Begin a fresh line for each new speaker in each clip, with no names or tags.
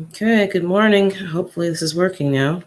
Okay, good morning. Hopefully this is working now.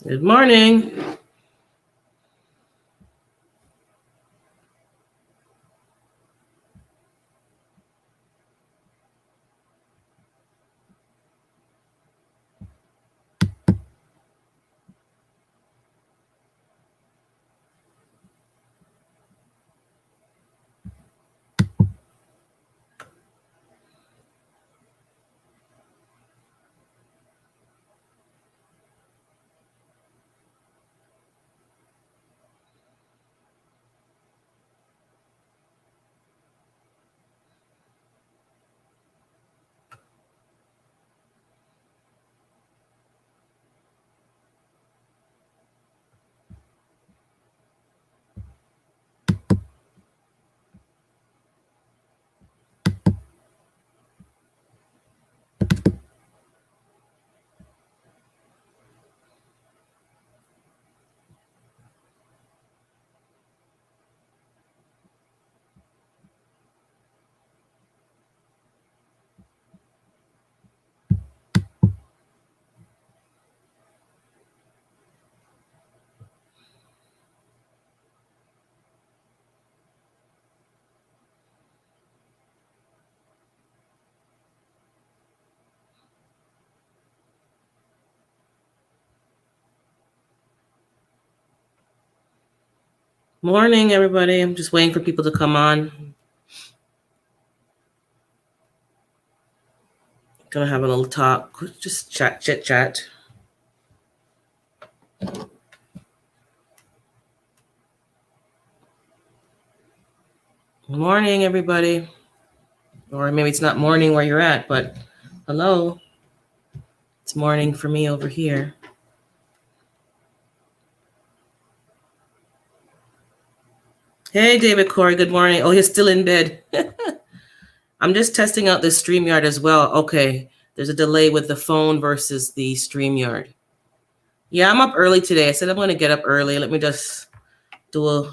Good morning. Morning, everybody. I'm just waiting for people to come on. Gonna have a little talk, just chit chat. Morning, everybody. Or maybe it's not morning where you're at, but hello. It's morning for me over here. Hey, David Corey. Good morning. Oh, he's still in bed. I'm just testing out the StreamYard as well. Okay, there's a delay with the phone versus the StreamYard. Yeah, I'm up early today. I said I'm going to get up early. Let me just do a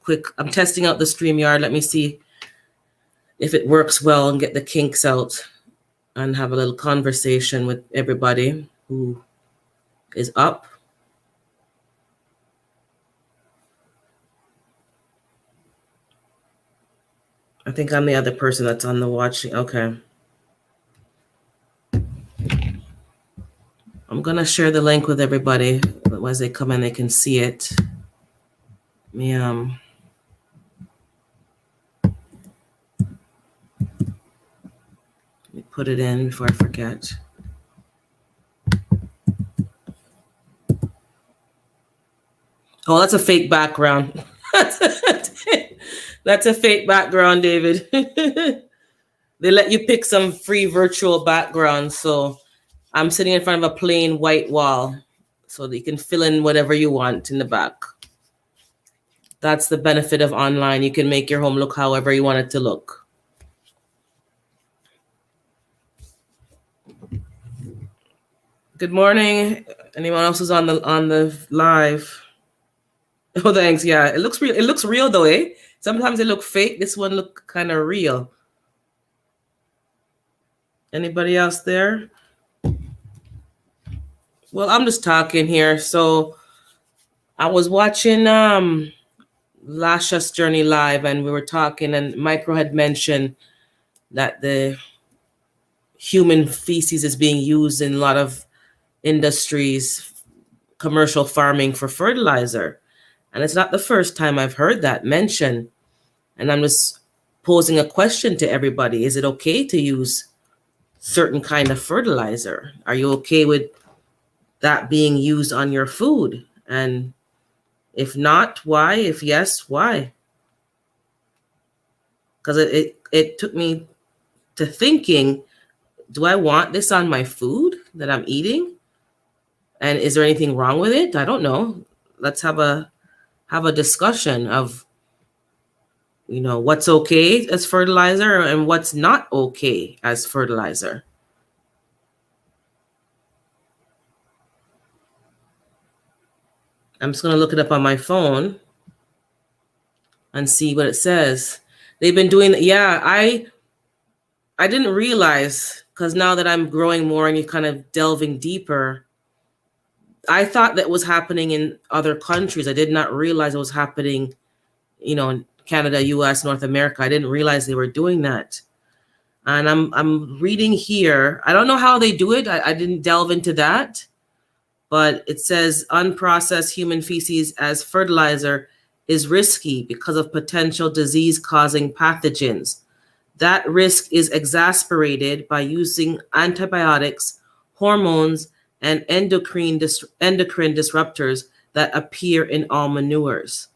quick, I'm testing out the StreamYard. Let me see if it works well and get the kinks out and have a little conversation with everybody who is up. I think I'm the other person that's on the watching. Okay. I'm going to share the link with everybody. As they come in, they can see it. put it in before I forget. Oh, that's a fake background. That's a fake background, David. They let you pick some free virtual backgrounds. So I'm sitting in front of a plain white wall so that you can fill in whatever you want in the back. That's the benefit of online. You can make your home look however you want it to look. Good morning. Anyone else who's on the live? Oh, thanks. Yeah, it looks real. It looks real though, eh? Sometimes they look fake. This one look kind of real. Anybody else there? Well, I'm just talking here. So I was watching Lasha's Journey Live, and we were talking, and Micro had mentioned that the human feces is being used in a lot of industries, commercial farming for fertilizer. And it's not the first time I've heard that mentioned. And I'm just posing a question to everybody. Is it okay to use certain kind of fertilizer? Are you okay with that being used on your food? And if not, why? If yes, why? Because it took me to thinking, do I want this on my food that I'm eating? And is there anything wrong with it? I don't know. Let's have a discussion of, what's okay as fertilizer and what's not okay as fertilizer. I'm just going to look it up on my phone and see what it says. They've been doing, I didn't realize, because now that I'm growing more and you're kind of delving deeper, I thought that was happening in other countries. I did not realize it was happening, in Canada, US, North America. I didn't realize they were doing that. And I'm reading here. I don't know how they do it. I didn't delve into that. But it says unprocessed human feces as fertilizer is risky because of potential disease-causing pathogens. That risk is exacerbated by using antibiotics, hormones, and endocrine disruptors that appear in all manures.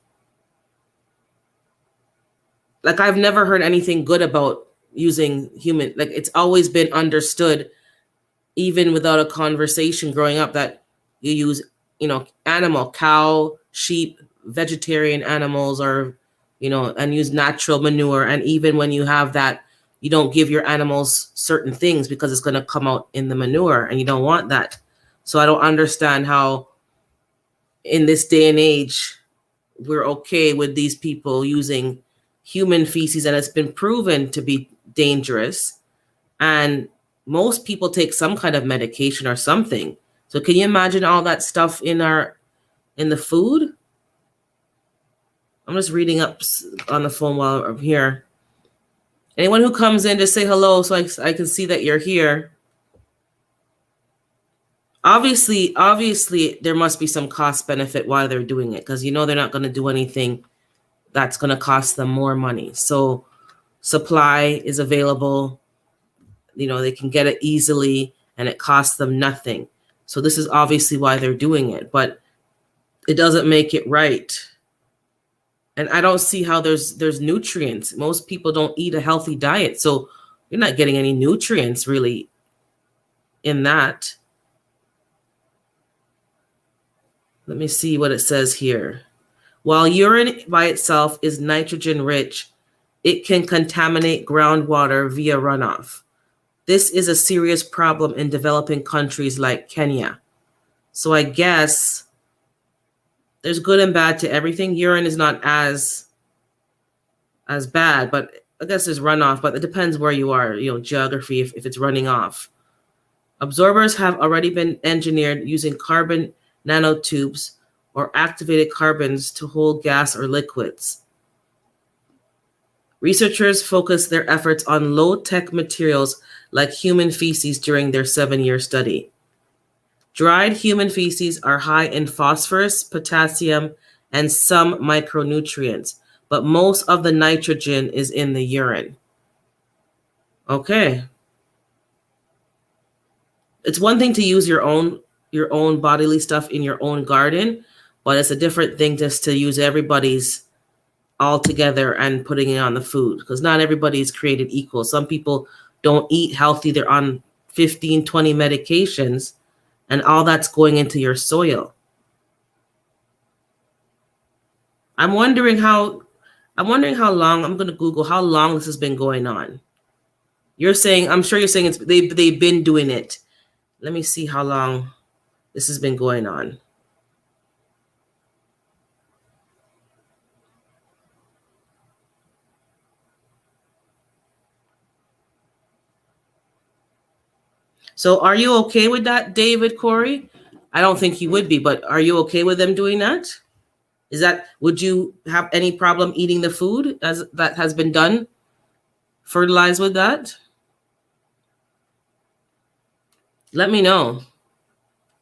Like, I've never heard anything good about using human, like, it's always been understood, even without a conversation growing up, that you use, animal, cow, sheep, vegetarian animals, or, and use natural manure. And even when you have that, you don't give your animals certain things because it's going to come out in the manure, and you don't want that. So I don't understand how in this day and age, we're okay with these people using human feces, and it's been proven to be dangerous. And most people take some kind of medication or something. So can you imagine all that stuff in the food? I'm just reading up on the phone while I'm here. Anyone who comes in, just say hello so I can see that you're here. Obviously, there must be some cost benefit while they're doing it, because they're not going to do anything that's going to cost them more money. So supply is available. They can get it easily, and it costs them nothing. So this is obviously why they're doing it, but it doesn't make it right. And I don't see how there's nutrients. Most people don't eat a healthy diet, so you're not getting any nutrients really in that. Let me see what it says here. While urine by itself is nitrogen rich, it can contaminate groundwater via runoff. This is a serious problem in developing countries like Kenya. So I guess there's good and bad to everything. Urine is not as bad, but I guess there's runoff, but it depends where you are, geography, if it's running off. Absorbers have already been engineered using carbon nanotubes or activated carbons to hold gas or liquids. Researchers focused their efforts on low-tech materials like human feces during their 7-year study. Dried human feces are high in phosphorus, potassium, and some micronutrients, but most of the nitrogen is in the urine. Okay. it's one thing to use your own bodily stuff in your own garden, but it's a different thing just to use everybody's all together and putting it on the food, because not everybody is created equal. Some people don't eat healthy. They're on 15, 20 medications, and all that's going into your soil. I'm wondering how long, I'm going to Google how long this has been going on. You're saying, I'm sure you're saying they've been doing it. Let me see how long this has been going on. So are you okay with that, David, Corey? I don't think you would be, but are you okay with them doing that? Would you have any problem eating the food as that has been done, fertilized with that? Let me know.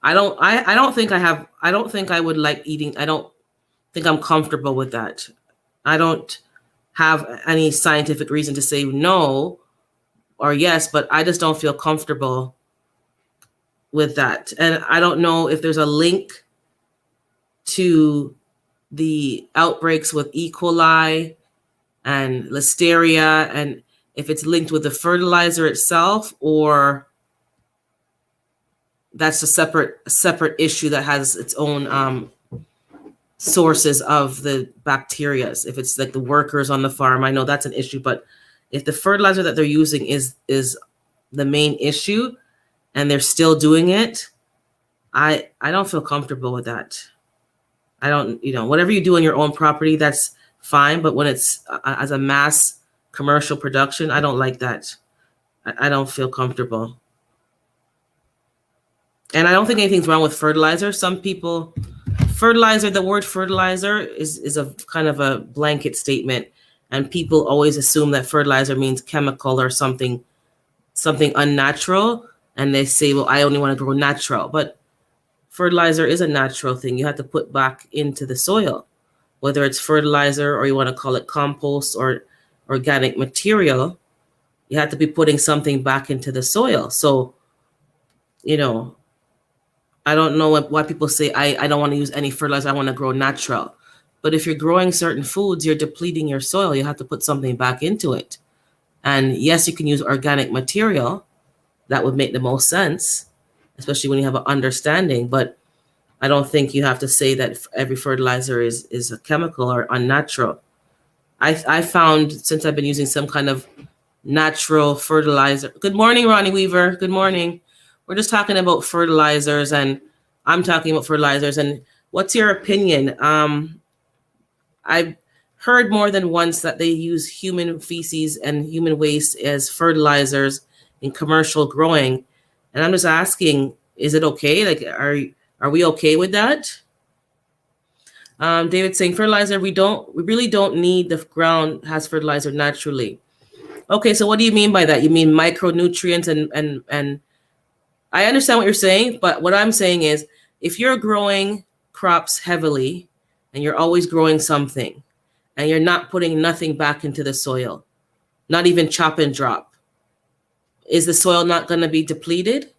I don't think I would like eating. I don't think I'm comfortable with that. I don't have any scientific reason to say no or yes, but I just don't feel comfortable with that. And I don't know if there's a link to the outbreaks with E. coli and listeria, and if it's linked with the fertilizer itself, or that's a separate issue that has its own sources of the bacterias. If it's like the workers on the farm, I know that's an issue, but if the fertilizer that they're using is the main issue and they're still doing it, I don't feel comfortable with that. I don't, whatever you do on your own property, that's fine. But when it's as a mass commercial production, I don't like that. I don't feel comfortable. And I don't think anything's wrong with fertilizer. Some people, the word fertilizer is a kind of a blanket statement. And people always assume that fertilizer means chemical or something unnatural. And they say, well, I only want to grow natural. But fertilizer is a natural thing. You have to put back into the soil, whether it's fertilizer or you want to call it compost or organic material. You have to be putting something back into the soil. So, I don't know why people say, I don't want to use any fertilizer. I want to grow natural. But if you're growing certain foods, you're depleting your soil. You have to put something back into it. And yes, you can use organic material. That would make the most sense, especially when you have an understanding. But I don't think you have to say that every fertilizer is a chemical or unnatural. I found, since I've been using some kind of natural fertilizer. Good morning, Ronnie Weaver. Good morning. We're just talking about fertilizers, and I'm talking about fertilizers. And what's your opinion? I've heard more than once that they use human feces and human waste as fertilizers in commercial growing. And I'm just asking, is it okay? Like, are we okay with that? David saying fertilizer, we really don't need, the ground has fertilizer naturally. Okay, so what do you mean by that? You mean micronutrients and I understand what you're saying, but what I'm saying is if you're growing crops heavily and you're always growing something and you're not putting nothing back into the soil, not even chop and drop, is the soil not going to be depleted?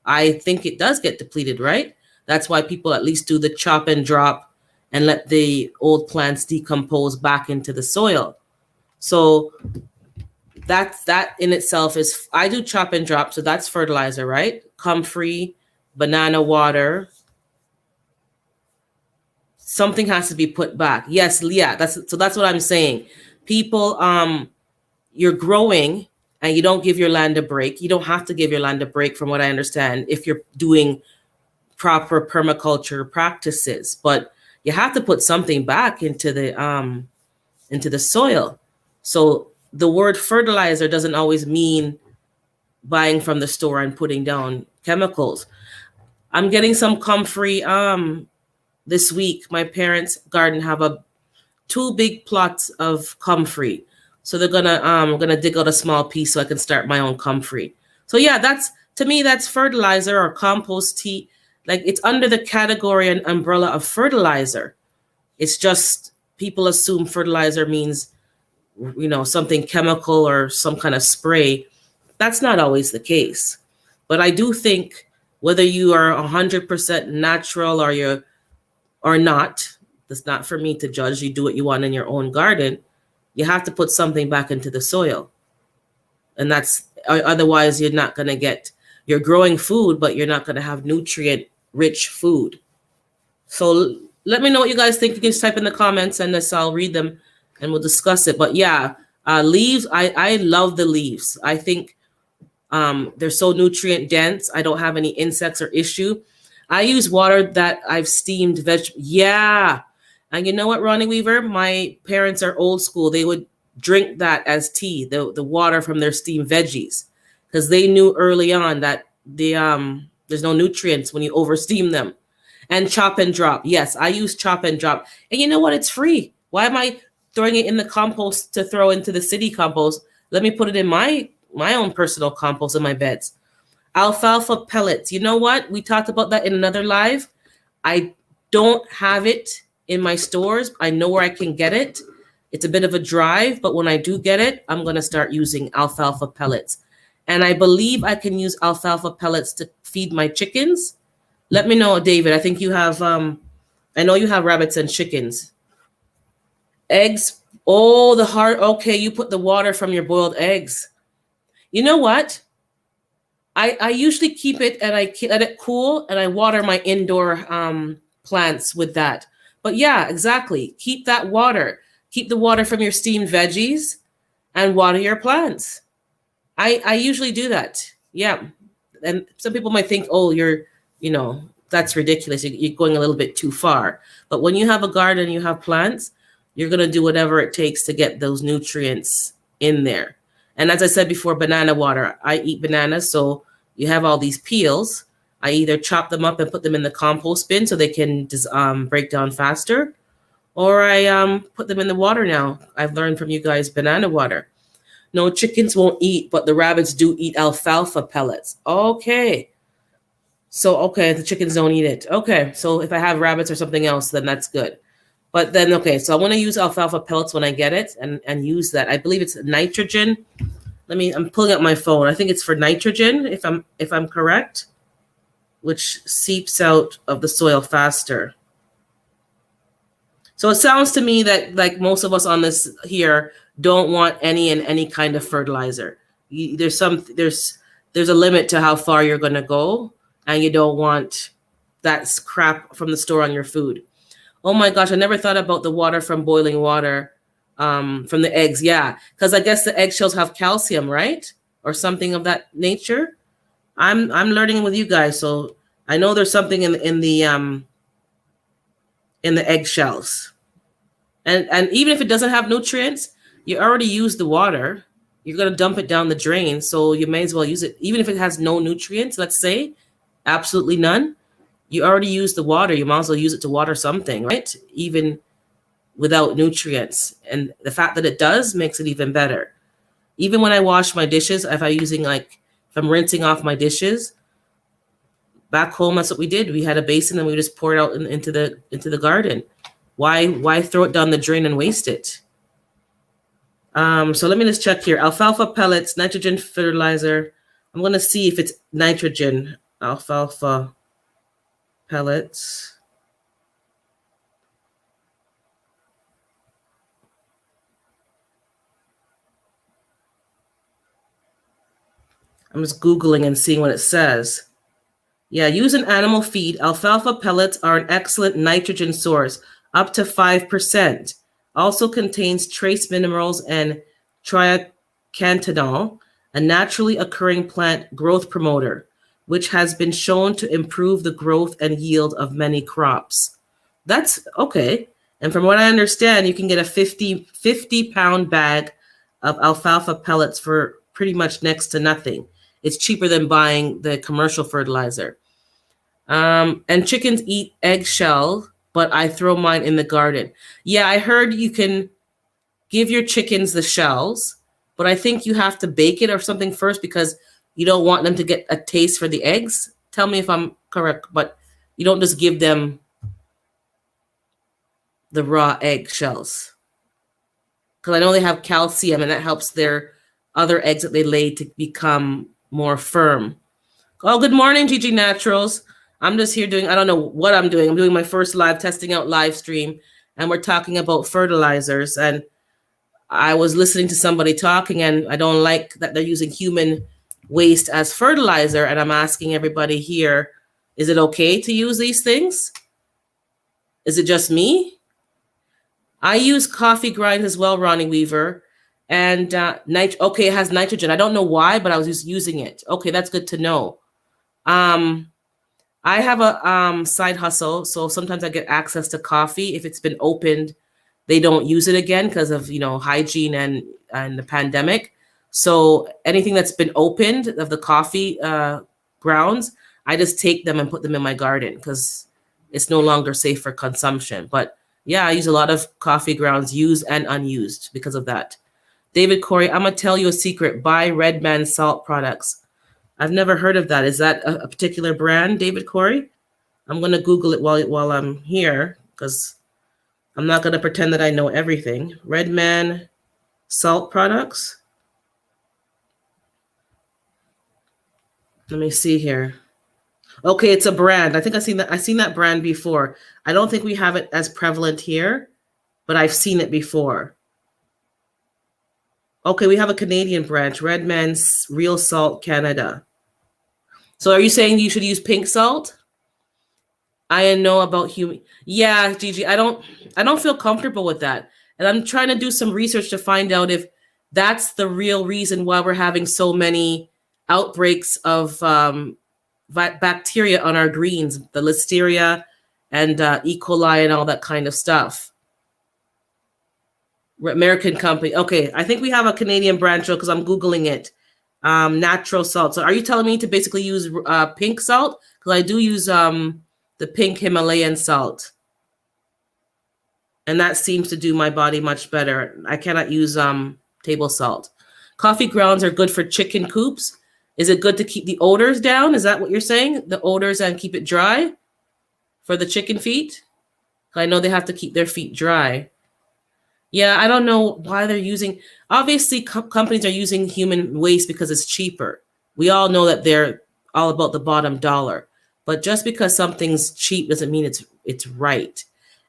I think it does get depleted, right? That's why people at least do the chop and drop and let the old plants decompose back into the soil. So that in itself is, I do chop and drop, so that's fertilizer, right? Comfrey, banana water. Something has to be put back. Yes, Leah, that's what I'm saying. People, you're growing and you don't give your land a break. You don't have to give your land a break, from what I understand, if you're doing proper permaculture practices, but you have to put something back into the soil. So the word fertilizer doesn't always mean buying from the store and putting down chemicals. I'm getting some comfrey this week. My parents' garden have 2 big plots of comfrey. So they're gonna dig out a small piece so I can start my own comfrey. So yeah, to me that's fertilizer or compost tea. Like, it's under the category and umbrella of fertilizer. It's just people assume fertilizer means, something chemical or some kind of spray. That's not always the case. But I do think whether you are 100% natural or not, that's not for me to judge. You do what you want in your own garden. You have to put something back into the soil. And that's otherwise you're growing food, but you're not going to have nutrient rich food. So let me know what you guys think. You can just type in the comments and I'll read them and we'll discuss it. But yeah, leaves, I love the leaves. I think they're so nutrient dense. I don't have any insects or issue. I use water that I've steamed Yeah. And you know what, Ronnie Weaver? My parents are old school. They would drink that as tea, the water from their steamed veggies, because they knew early on that there's no nutrients when you over steam them. And chop and drop. Yes, I use chop and drop. And you know what? It's free. Why am I throwing it in the compost to throw into the city compost? Let me put it in my own personal compost in my beds. Alfalfa pellets. You know what? We talked about that in another live. I don't have it in my stores. I know where I can get it. It's a bit of a drive, but when I do get it, I'm going to start using alfalfa pellets. And I believe I can use alfalfa pellets to feed my chickens. Let me know, David. I think you have, I know you have rabbits and chickens. Eggs. Oh, the heart. Okay, you put the water from your boiled eggs. You know what? I usually keep it and I let it cool and I water my indoor plants with that. But yeah, exactly. Keep that water. Keep the water from your steamed veggies and water your plants. I usually do that. Yeah. And some people might think, oh, that's ridiculous. You're going a little bit too far. But when you have a garden, you have plants, you're going to do whatever it takes to get those nutrients in there. And as I said before, banana water. I eat bananas, so you have all these peels. I either chop them up and put them in the compost bin so they can break down faster, or I put them in the water now. I've learned from you guys banana water. No, chickens won't eat, but the rabbits do eat alfalfa pellets. Okay. So, the chickens don't eat it. Okay, so if I have rabbits or something else, then that's good. But then, so I want to use alfalfa pellets when I get it and use that. I believe it's nitrogen. I'm pulling up my phone. I think it's for nitrogen, if I'm correct, which seeps out of the soil faster. So it sounds to me that like most of us on this here don't want any kind of fertilizer. There's a limit to how far you're going to go, and you don't want that crap from the store on your food. Oh my gosh, I never thought about the water from boiling water from the eggs. Yeah, because I guess the eggshells have calcium, right? Or something of that nature. I'm learning with you guys, so I know there's something in the eggshells. And even if it doesn't have nutrients, you already used the water. You're going to dump it down the drain, so you may as well use it. Even if it has no nutrients, let's say, absolutely none, you already used the water. You might as well use it to water something, right? Even without nutrients. And the fact that it does makes it even better. Even when I wash my dishes, if I'm rinsing off my dishes, back home, that's what we did. We had a basin and we just poured it out into the garden. Why throw it down the drain and waste it? So let me just check here. Alfalfa pellets, nitrogen fertilizer. I'm going to see if it's nitrogen. Alfalfa pellets. I'm just Googling and seeing what it says. Yeah, use an animal feed. Alfalfa pellets are an excellent nitrogen source, up to 5%. Also contains trace minerals and triacantanol, a naturally occurring plant growth promoter, which has been shown to improve the growth and yield of many crops. That's okay. And from what I understand, you can get a 50-pound bag of alfalfa pellets for pretty much next to nothing. It's cheaper than buying the commercial fertilizer. And chickens eat eggshell, but I throw mine in the garden. Yeah, I heard you can give your chickens the shells, but I think you have to bake it or something first because you don't want them to get a taste for the eggs. Tell me if I'm correct, but you don't just give them the raw egg shells. Because I know they have calcium and that helps their other eggs that they lay to become more firm. Oh, good morning, Gigi Naturals. I'm just here doing, I don't know what I'm doing. I'm doing my first live testing out live stream, and we're talking about fertilizers. And I was listening to somebody talking, and I don't like that they're using human waste as fertilizer. And I'm asking everybody here, is it okay to use these things? Is it just me? I use coffee grinds as well, Ronnie Weaver. And okay, it has nitrogen. I don't know why, but I was just using it. Okay, that's good to know. I have a side hustle, so sometimes I get access to coffee. If it's been opened, they don't use it again because of hygiene and the pandemic. So anything that's been opened of the coffee grounds, I just take them and put them in my garden because it's no longer safe for consumption. But yeah, I use a lot of coffee grounds, used and unused, because of that. David Corey, I'm gonna tell you a secret. Buy Red Man salt products. I've never heard of that. Is that a particular brand, David Corey? I'm gonna Google it while I'm here because I'm not gonna pretend that I know everything. Red Man salt products. Let me see here. Okay, it's a brand. I think I've seen that brand before. I don't think we have it as prevalent here, but I've seen it before. Okay, we have a Canadian branch, Red Man's Real Salt Canada. So are you saying you should use pink salt? I know about human. Yeah, Gigi, I don't feel comfortable with that. And I'm trying to do some research to find out if that's the real reason why we're having so many outbreaks of bacteria on our greens, the listeria and E. coli and all that kind of stuff. American company. Okay, I think we have a Canadian branch because I'm Googling it. Natural salt. So are you telling me to basically use pink salt? Because I do use the pink Himalayan salt. And that seems to do my body much better. I cannot use table salt. Coffee grounds are good for chicken coops. Is it good to keep the odors down? Is that what you're saying? The odors and keep it dry for the chicken feet? I know they have to keep their feet dry. Yeah, I don't know why they're using. Obviously, companies are using human waste because it's cheaper. We all know that they're all about the bottom dollar. But just because something's cheap doesn't mean it's right.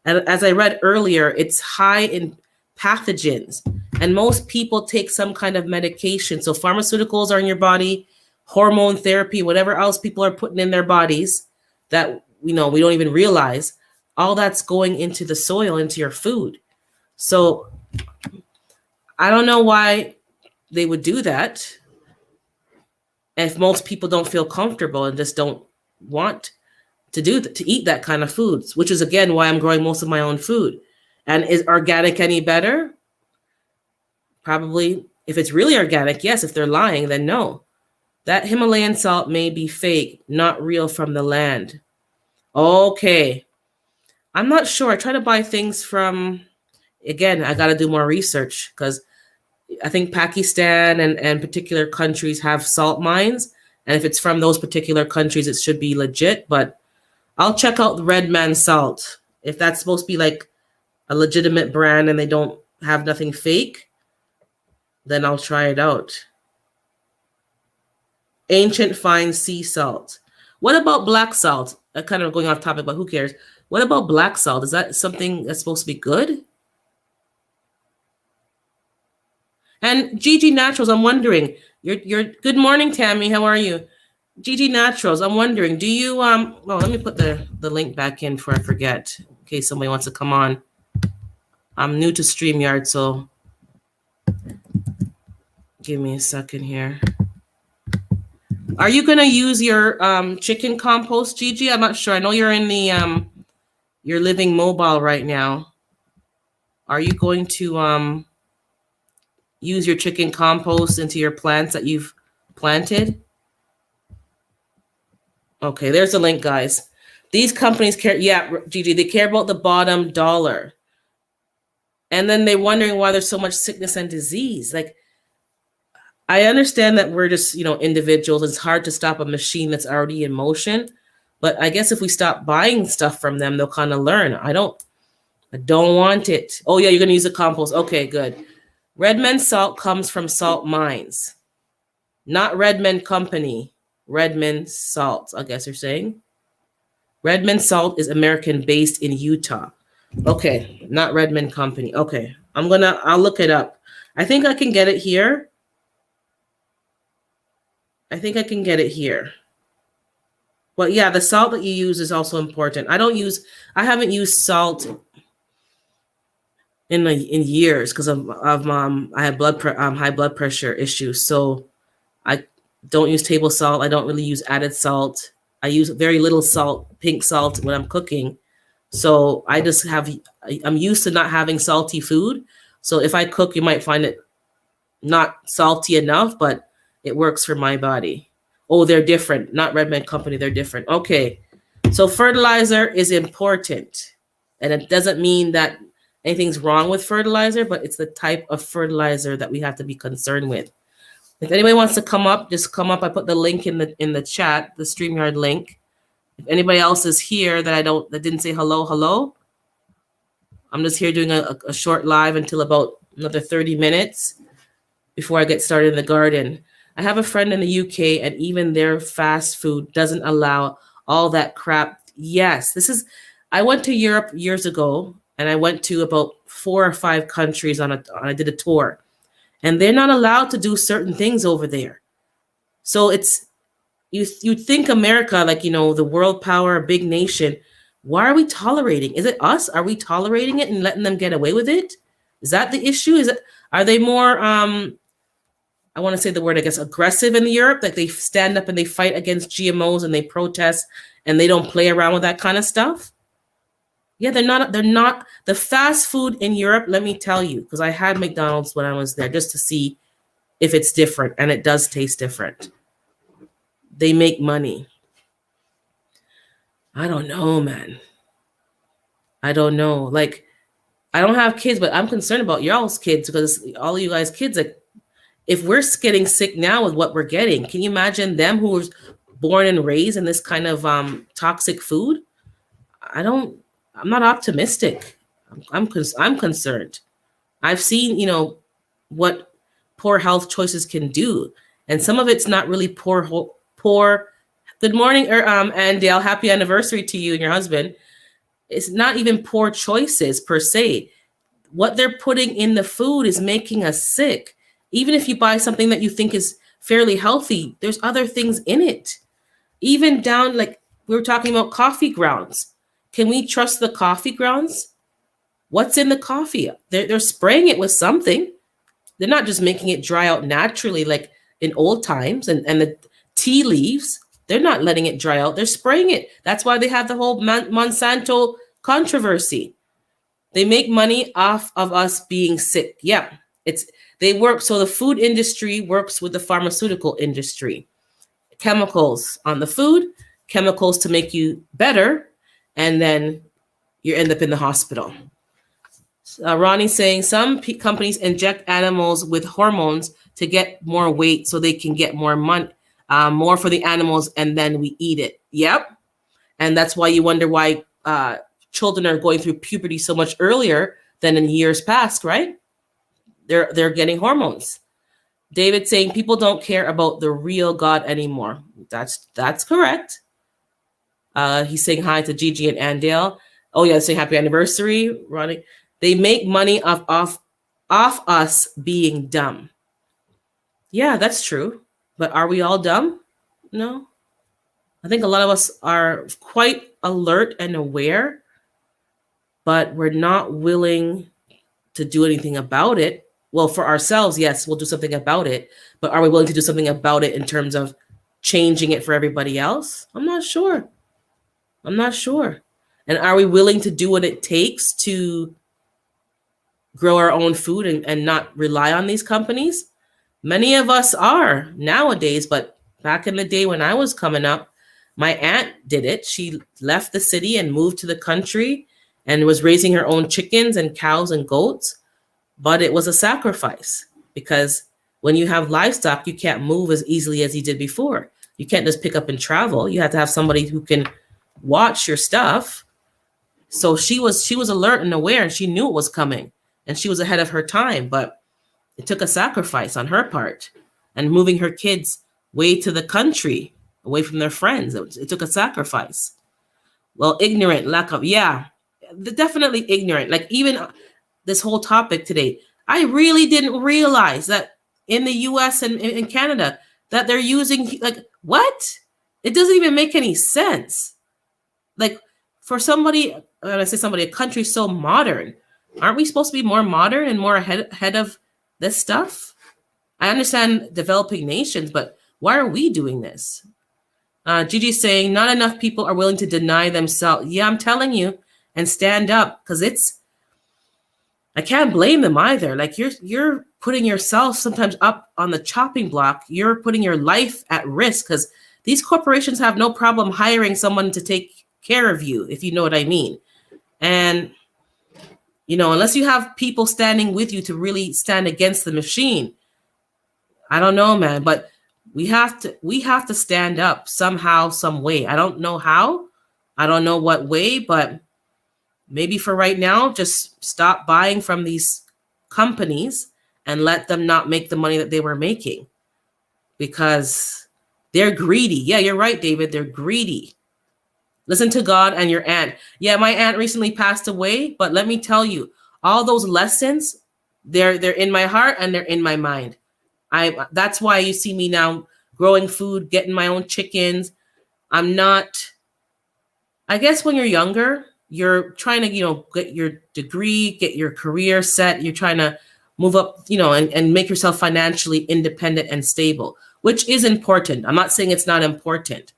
And as I read earlier, it's high in pathogens, and most people take some kind of medication. So pharmaceuticals are in your body, hormone therapy, whatever else people are putting in their bodies that we don't even realize. All that's going into the soil, into your food. So I don't know why they would do that if most people don't feel comfortable and just don't want to eat that kind of foods, which is again why I'm growing most of my own food. And is organic any better? Probably. If it's really organic, yes. If they're lying, then no. That Himalayan salt may be fake, not real from the land. Okay. I'm not sure. I try to buy things from, again, I got to do more research because I think Pakistan and particular countries have salt mines. And if it's from those particular countries, it should be legit. But I'll check out the Red Man salt. If that's supposed to be like a legitimate brand and they don't have nothing fake, then I'll try it out. Ancient fine sea salt. What about black salt? I'm kind of going off topic, but who cares? What about black salt? Is that something that's supposed to be good? And Gigi Naturals, I'm wondering, you're good morning, Tammy. How are you? Gigi Naturals, I'm wondering, do you let me put the link back in before I forget, in case somebody wants to come on. I'm new to StreamYard, so give me a second here. Are you gonna use your chicken compost, Gigi? I'm not sure. I know you're in the you're living mobile right now. Are you going to use your chicken compost into your plants that you've planted? Okay, there's the link, guys. These companies care, yeah, Gigi, they care about the bottom dollar. And then they're wondering why there's so much sickness and disease. Like, I understand that we're just, individuals. It's hard to stop a machine that's already in motion. But I guess if we stop buying stuff from them, they'll kind of learn. I don't want it. Oh, yeah, you're going to use the compost. Okay, good. Redmond salt comes from salt mines, not Redmond Company. Redmond Salt, I guess you're saying. Redmond Salt is American based in Utah. Okay, not Redmond Company. Okay, I'll look it up. I think I can get it here. But yeah, the salt that you use is also important. I haven't used salt in years because of I have high blood pressure issues. So I don't use table salt. I don't really use added salt. I use very little salt, pink salt when I'm cooking. So I'm used to not having salty food. So if I cook, you might find it not salty enough, but it works for my body. Oh, they're different. Not Redmond Company. They're different. Okay. So fertilizer is important. And it doesn't mean that anything's wrong with fertilizer, but it's the type of fertilizer that we have to be concerned with. If anybody wants to come up, just come up. I put the link in the chat, the StreamYard link. If anybody else is here that didn't say hello, I'm just here doing a short live until about another 30 minutes before I get started in the garden. I have a friend in the UK, and even their fast food doesn't allow all that crap. Yes, I went to Europe years ago, and I went to about 4 or 5 countries I did a tour, and they're not allowed to do certain things over there. So you'd think America, like, the world power, big nation, why are we tolerating? Is it us? Are we tolerating it and letting them get away with it? Is that the issue? Are they more, I want to say the word, I guess, aggressive in Europe? Like they stand up and they fight against GMOs and they protest and they don't play around with that kind of stuff? Yeah, they're not. The fast food in Europe, let me tell you, because I had McDonald's when I was there just to see if it's different, and it does taste different. They make money. I don't know, man. I don't know. Like, I don't have kids, but I'm concerned about y'all's kids because all of you guys' kids, like, if we're getting sick now with what we're getting, can you imagine them who was born and raised in this kind of toxic food? I'm not optimistic. I'm concerned. I've seen, what poor health choices can do, and some of it's not really poor. Good morning, Andale. Happy anniversary to you and your husband. It's not even poor choices per se. What they're putting in the food is making us sick. Even if you buy something that you think is fairly healthy, there's other things in it. Even down, like we were talking about coffee grounds. Can we trust the coffee grounds? What's in the coffee? They're spraying it with something. They're not just making it dry out naturally like in old times. And the tea leaves, they're not letting it dry out. They're spraying it. That's why they have the whole Monsanto controversy. They make money off of us being sick. Yeah, they work. So the food industry works with the pharmaceutical industry. Chemicals on the food, chemicals to make you better, and then you end up in the hospital. Ronnie's saying some companies inject animals with hormones to get more weight so they can get more money, more for the animals, and then we eat it. Yep. And that's why you wonder why children are going through puberty so much earlier than in years past, right? They're getting hormones. David saying people don't care about the real God anymore. That's correct. He's saying hi to Gigi and Andale. Oh yeah, saying happy anniversary, Ronnie. They make money off us being dumb. Yeah, that's true. But are we all dumb? No. I think a lot of us are quite alert and aware, but we're not willing to do anything about it. Well, for ourselves, yes, we'll do something about it. But are we willing to do something about it in terms of changing it for everybody else? I'm not sure. And are we willing to do what it takes to grow our own food and not rely on these companies? Many of us are nowadays, but back in the day when I was coming up, my aunt did it. She left the city and moved to the country and was raising her own chickens and cows and goats. But it was a sacrifice because when you have livestock, you can't move as easily as you did before. You can't just pick up and travel. You have to have somebody who can watch your stuff. So she was alert and aware, and she knew it was coming, and she was ahead of her time. But it took a sacrifice on her part, and moving her kids way to the country. away from their friends. It took a sacrifice. Well, ignorant, lack of, yeah, definitely ignorant. Like even this whole topic today, I really didn't realize that in the US and in Canada that they're using, like, what? It doesn't even make any sense. Like, for somebody, when I say somebody, a country so modern, aren't we supposed to be more modern and more ahead of this stuff? I understand developing nations, but why are we doing this? Gigi's saying not enough people are willing to deny themselves. Yeah, I'm telling you, and stand up, because I can't blame them either. Like, you're putting yourself sometimes up on the chopping block. You're putting your life at risk, because these corporations have no problem hiring someone to take care of you, if you know what I mean. And, unless you have people standing with you to really stand against the machine, I don't know, man, but we have to stand up somehow, some way. I don't know how, I don't know what way, but maybe for right now, just stop buying from these companies and let them not make the money that they were making, because they're greedy. Yeah, you're right, David. They're greedy. Listen to God and your aunt. Yeah, my aunt recently passed away, but let me tell you, all those lessons, they're in my heart and they're in my mind. That's why you see me now growing food, getting my own chickens. I'm not, I guess when you're younger, you're trying to, get your degree, get your career set. You're trying to move up, and make yourself financially independent and stable, which is important. I'm not saying it's not important,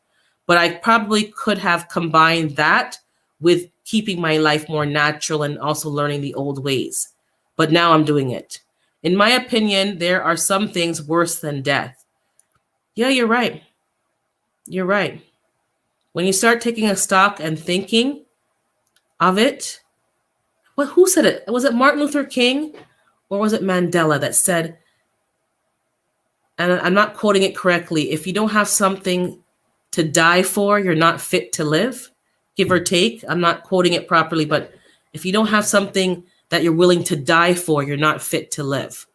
but I probably could have combined that with keeping my life more natural and also learning the old ways. But now I'm doing it. In my opinion, there are some things worse than death. Yeah, you're right. You're right. When you start taking a stock and thinking of it, well, who said it? Was it Martin Luther King or was it Mandela that said, and I'm not quoting it correctly, if you don't have something to die for, you're not fit to live, give or take. I'm not quoting it properly, but if you don't have something that you're willing to die for, you're not fit to live.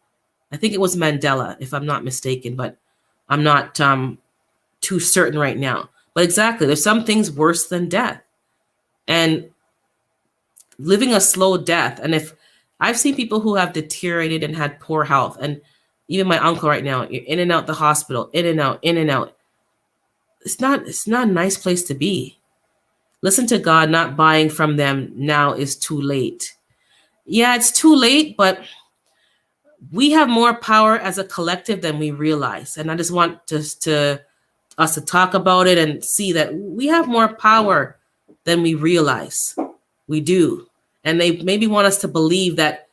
I think it was Mandela, if I'm not mistaken, but I'm not too certain right now. But exactly, there's some things worse than death. And living a slow death. And if I've seen people who have deteriorated and had poor health, and even my uncle right now, you're in and out the hospital, in and out, in and out. It's not a nice place to be. Listen to God. Not buying from them now is too late. Yeah, it's too late, but we have more power as a collective than we realize. And I just want us to talk about it and see that we have more power than we realize. We do. And they maybe want us to believe that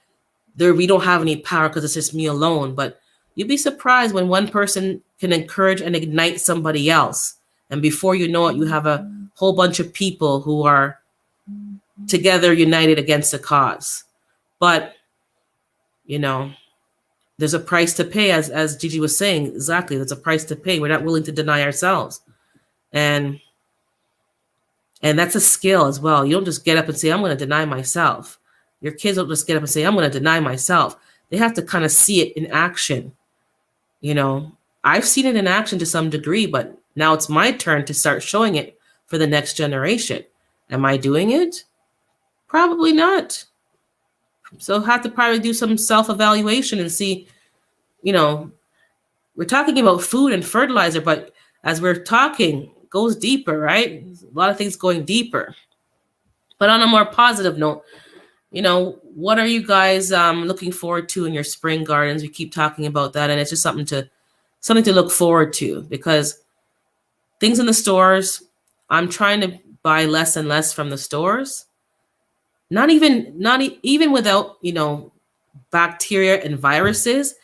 we don't have any power because it's just me alone. But you'd be surprised when one person can encourage and ignite somebody else. And before you know it, you have a whole bunch of people who are together, united against a cause. But, there's a price to pay, as Gigi was saying. Exactly, there's a price to pay. We're not willing to deny ourselves. And that's a skill as well. You don't just get up and say, I'm going to deny myself. Your kids don't just get up and say, I'm going to deny myself. They have to kind of see it in action. I've seen it in action to some degree, but now it's my turn to start showing it for the next generation. Am I doing it? Probably not. So I have to probably do some self-evaluation and see, we're talking about food and fertilizer, but as we're talking, it goes deeper, right? A lot of things going deeper. But on a more positive note, what are you guys looking forward to in your spring gardens? We keep talking about that, and it's just something to look forward to, because things in the stores, I'm trying to buy less and less from the stores. Not even without, bacteria and viruses.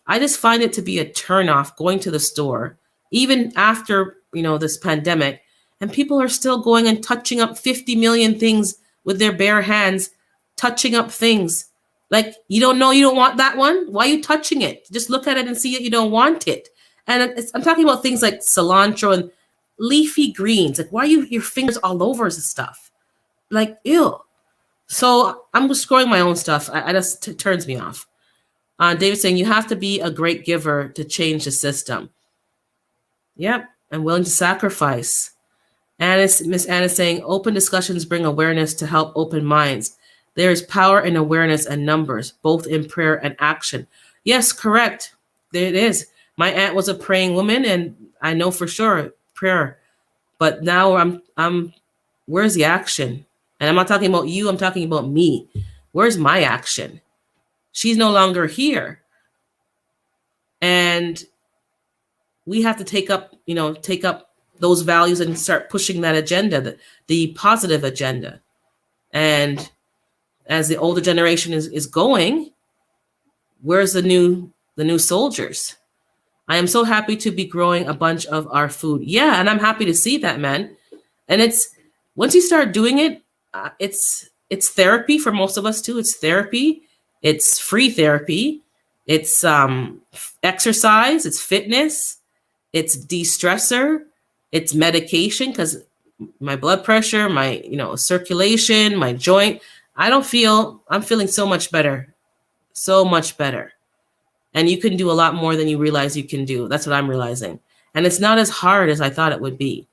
I just find it to be a turnoff going to the store, even after, this pandemic, and people are still going and touching up 50 million things with their bare hands, touching up things. Like, you don't know you don't want that one? Why are you touching it? Just look at it and see that you don't want it. And I'm talking about things like cilantro and leafy greens. Like, why are your fingers all over this stuff? Like, ew. So I'm just growing my own stuff. It turns me off. David's saying you have to be a great giver to change the system. Yep. and willing to sacrifice. Miss Anna is saying open discussions bring awareness to help open minds. There is power in awareness and numbers, both in prayer and action. Yes, correct. There it is. My aunt was a praying woman, and I know for sure prayer. But now I'm where's the action? And I'm not talking about you, I'm talking about me. Where's my action? She's no longer here. And we have to take up those values and start pushing that agenda, the positive agenda. And as the older generation is going, where's the new soldiers? I am so happy to be growing a bunch of our food. Yeah, and I'm happy to see that, man. And it's once you start doing it, it's therapy for most of us too. It's therapy. It's free therapy. It's exercise. It's fitness. It's de-stressor. It's medication, because my blood pressure, my circulation, my joint. I'm feeling so much better. So much better. And you can do a lot more than you realize you can do. That's what I'm realizing. And it's not as hard as I thought it would be.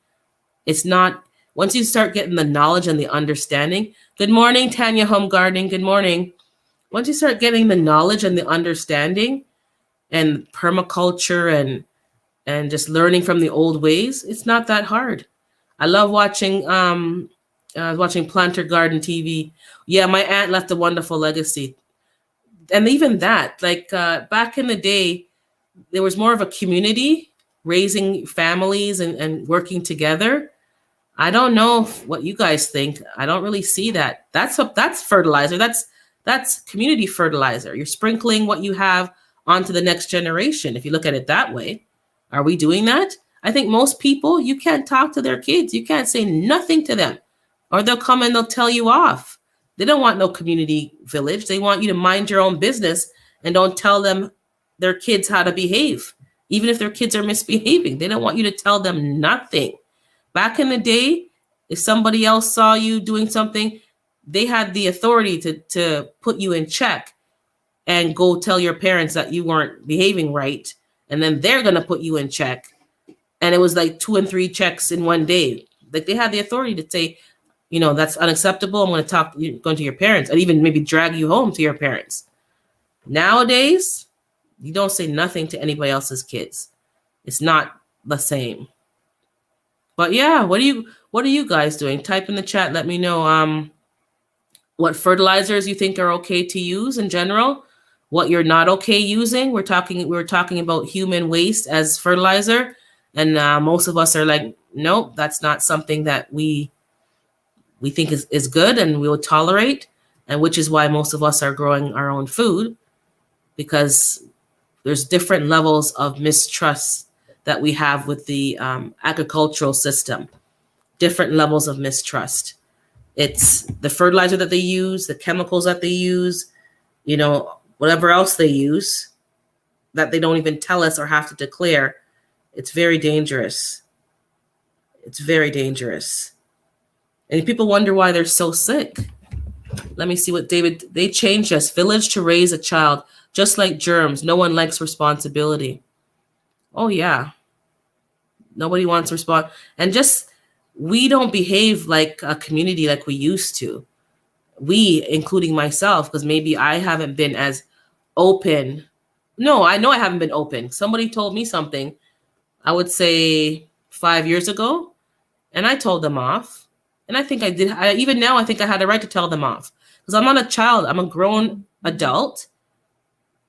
It's not, once you start getting the knowledge and the understanding. Good morning, Tanya Home Gardening. Good morning. Once you start getting the knowledge and the understanding and permaculture and just learning from the old ways, it's not that hard. I love watching Planter Garden TV. Yeah, my aunt left a wonderful legacy. And even that, back in the day, there was more of a community raising families and working together. I don't know what you guys think. I don't really see that. That's fertilizer. That's community fertilizer. You're sprinkling what you have onto the next generation. If you look at it that way, are we doing that? I think most people, you can't talk to their kids. You can't say nothing to them, or they'll come and they'll tell you off. They don't want no community village. They want you to mind your own business and don't tell them their kids how to behave. Even if their kids are misbehaving, they don't want you to tell them nothing. Back in the day, if somebody else saw you doing something, they had the authority to put you in check and go tell your parents that you weren't behaving right. And then they're going to put you in check. And it was like 2 and 3 checks in one day. Like they had the authority to say, that's unacceptable. I'm going to going to your parents, and even maybe drag you home to your parents. Nowadays, you don't say nothing to anybody else's kids. It's not the same. But yeah, what are you guys doing? Type in the chat. Let me know what fertilizers you think are okay to use in general, what you're not okay using. We were talking about human waste as fertilizer, and most of us are like, nope, that's not something that we think is good and we will tolerate, and which is why most of us are growing our own food, because there's different levels of mistrust that we have with the agricultural system, different levels of mistrust. It's the fertilizer that they use, the chemicals that they use, whatever else they use that they don't even tell us or have to declare. It's very dangerous. It's very dangerous. And people wonder why they're so sick. Let me see what they changed us. Village to raise a child, just like germs. No one likes responsibility. Oh, yeah. Nobody wants to respond. And we don't behave like a community like we used to. We, including myself, because maybe I haven't been as open. No, I know I haven't been open. Somebody told me something, I would say 5 years ago, and I told them off. And I think I did. Even now, I think I had a right to tell them off, because I'm not a child. I'm a grown adult,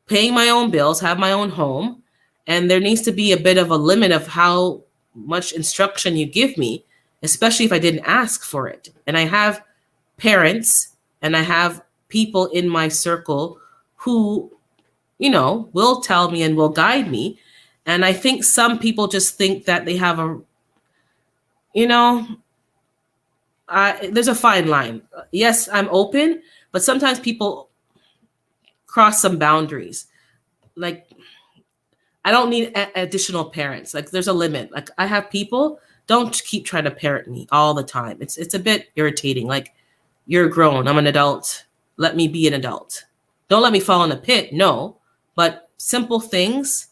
paying my own bills, have my own home. And there needs to be a bit of a limit of how much instruction you give me, especially if I didn't ask for it. And I have parents and I have people in my circle who, will tell me and will guide me. And I think some people just think that they have there's a fine line. Yes, I'm open, but sometimes people cross some boundaries. Like, I don't need additional parents. Like, there's a limit. Like, I have people, don't keep trying to parent me all the time. It's a bit irritating. Like, you're grown. I'm an adult. Let me be an adult. Don't let me fall in a pit. No, but simple things.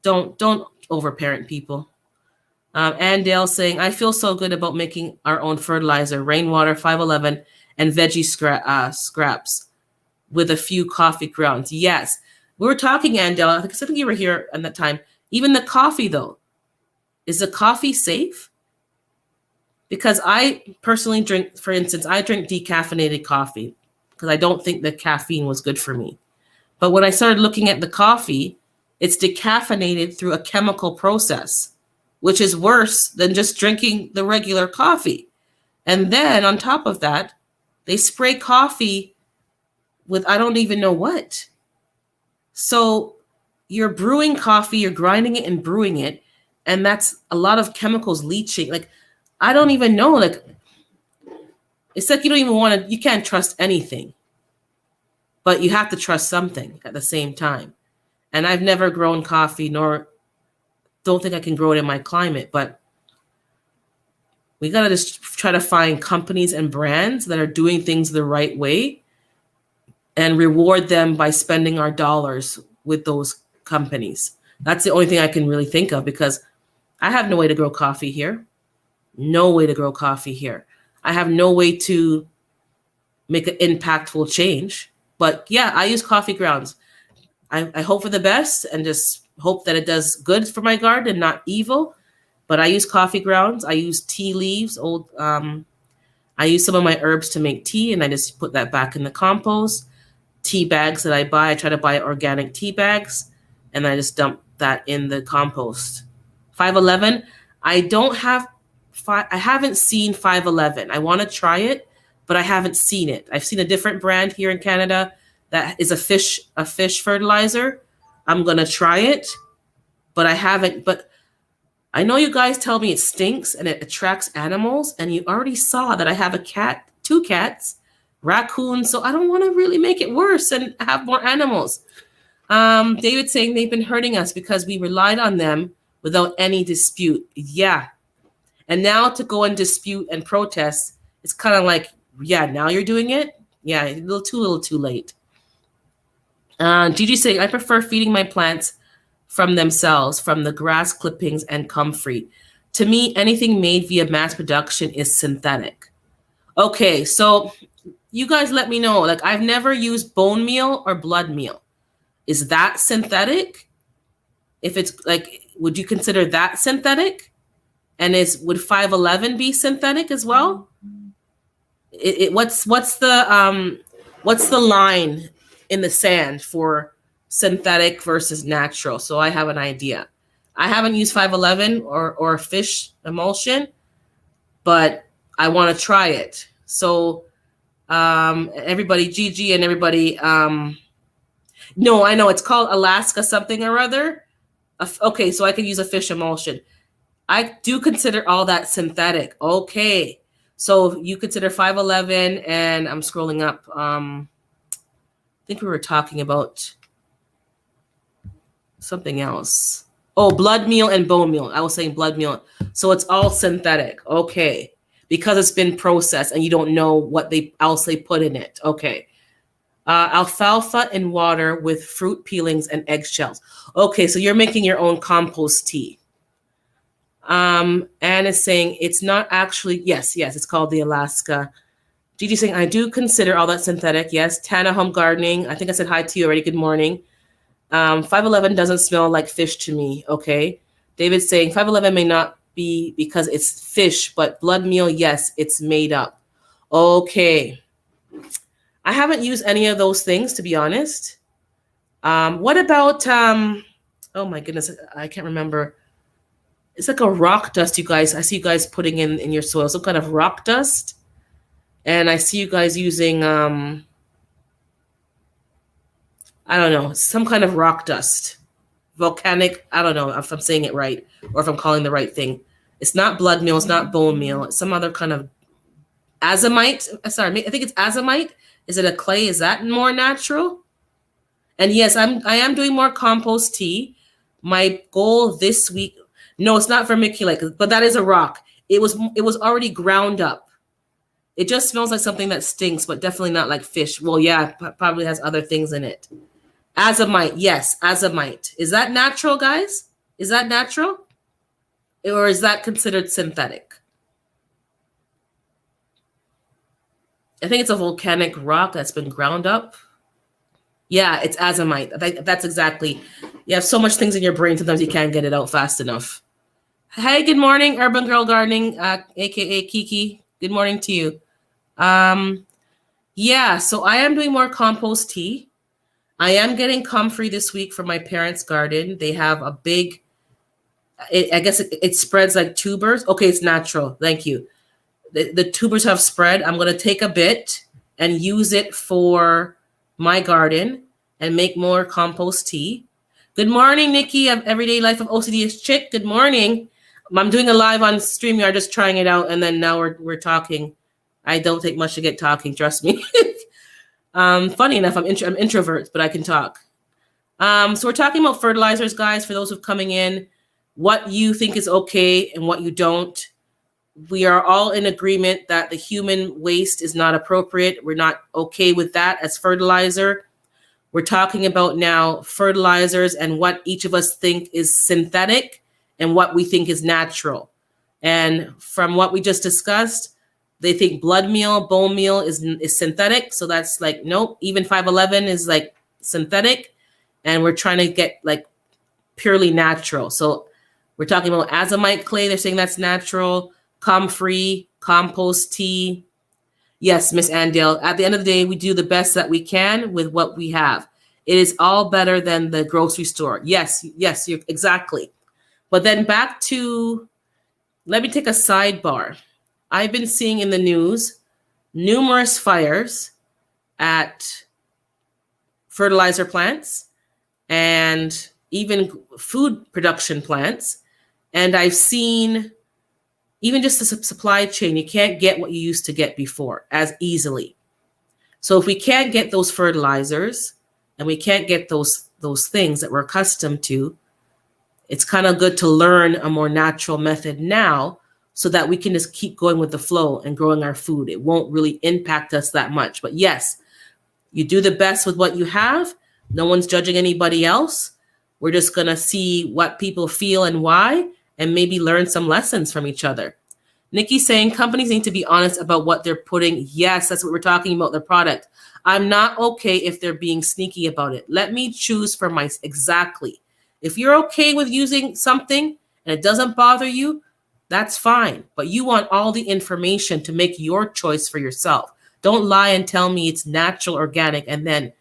Don't overparent people. And Dale saying, I feel so good about making our own fertilizer, rainwater, 511, and veggie scraps with a few coffee grounds. Yes, we were talking, Andel. I think you were here at that time. Even the coffee, though, is the coffee safe? Because I personally drink, for instance, I drink decaffeinated coffee because I don't think the caffeine was good for me. But when I started looking at the coffee, it's decaffeinated through a chemical process, which is worse than just drinking the regular coffee. And then on top of that, they spray coffee with I don't even know what. So you're brewing coffee, you're grinding it and brewing it, and that's a lot of chemicals leaching. Like, I don't even know. Like, it's like you don't even want to, you can't trust anything, but you have to trust something at the same time. And I've never grown coffee, nor don't think I can grow it in my climate, but we got to just try to find companies and brands that are doing things the right way and reward them by spending our dollars with those companies. That's the only thing I can really think of, because I have no way to grow coffee here. No way to grow coffee here. I have no way to make an impactful change. But yeah, I use coffee grounds. I hope for the best and just hope that it does good for my garden and not evil. But I use coffee grounds. I use tea leaves. I use some of my herbs to make tea, and I just put that back in the compost. Tea bags that I buy, I try to buy organic tea bags, and I just dump that in the compost. 511, I haven't seen 511. I want to try it, but I haven't seen it. I've seen a different brand here in Canada that is a fish fertilizer. I'm going to try it, but I haven't. But I know you guys tell me it stinks and it attracts animals, and you already saw that I have a cat, 2 cats, raccoons, so I don't want to really make it worse and have more animals. David saying they've been hurting us because we relied on them without any dispute. Yeah. And now to go and dispute and protest, it's kind of like, yeah, now you're doing it? Yeah, a little too late. Gigi saying, I prefer feeding my plants from themselves, from the grass clippings and comfrey. To me, anything made via mass production is synthetic. Okay, so you guys let me know. Like, I've never used bone meal or blood meal. Is that synthetic? If it's like, would you consider that synthetic? And would 511 be synthetic as well? What's the line in the sand for synthetic versus natural? So I have an idea. I haven't used 511 or fish emulsion, but I want to try it. So everybody, Gigi and everybody, no, I know it's called Alaska something or other. Okay, so I could use a fish emulsion. I do consider all that synthetic. Okay, so you consider 511, and I'm scrolling up. I think we were talking about something else. Oh, blood meal and bone meal. I was saying blood meal. So it's all synthetic. Okay, because it's been processed and you don't know what else they put in it. Okay. Alfalfa in water with fruit peelings and eggshells. Okay, so you're making your own compost tea. Anne is saying it's not actually, yes, it's called the Alaska. Gigi saying, I do consider all that synthetic. Yes, Tana Home Gardening. I think I said hi to you already. Good morning. 511 doesn't smell like fish to me. Okay. David saying 511 may not be because it's fish, but blood meal, yes, it's made up. Okay. I haven't used any of those things, to be honest. What about, oh my goodness, I can't remember. It's like a rock dust, you guys. I see you guys putting in your soil, some kind of rock dust. And I see you guys using, I don't know, some kind of rock dust. Volcanic, I don't know if I'm saying it right or if I'm calling the right thing. It's not blood meal, it's not bone meal. It's some other kind of azomite. Sorry, I think it's azomite. Is it a clay? Is that more natural? And yes, I am doing more compost tea. My goal this week, no, it's not vermiculite, but that is a rock. It was already ground up. It just smells like something that stinks, but definitely not like fish. Well, yeah, probably has other things in it. Azomite, yes, azomite. Is that natural, guys? Is that natural? Or is that considered synthetic? I think it's a volcanic rock that's been ground up. Yeah, it's azomite. That's exactly. You have so much things in your brain, sometimes you can't get it out fast enough. Hey, good morning, Urban Girl Gardening, aka Kiki. Good morning to you. Um, yeah, so I am doing more compost tea. I am getting comfrey this week from my parents' garden. They have a big, I guess it spreads like tubers. Okay, it's natural. Thank you. The tubers have spread. I'm going to take a bit and use it for my garden and make more compost tea. Good morning, Nikki of Everyday Life of OCD is Chick. Good morning. I'm doing a live on StreamYard, just trying it out, and then now we're talking. I don't take much to get talking, trust me. Funny enough, I'm introvert, but I can talk. So we're talking about fertilizers, guys, for those who've coming in, what you think is okay and what you don't. We are all in agreement that the human waste is not appropriate. We're not okay with that as fertilizer. We're talking about now fertilizers and what each of us think is synthetic and what we think is natural. And from what we just discussed, they think blood meal, bone meal is synthetic. So that's like, nope, even 511 is like synthetic. And we're trying to get like purely natural. So we're talking about azomite clay. They're saying that's natural. Comfrey, compost tea. Yes, Miss Andale. At the end of the day, we do the best that we can with what we have. It is all better than the grocery store. Yes, you're exactly. But then back to, let me take a sidebar. I've been seeing in the news numerous fires at fertilizer plants and even food production plants. And I've seen even just the supply chain, you can't get what you used to get before as easily. So if we can't get those fertilizers and we can't get those things that we're accustomed to, it's kind of good to learn a more natural method now so that we can just keep going with the flow and growing our food. It won't really impact us that much. But yes, you do the best with what you have. No one's judging anybody else. We're just going to see what people feel and why, and maybe learn some lessons from each other. Nikki's saying companies need to be honest about what they're putting. Yes, that's what we're talking about, their product. I'm not okay if they're being sneaky about it. Let me choose for my, exactly. If you're okay with using something and it doesn't bother you, that's fine. But you want all the information to make your choice for yourself. Don't lie and tell me it's natural, organic, and then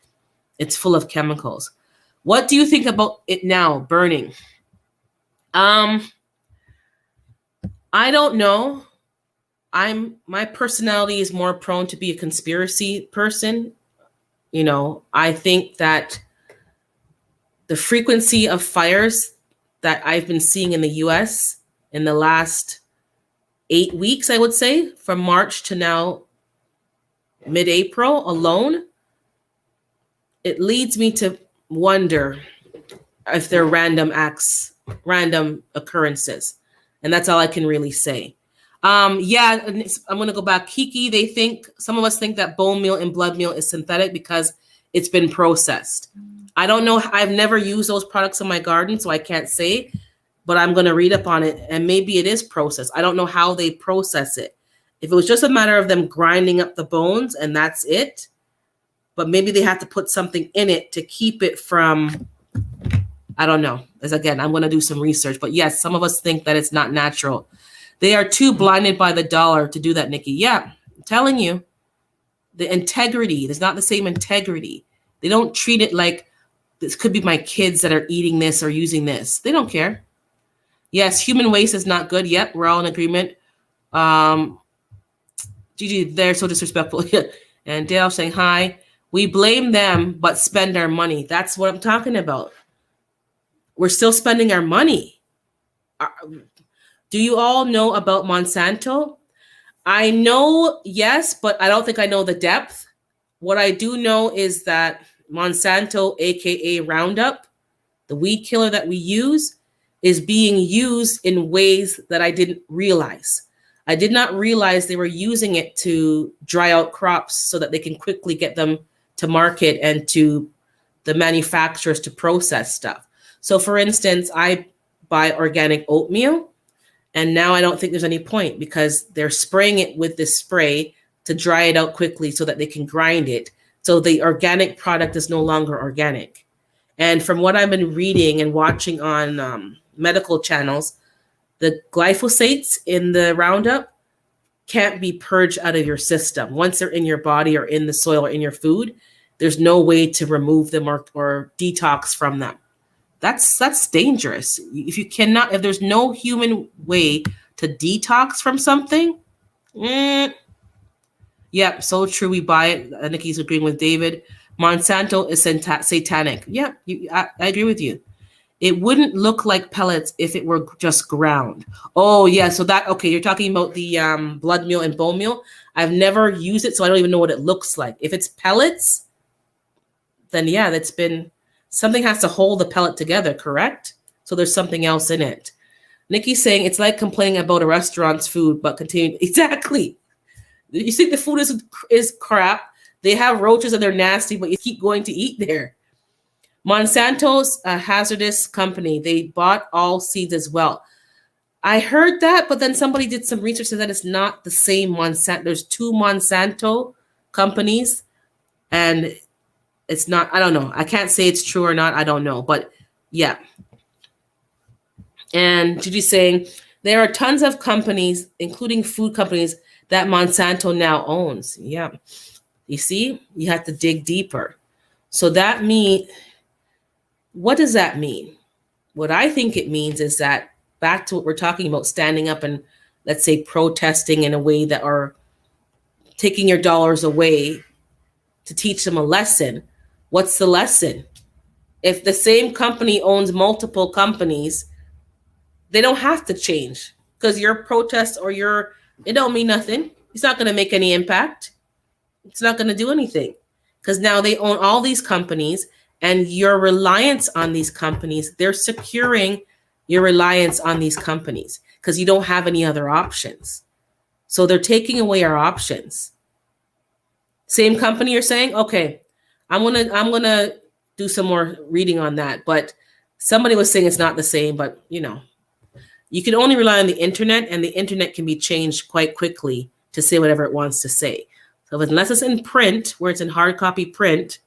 it's full of chemicals. What do you think about it now, burning? I don't know. My personality is more prone to be a conspiracy person. You know, I think that the frequency of fires that I've been seeing in the US in the last 8 weeks, I would say, from March to now, mid-April alone, it leads me to wonder if they're random acts, random occurrences. And that's all I can really say. Yeah, I'm going to go back. Kiki, some of us think that bone meal and blood meal is synthetic because it's been processed. I don't know. I've never used those products in my garden, so I can't say, but I'm going to read up on it. And maybe it is processed. I don't know how they process it. If it was just a matter of them grinding up the bones and that's it, but maybe they have to put something in it to keep it from, I don't know. As again, I'm going to do some research. But yes, some of us think that it's not natural. They are too blinded by the dollar to do that, Nikki. Yeah, I'm telling you. The integrity, there's not the same integrity. They don't treat it like this could be my kids that are eating this or using this. They don't care. Yes, human waste is not good. Yep, we're all in agreement. Gigi, they're so disrespectful. And Dale saying hi. We blame them, but spend our money. That's what I'm talking about. We're still spending our money. Do you all know about Monsanto? I know, yes, but I don't think I know the depth. What I do know is that Monsanto, aka Roundup, the weed killer that we use, is being used in ways that I didn't realize. I did not realize they were using it to dry out crops so that they can quickly get them to market and to the manufacturers to process stuff. So for instance, I buy organic oatmeal And now I don't think there's any point because they're spraying it with this spray to dry it out quickly so that they can grind it. So the organic product is no longer organic. And from what I've been reading and watching on medical channels, the glyphosates in the Roundup can't be purged out of your system. Once they're in your body or in the soil or in your food, there's no way to remove them or detox from them. That's dangerous. If there's no human way to detox from something, yep, so true. We buy it. Nikki's agreeing with David. Monsanto is satanic. Yeah, I agree with you. It wouldn't look like pellets if it were just ground. Oh, yeah. So you're talking about the blood meal and bone meal. I've never used it, so I don't even know what it looks like. If it's pellets, then yeah, something has to hold the pellet together, correct? So there's something else in it. Nikki's saying it's like complaining about a restaurant's food, but continue. Exactly. You think the food is crap. They have roaches and they're nasty, but you keep going to eat there. Monsanto's a hazardous company. They bought all seeds as well. I heard that, but then somebody did some research that it's not the same Monsanto. There's two Monsanto companies, and it's not, I don't know. I can't say it's true or not. I don't know, but yeah. And Gigi's saying there are tons of companies, including food companies, that Monsanto now owns. Yeah. You see, you have to dig deeper. So that means, what does that mean? What I think it means is that back to what we're talking about, standing up and let's say protesting in a way that are taking your dollars away to teach them a lesson. What's the lesson? If the same company owns multiple companies, they don't have to change because your protest it don't mean nothing. It's not going to make any impact. It's not going to do anything because now they own all these companies and your reliance on these companies, they're securing your reliance on these companies because you don't have any other options. So they're taking away our options. Same company you're saying? Okay, I'm gonna do some more reading on that. But somebody was saying it's not the same, but you can only rely on the internet, and the internet can be changed quite quickly to say whatever it wants to say. So unless it's in print, where it's in hard copy print,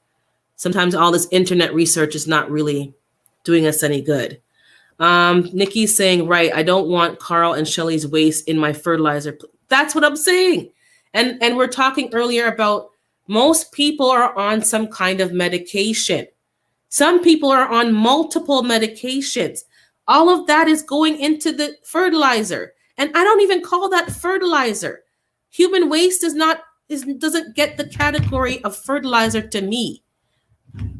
sometimes all this internet research is not really doing us any good. Nikki's saying, right, I don't want Carl and Shelley's waste in my fertilizer. That's what I'm saying. And we're talking earlier about most people are on some kind of medication. Some people are on multiple medications. All of that is going into the fertilizer. And I don't even call that fertilizer. Human waste doesn't get the category of fertilizer to me.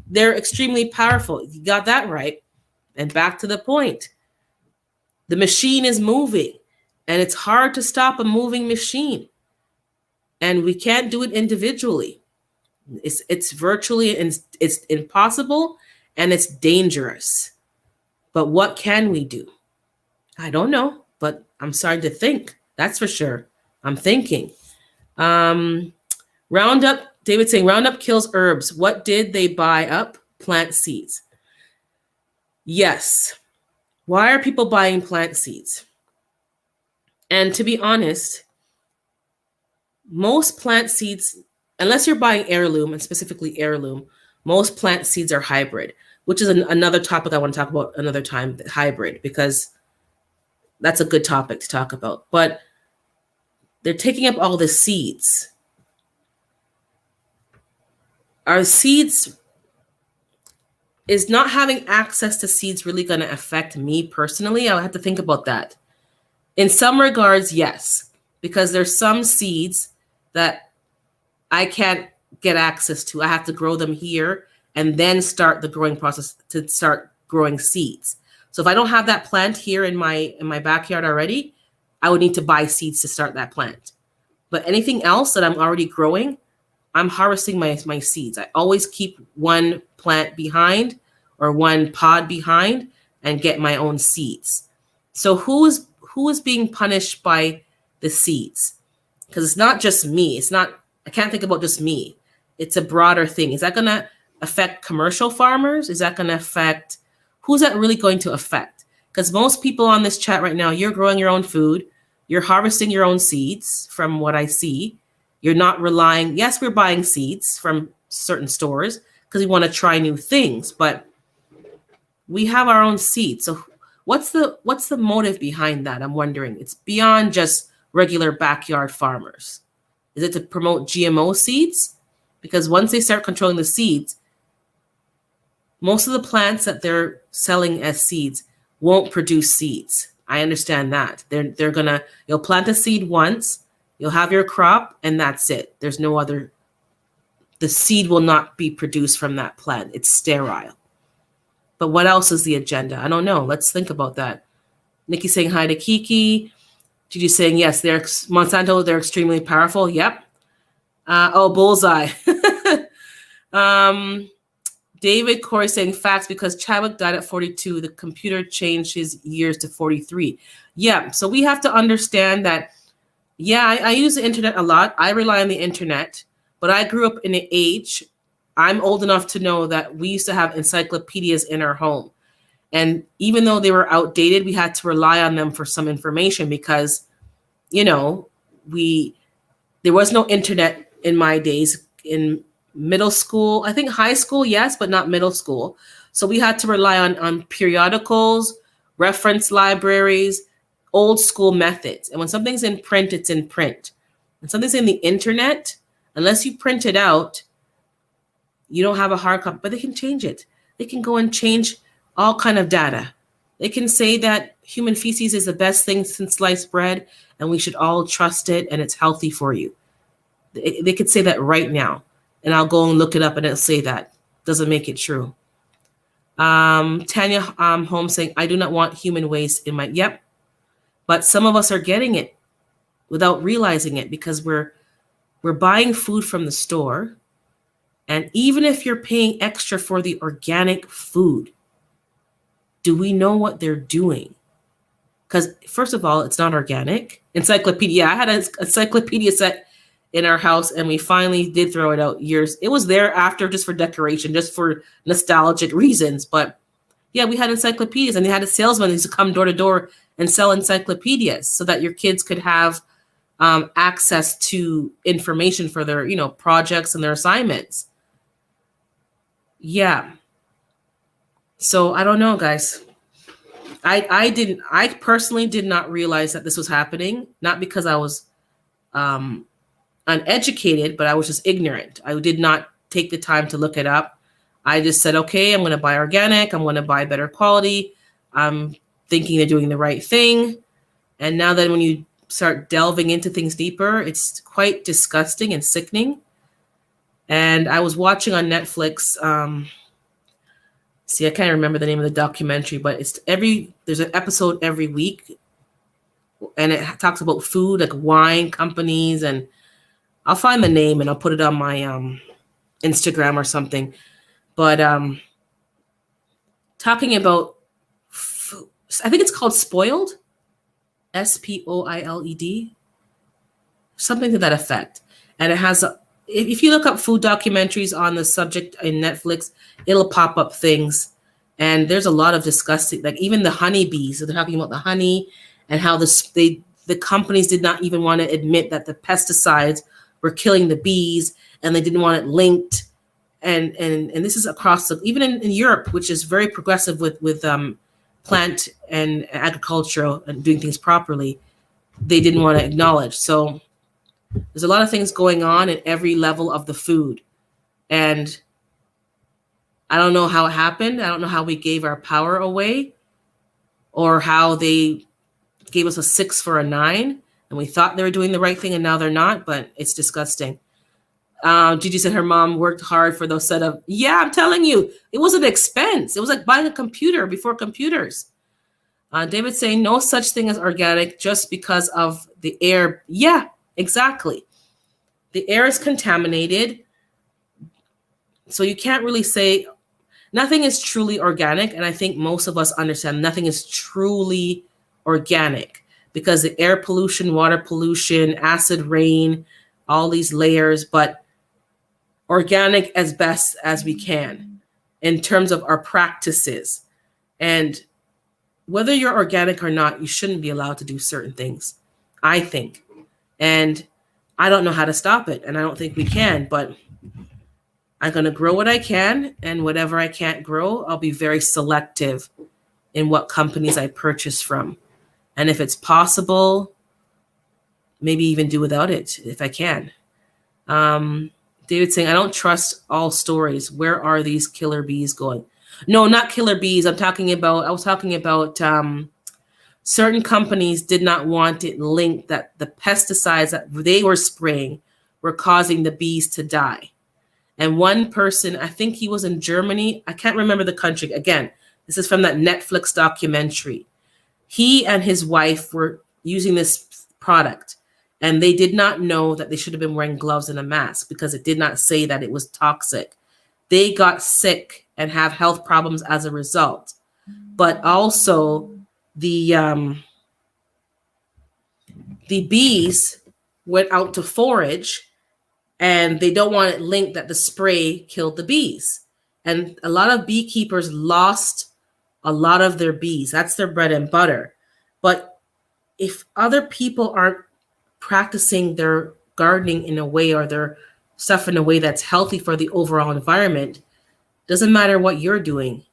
They're extremely powerful. You got that right. And back to the point. The machine is moving, and it's hard to stop a moving machine. And we can't do it individually. It's virtually, it's impossible, and it's dangerous. But what can we do? I don't know, but I'm starting to think. That's for sure. I'm thinking. Roundup, David saying, Roundup kills herbs. What did they buy up? Plant seeds. Yes. Why are people buying plant seeds? And to be honest, most plant seeds, unless you're buying heirloom, and specifically heirloom, most plant seeds are hybrid, which is another topic I want to talk about another time, hybrid, because that's a good topic to talk about. But they're taking up all the seeds. Are seeds, is not having access to seeds really going to affect me personally? I would have to think about that. In some regards, yes, because there's some seeds that I can't get access to. I have to grow them here and then start the growing process to start growing seeds. So if I don't have that plant here in my backyard already, I would need to buy seeds to start that plant. But anything else that I'm already growing, I'm harvesting my seeds. I always keep one plant behind or one pod behind and get my own seeds. So who is being punished by the seeds? Because it's not just me. I can't think about just me. It's a broader thing. Is that going to affect commercial farmers? Is that going to affect, who's that really going to affect? Because most people on this chat right now, you're growing your own food. You're harvesting your own seeds from what I see. You're not relying, yes, we're buying seeds from certain stores because we want to try new things, but we have our own seeds. So what's the motive behind that? I'm wondering. It's beyond just regular backyard farmers. Is it to promote GMO seeds? Because once they start controlling the seeds, most of the plants that they're selling as seeds won't produce seeds. I understand that. They're gonna, you'll plant a seed once, you'll have your crop, and that's it. There's no other, the seed will not be produced from that plant. It's sterile. But what else is the agenda? I don't know. Let's think about that. Nikki saying hi to Kiki. Gigi saying, yes, they're Monsanto, they're extremely powerful. Yep. Bullseye. David Corey saying facts because Chadwick died at 42. The computer changed his years to 43. Yeah. So we have to understand that, yeah, I use the internet a lot. I rely on the internet, but I grew up in an age, I'm old enough to know that we used to have encyclopedias in our home. And even though they were outdated, we had to rely on them for some information because, you know, there was no internet in my days in middle school. I think high school, yes, but not middle school. So we had to rely on periodicals, reference libraries, old school methods. And when something's in print, it's in print. When something's in the internet, unless you print it out, you don't have a hard copy, but they can change it. They can go and change all kind of data. They can say that human feces is the best thing since sliced bread and we should all trust it and it's healthy for you. They could say that right now. And I'll go and look it up and it'll say that. Doesn't make it true. Tanya Holmes saying, I do not want human waste in my, yep. But some of us are getting it without realizing it because we're buying food from the store. And even if you're paying extra for the organic food, do we know what they're doing? Because first of all, it's not organic. Encyclopedia. I had an encyclopedia set in our house and we finally did throw it out years. It was there after just for decoration, just for nostalgic reasons. But yeah, we had encyclopedias and they had a salesman who used to come door to door and sell encyclopedias so that your kids could have access to information for their, projects and their assignments. Yeah. So I don't know, guys. I personally did not realize that this was happening, not because I was uneducated, but I was just ignorant. I did not take the time to look it up. I just said, okay, I'm going to buy organic. I'm going to buy better quality. I'm thinking they're doing the right thing. And now that when you start delving into things deeper, it's quite disgusting and sickening. And I was watching on Netflix. I can't remember the name of the documentary, but there's an episode every week. And it talks about food, like wine companies, and I'll find the name and I'll put it on my Instagram or something. But talking about food, I think it's called Spoiled, Spoiled, something to that effect. And it has, if you look up food documentaries on the subject in Netflix, it'll pop up things. And there's a lot of disgusting, like even the honeybees. So they're talking about the honey and how the companies did not even want to admit that the pesticides were killing the bees, and they didn't want it linked. And this is across even in Europe, which is very progressive with plant and agriculture and doing things properly. They didn't want to acknowledge. So there's a lot of things going on at every level of the food. And I don't know how it happened. I don't know how we gave our power away or how they gave us a 6 for a 9 and we thought they were doing the right thing and now they're not, but it's disgusting. Gigi said her mom worked hard for those set of, yeah, I'm telling you, it was an expense. It was like buying a computer before computers. David saying no such thing as organic just because of the air. Yeah, exactly. The air is contaminated. So you can't really say nothing is truly organic. And I think most of us understand nothing is truly organic because the air pollution, water pollution, acid rain, all these layers, but organic as best as we can in terms of our practices. And whether you're organic or not, you shouldn't be allowed to do certain things, I think. And I don't know how to stop it, and I don't think we can, but I'm going to grow what I can, and whatever I can't grow, I'll be very selective in what companies I purchase from. And if it's possible, maybe even do without it if I can. David saying, I don't trust all stories. Where are these killer bees going? No, not killer bees. I was talking about certain companies did not want it linked that the pesticides that they were spraying were causing the bees to die. And one person, I think he was in Germany, I can't remember the country. Again, this is from that Netflix documentary. He and his wife were using this product, and they did not know that they should have been wearing gloves and a mask because it did not say that it was toxic. They got sick and have health problems as a result. But also the bees went out to forage, and they don't want it linked that the spray killed the bees. And a lot of beekeepers lost a lot of their bees. That's their bread and butter. But if other people aren't practicing their gardening in a way, or their stuff in a way that's healthy for the overall environment, doesn't matter what you're doing,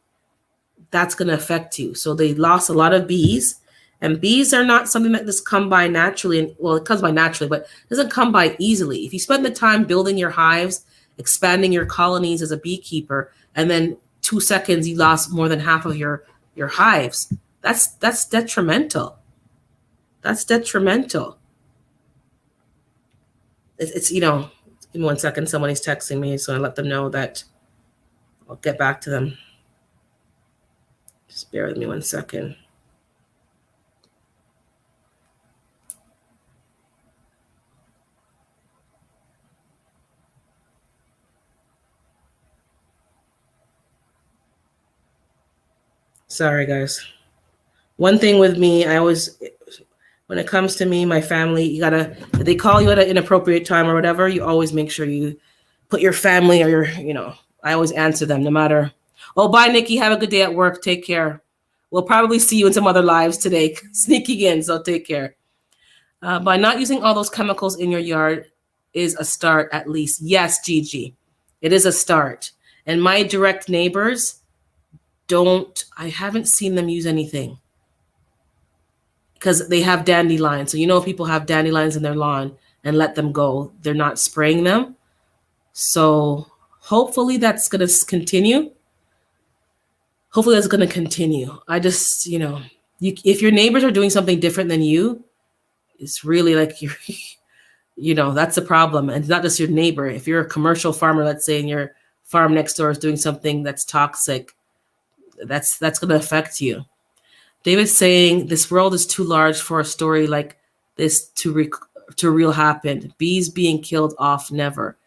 that's going to affect you. So they lost a lot of bees. And bees are not something that just come by naturally. And well, it comes by naturally, but it doesn't come by easily. If you spend the time building your hives, expanding your colonies as a beekeeper, and then 2 seconds you lost more than half of your hives, that's detrimental. That's detrimental. It's give me 1 second. Somebody's texting me, so I let them know that I'll get back to them. Just bear with me 1 second. Sorry, guys. One thing with me, when it comes to me, my family, if they call you at an inappropriate time or whatever, you always make sure you put your family or I always answer them no matter. Oh, bye, Nikki. Have a good day at work. Take care. We'll probably see you in some other lives today, sneaking in, so take care. By not using all those chemicals in your yard is a start, at least. Yes, Gigi, it is a start. And my direct neighbors, I haven't seen them use anything because they have dandelions. So if people have dandelions in their lawn and let them go, they're not spraying them. So hopefully that's going to continue. I just, if your neighbors are doing something different than you, it's really like that's a problem. And it's not just your neighbor. If you're a commercial farmer, let's say, and your farm next door is doing something that's toxic, that's going to affect you. David's saying this world is too large for a story like this to real happen. Bees being killed off, never.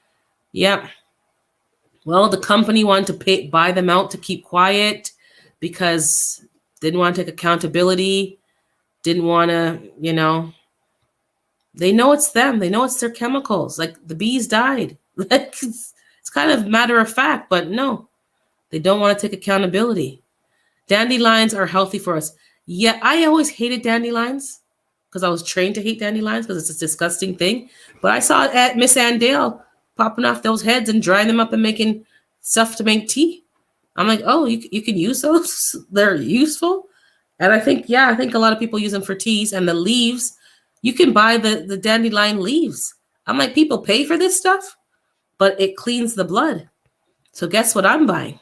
Yep. Well, the company wanted to buy them out to keep quiet because didn't want to take accountability, didn't want to, they know it's them. They know it's their chemicals. Like the bees died. Like it's kind of matter of fact, but no, they don't want to take accountability. Dandelions are healthy for us. Yeah, I always hated dandelions because I was trained to hate dandelions because it's a disgusting thing. But I saw it at Miss Andale popping off those heads and drying them up and making stuff to make tea. I'm like, oh, you can use those? They're useful. And I think a lot of people use them for teas. And the leaves, you can buy the dandelion leaves. I'm like, people pay for this stuff, but it cleans the blood. So guess what I'm buying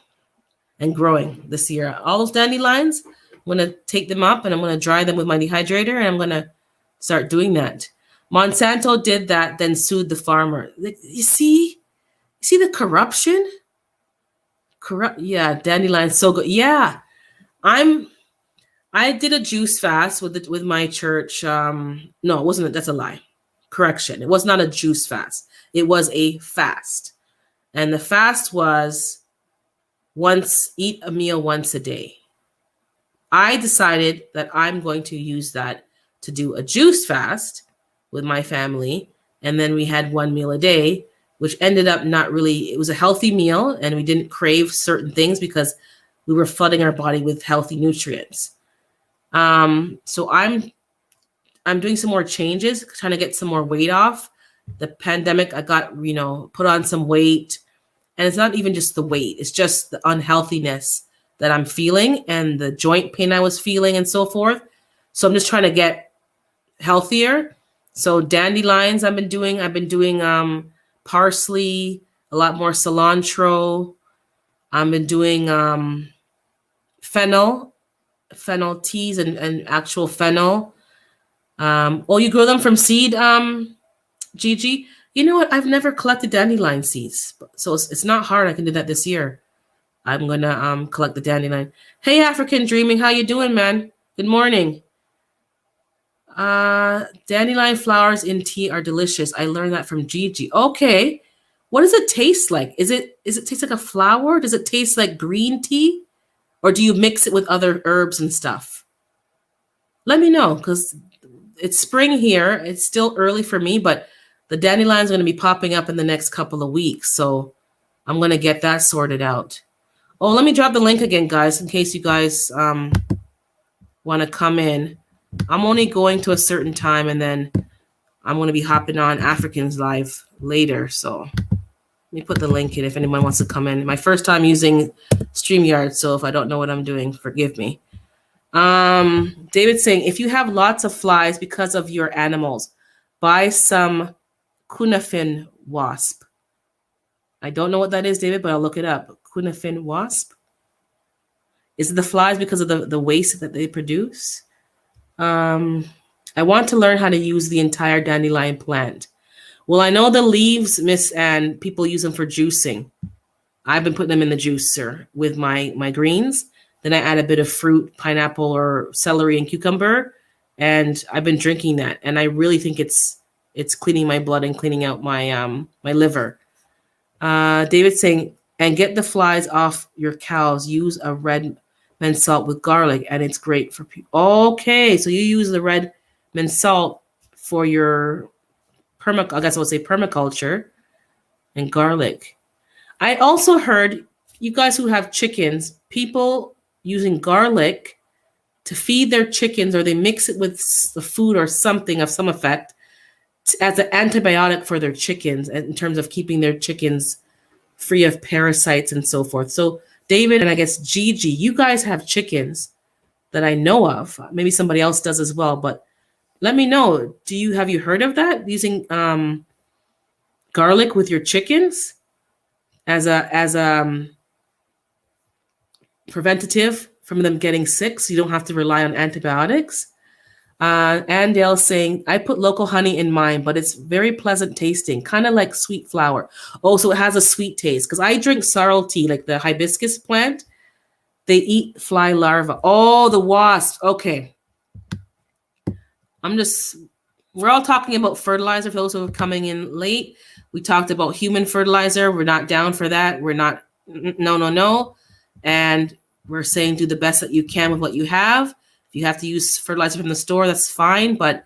and growing this year? All those dandelions, I'm going to take them up and I'm going to dry them with my dehydrator, and I'm going to start doing that. Monsanto did that, then sued the farmer. You see the corruption? Yeah, dandelion's so good. Yeah, I did a juice fast with my church. No, it wasn't. That's a lie. Correction. It was not a juice fast. It was a fast, and the fast was eat a meal once a day. I decided that I'm going to use that to do a juice fast with my family. And then we had one meal a day, which ended up it was a healthy meal, and we didn't crave certain things because we were flooding our body with healthy nutrients. So I'm doing some more changes, trying to get some more weight off. The pandemic, I got, put on some weight. And it's not even just the weight, it's just the unhealthiness that I'm feeling and the joint pain I was feeling and so forth. So I'm just trying to get healthier. So dandelions I've been doing parsley, a lot more cilantro. I've been doing fennel teas and actual fennel. You grow them from seed, Gigi? You know what? I've never collected dandelion seeds, so it's not hard. I can do that this year. I'm gonna collect the dandelion. Hey, African Dreaming, how you doing, man? Good morning. Dandelion flowers in tea are delicious. I learned that from Gigi. Okay, what does it taste like? Is it taste like a flower? Does it taste like green tea, or do you mix it with other herbs and stuff? Let me know, because it's spring here. It's still early for me, but the dandelion is going to be popping up in the next couple of weeks. So I'm going to get that sorted out. Oh, let me drop the link again, guys, in case you guys want to come in. I'm only going to a certain time, and then I'm going to be hopping on Africans Live later. So let me put the link in if anyone wants to come in. My first time using StreamYard, so if I don't know what I'm doing, forgive me. David's saying, if you have lots of flies because of your animals, buy some cunafin wasp. I don't know what that is, David, but I'll look it up. Cunafin wasp? Is it the flies because of the waste that they produce? I want to learn how to use the entire dandelion plant. Well, I know the leaves, Miss Ann, people use them for juicing. I've been putting them in the juicer with my greens. Then I add a bit of fruit, pineapple or celery and cucumber, and I've been drinking that. And I really think it's cleaning my blood and cleaning out my my liver. David's saying, and get the flies off your cows. Use a red mint salt with garlic, and it's great for people. Okay, so you use the red mint salt for your I guess I would say permaculture and garlic. I also heard, you guys who have chickens, people using garlic to feed their chickens, or they mix it with the food or something of some effect as an antibiotic for their chickens in terms of keeping their chickens free of parasites and so forth. So David and I guess Gigi, you guys have chickens that I know of. Maybe somebody else does as well, but let me know. Have you heard of that? Using garlic with your chickens as a preventative from them getting sick, so you don't have to rely on antibiotics. Andale saying, I put local honey in mine, but it's very pleasant tasting, kind of like sweet flower. Oh, so it has a sweet taste. Because I drink sorrel tea, like the hibiscus plant. They eat fly larvae. Oh, the wasp. Okay. We're all talking about fertilizer for those who are coming in late. We talked about human fertilizer. We're not down for that. We're not, no. And we're saying do the best that you can with what you have. If you have to use fertilizer from the store, that's fine. But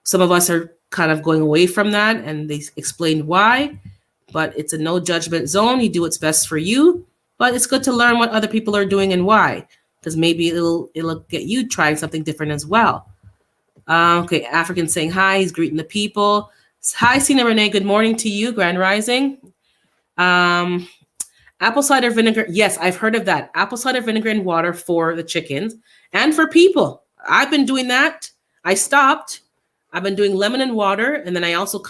some of us are kind of going away from that, and they explained why. But it's a no judgment zone. You do what's best for you. But it's good to learn what other people are doing and why, because maybe it'll get you trying something different as well. Okay, African saying hi. He's greeting the people. Hi, Sina Renee. Good morning to you. Grand Rising. Apple cider vinegar. Yes, I've heard of that. Apple cider vinegar and water for the chickens and for people. I've been doing that. I stopped. I've been doing lemon and water. And then I also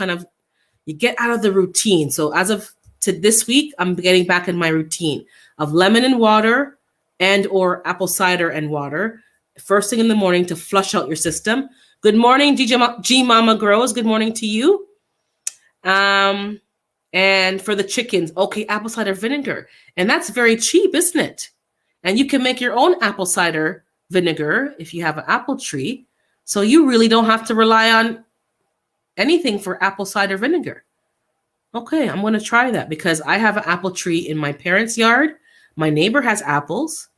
you get out of the routine. So as of to this week, I'm getting back in my routine of lemon and water and or apple cider and water first thing in the morning to flush out your system. Good morning, G Mama Grows. Good morning to you. And for the chickens, okay, apple cider vinegar. And that's very cheap, isn't it? And you can make your own apple cider vinegar if you have an apple tree. So you really don't have to rely on anything for apple cider vinegar. Okay, I'm going to try that because I have an apple tree in my parents' yard. My neighbor has apples.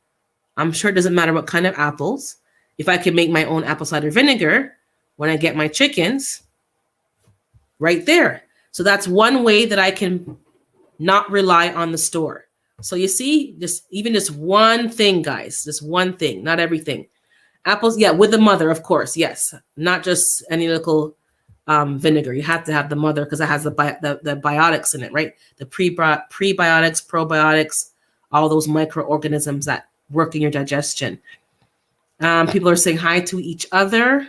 I'm sure it doesn't matter what kind of apples. If I can make my own apple cider vinegar when I get my chickens, right there. So that's one way that I can not rely on the store. So you see, just one thing, guys, just one thing, not everything. Apples, yeah, with the mother, of course, yes. Not just any little vinegar. You have to have the mother because it has the biotics in it, right? The prebiotics, probiotics, all those microorganisms that work in your digestion. People are saying hi to each other.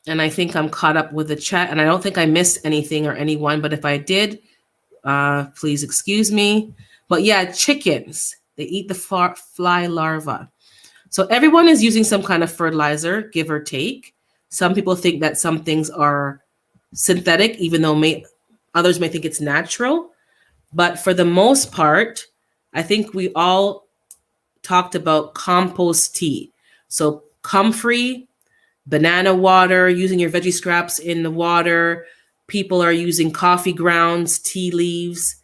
And I think I'm caught up with the chat. And I don't think I missed anything or anyone. But if I did, please excuse me. But yeah, chickens, they eat the fly larva. So everyone is using some kind of fertilizer, give or take. Some people think that some things are synthetic, even though others may think it's natural. But for the most part, I think we all talked about compost tea. So comfrey, banana water, using your veggie scraps in the water. People are using coffee grounds, tea leaves.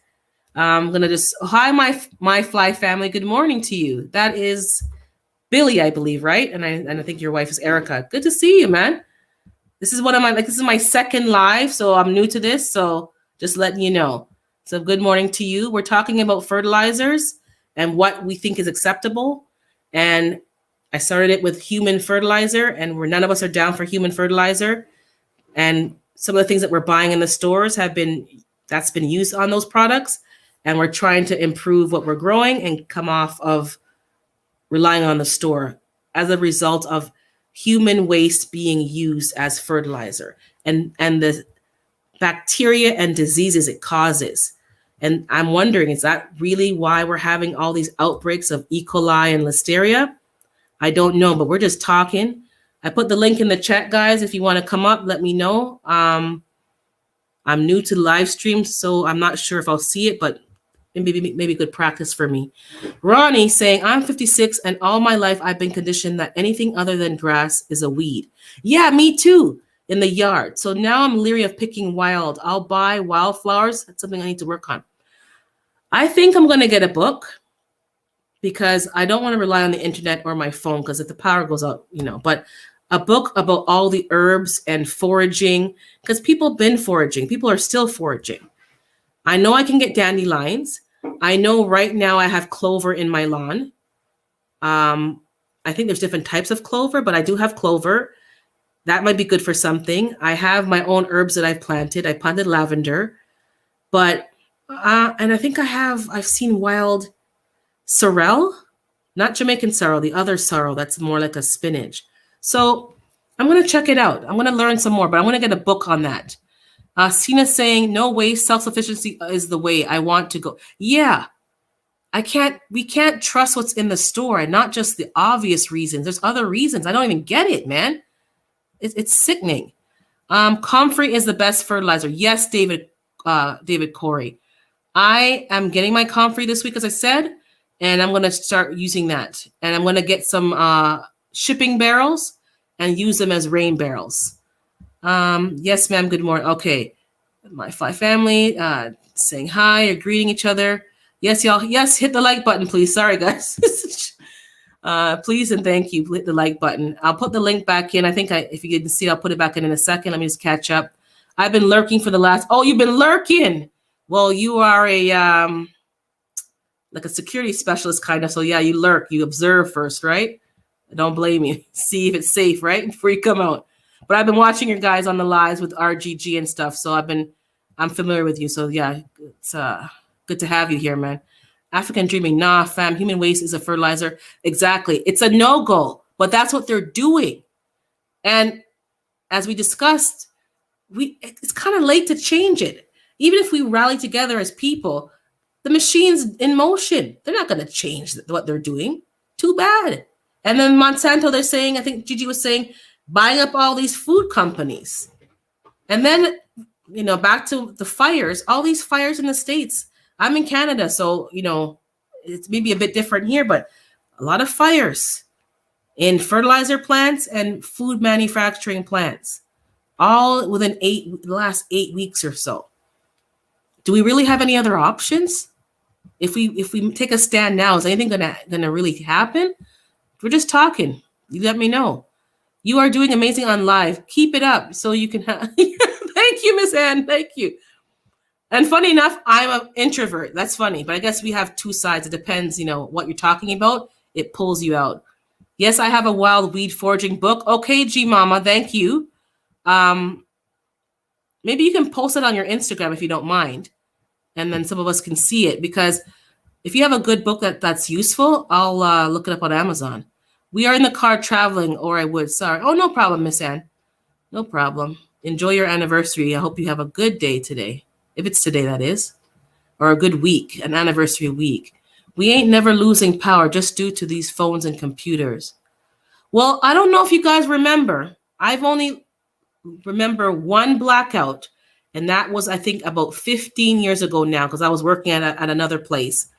I'm going to just, hi, my fly family. Good morning to you. That is Billy, I believe, right? And I think your wife is Erica. Good to see you, man. This is this is my second live, so I'm new to this. So just letting you know. So good morning to you. We're talking about fertilizers and what we think is acceptable. And I started it with human fertilizer, and none of us are down for human fertilizer. And some of the things that we're buying in the stores that's been used on those products. And we're trying to improve what we're growing and come off of relying on the store as a result of human waste being used as fertilizer and the bacteria and diseases it causes. And I'm wondering, is that really why we're having all these outbreaks of E. coli and listeria? I don't know, but we're just talking. I put the link in the chat, guys. If you want to come up, let me know. I'm new to live streams, so I'm not sure if I'll see it, but maybe good practice for me. Ronnie saying, I'm 56 and all my life I've been conditioned that anything other than grass is a weed. Yeah, me too, in the yard. So now I'm leery of picking wild. I'll buy wildflowers. That's something I need to work on. I think I'm going to get a book because I don't want to rely on the internet or my phone because if the power goes out, but a book about all the herbs and foraging, because people have been foraging. People are still foraging. I know I can get dandelions. I know right now I have clover in my lawn. I think there's different types of clover, but I do have clover. That might be good for something. I have my own herbs that I've planted. I planted lavender, but and I think I've seen wild sorrel, not Jamaican sorrel, the other sorrel that's more like a spinach. So I'm going to check it out. I'm going to learn some more, but I'm going to get a book on that. Sina saying, no way, self-sufficiency is the way I want to go. Yeah, we can't trust what's in the store and not just the obvious reasons. There's other reasons. I don't even get it, man. It's sickening. Comfrey is the best fertilizer. Yes, David Corey. I am getting my Comfrey this week, as I said, and I'm going to start using that. And I'm going to get some shipping barrels and use them as rain barrels. Yes, ma'am. Good morning. Okay. My fly family saying hi or greeting each other. Yes, y'all. Yes, hit the like button, please. Sorry, guys. Please and thank you. Hit the like button. I'll put the link back in. I think if you can see, I'll put it back in a second. Let me just catch up. I've been lurking for the last. Oh, you've been lurking. Well, you are like a security specialist kind of. So yeah, you lurk. You observe first, right? Don't blame you. See if it's safe, right? Before you come out. But I've been watching your guys on the lives with RGG and stuff. So I'm familiar with you. So yeah, it's good to have you here, man. African dreaming. Nah, fam, human waste is a fertilizer. Exactly. It's a no-go, but that's what they're doing. And as we discussed, it's kind of late to change it. Even if we rally together as people, the machine's in motion. They're not going to change what they're doing. Too bad. And then Monsanto, they're saying, I think Gigi was saying, buying up all these food companies. And then, back to the fires, all these fires in the States. I'm in Canada, so, it's maybe a bit different here, but a lot of fires in fertilizer plants and food manufacturing plants, all within the last 8 weeks or so. Do we really have any other options? If we take a stand now, is anything gonna really happen? We're just talking. You let me know. You are doing amazing on live. Keep it up so you can have. Thank you, Miss Ann. Thank you. And funny enough, I'm an introvert. That's funny, but I guess we have two sides. It depends, what you're talking about. it pulls you out. Yes, I have a wild weed foraging book. Okay, G Mama, thank you. Maybe you can post it on your Instagram if you don't mind, and then some of us can see it, because if you have a good book that's useful, I'll look it up on Amazon. We are in the car traveling, or I would. Sorry. Oh, no problem, Miss Ann. No problem. Enjoy your anniversary. I hope you have a good day today. If it's today, that is. Or a good week, an anniversary week. We ain't never losing power just due to these phones and computers. Well, I don't know if you guys remember. I've only remember one blackout, and that was, I think, about 15 years ago now, because I was working at another place.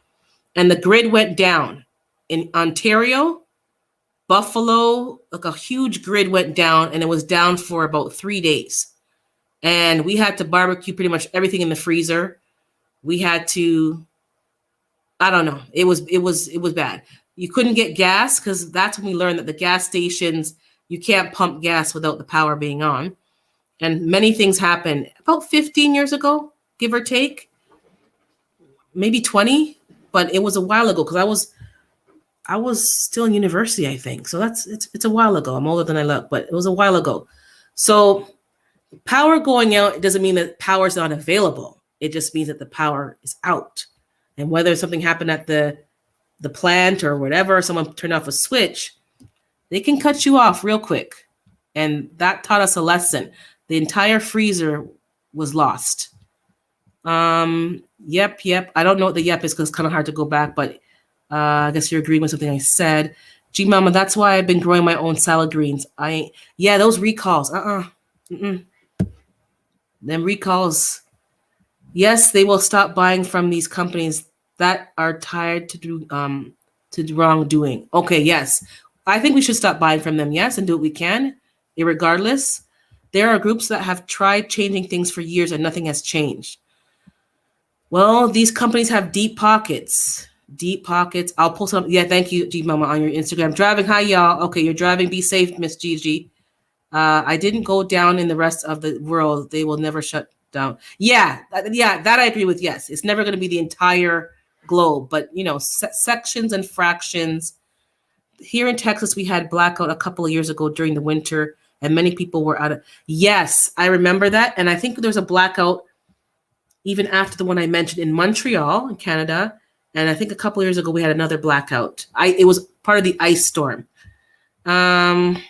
And the grid went down in Ontario, Buffalo, like a huge grid went down, and it was down for about 3 days. And we had to barbecue pretty much everything in the freezer. We had to, I don't know, it was bad. You couldn't get gas, because that's when we learned that the gas stations, you can't pump gas without the power being on. And many things happened about 15 years ago, give or take, maybe 20. But it was a while ago, because I was still in university, I think. So it's a while ago. I'm older than I look, but it was a while ago. So power going out, it doesn't mean that power is not available. It just means that the power is out. And whether something happened at the plant or whatever, someone turned off a switch, they can cut you off real quick. And that taught us a lesson. The entire freezer was lost. Yep. I don't know what the yep is, because it's kind of hard to go back, but I guess you're agreeing with something I said. G Mama, that's why I've been growing my own salad greens. Those recalls. Them recalls. Yes, they will stop buying from these companies that are tired to do wrongdoing. Okay, yes. I think we should stop buying from them, yes, and do what we can, irregardless. There are groups that have tried changing things for years and nothing has changed. Well, these companies have deep pockets. Deep pockets. I'll post some. Yeah, thank you, G Mama, on your Instagram. Driving. Hi, y'all. Okay, you're driving. Be safe, Miss Gigi. I didn't go down in the rest of the world. They will never shut down. Yeah, that I agree with. Yes, it's never going to be the entire globe, but sections and fractions. Here in Texas, we had blackout a couple of years ago during the winter, and many people were out of. Yes, I remember that, and I think there's a blackout even after the one I mentioned in Montreal, in Canada. And I think a couple of years ago, we had another blackout. It was part of the ice storm. Wrong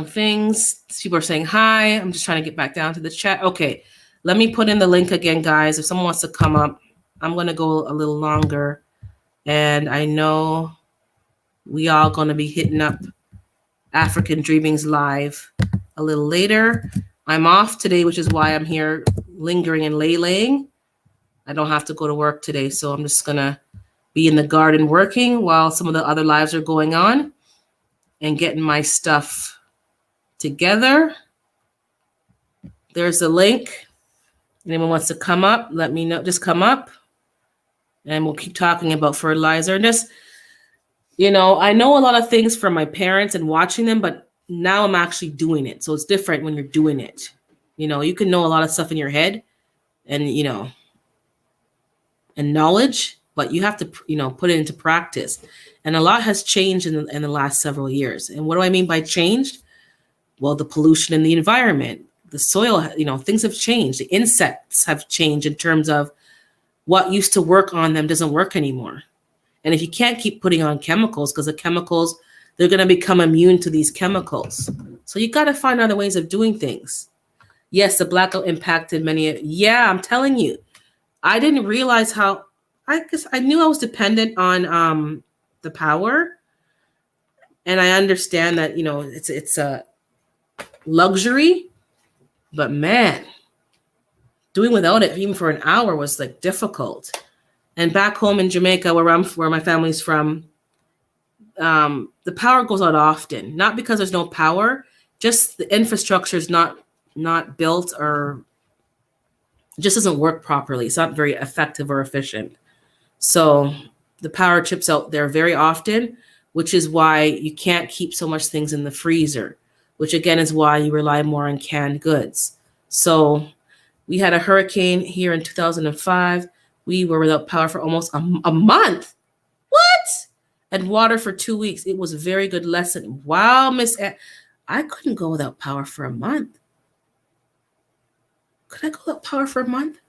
things. People are saying hi. I'm just trying to get back down to the chat. Okay, let me put in the link again, guys. If someone wants to come up, I'm going to go a little longer. And I know we all going to be hitting up African Dreamings Live a little later. I'm off today, which is why I'm here lingering and laying. I don't have to go to work today, so I'm just going to be in the garden working while some of the other lives are going on and getting my stuff together. There's a link. Anyone wants to come up, let me know. Just come up and we'll keep talking about fertilizer. And just, I know a lot of things from my parents and watching them, but now I'm actually doing it. So it's different when you're doing it. You can know a lot of stuff in your head and, and knowledge, but you have to, put it into practice. And a lot has changed in the last several years. And what do I mean by changed? Well, the pollution in the environment, the soil, things have changed. The insects have changed in terms of what used to work on them doesn't work anymore. And if you can't keep putting on chemicals, because the chemicals, they're going to become immune to these chemicals. So you got to find other ways of doing things. Yes, the blackout impacted many. Yeah, I'm telling you, I didn't realize how, I knew I was dependent on the power. And I understand that, it's a luxury, but man, doing without it even for an hour was like difficult. And back home in Jamaica, where my family's from, the power goes out often, not because there's no power, just the infrastructure is not built or just doesn't work properly. It's not very effective or efficient. So the power chips out there very often, which is why you can't keep so much things in the freezer, which again is why you rely more on canned goods. So we had a hurricane here in 2005. We were without power for almost a month. What? and water for 2 weeks. It was a very good lesson. Wow, I couldn't go without power for a month. Could I go without power for a month?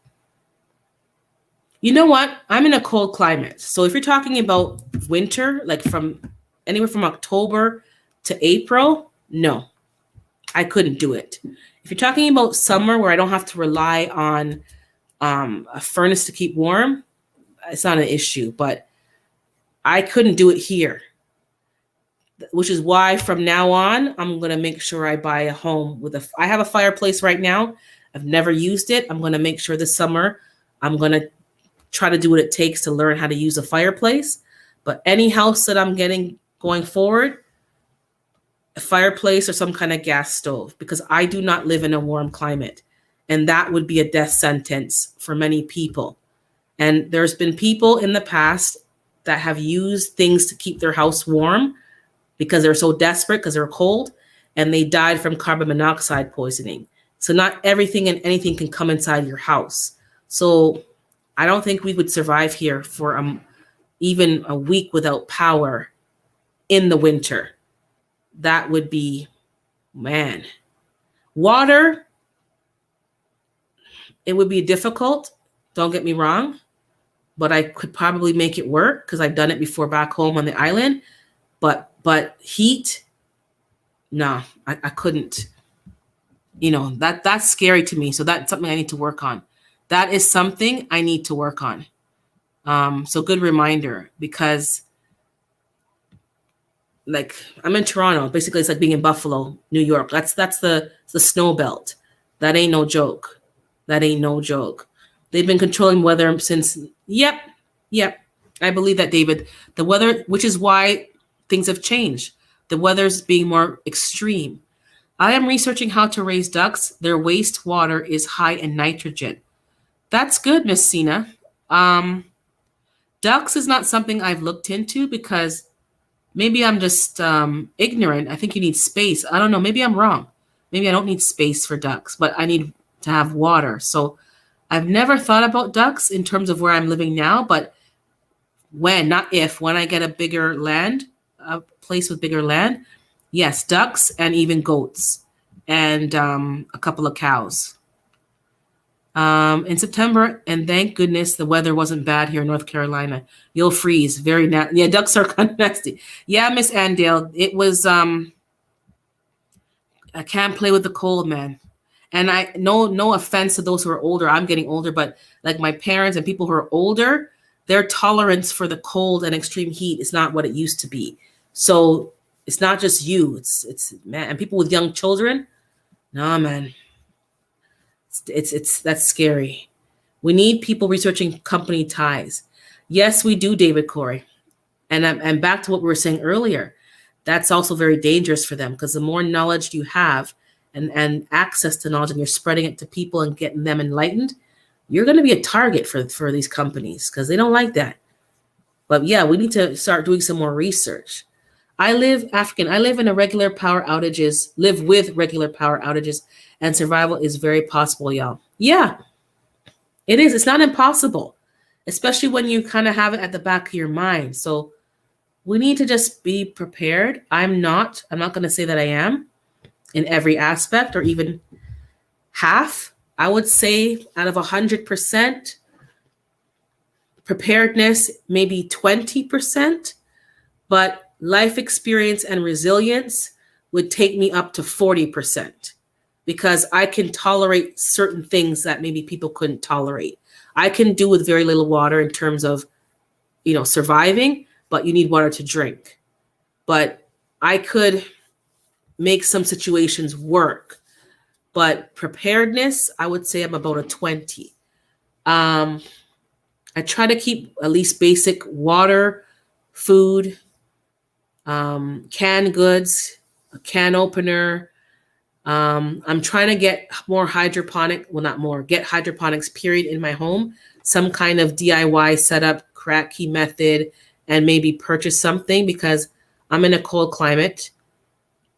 You know what? I'm in a cold climate. So if you're talking about winter, like from anywhere from October to April, no, I couldn't do it. If you're talking about summer where I don't have to rely on a furnace to keep warm, it's not an issue, but I couldn't do it here, which is why from now on, I'm going to make sure I buy a home I have a fireplace right now. I've never used it. I'm going to make sure this summer I'm going to try to do what it takes to learn how to use a fireplace. But any house that I'm getting going forward, a fireplace or some kind of gas stove, because I do not live in a warm climate. And that would be a death sentence for many people. And there's been people in the past that have used things to keep their house warm because they're so desperate because they're cold, and they died from carbon monoxide poisoning. So not everything and anything can come inside your house. So I don't think we would survive here for even a week without power in the winter. That would be, man. Water, it would be difficult. Don't get me wrong, but I could probably make it work because I've done it before back home on the island. But heat, no, I couldn't. That's scary to me. So that's something I need to work on. That is something I need to work on. So good reminder, because like I'm in Toronto. Basically, it's like being in Buffalo, New York. That's the snow belt. That ain't no joke. That ain't no joke. They've been controlling weather since. Yep. I believe that, David. The weather, which is why things have changed. The weather's being more extreme. I am researching how to raise ducks. Their wastewater is high in nitrogen. That's good, Miss Sina. Ducks is not something I've looked into because maybe I'm just ignorant. I think you need space. I don't know. Maybe I'm wrong. Maybe I don't need space for ducks, but I need to have water. So I've never thought about ducks in terms of where I'm living now, but when I get a bigger land, a place with bigger land, yes, ducks and even goats and a couple of cows. In September, and thank goodness the weather wasn't bad here in North Carolina. You'll freeze. Very nasty. Yeah, ducks are kind of nasty. Yeah, Miss Andale, it was, I can't play with the cold, man. And no offense to those who are older. I'm getting older, but like my parents and people who are older, their tolerance for the cold and extreme heat is not what it used to be. So it's not just you. It's man, and people with young children. No, man. That's scary. We need people researching company ties. Yes, we do, David Corey. And back to what we were saying earlier, that's also very dangerous for them because the more knowledge you have and access to knowledge and you're spreading it to people and getting them enlightened, you're going to be a target for these companies because they don't like that. But yeah, we need to start doing some more research. I live with regular power outages, and survival is very possible, y'all. Yeah, it is. It's not impossible, especially when you kind of have it at the back of your mind. So we need to just be prepared. I'm not going to say that I am in every aspect or even half. I would say out of 100%, preparedness, maybe 20%, but life experience and resilience would take me up to 40% because I can tolerate certain things that maybe people couldn't tolerate. I can do with very little water in terms of, surviving, but you need water to drink. But I could make some situations work. But preparedness, I would say I'm about a 20. I try to keep at least basic water, food, canned goods, a can opener. I'm trying to get get hydroponics period in my home, some kind of DIY setup, crack key method, and maybe purchase something because I'm in a cold climate.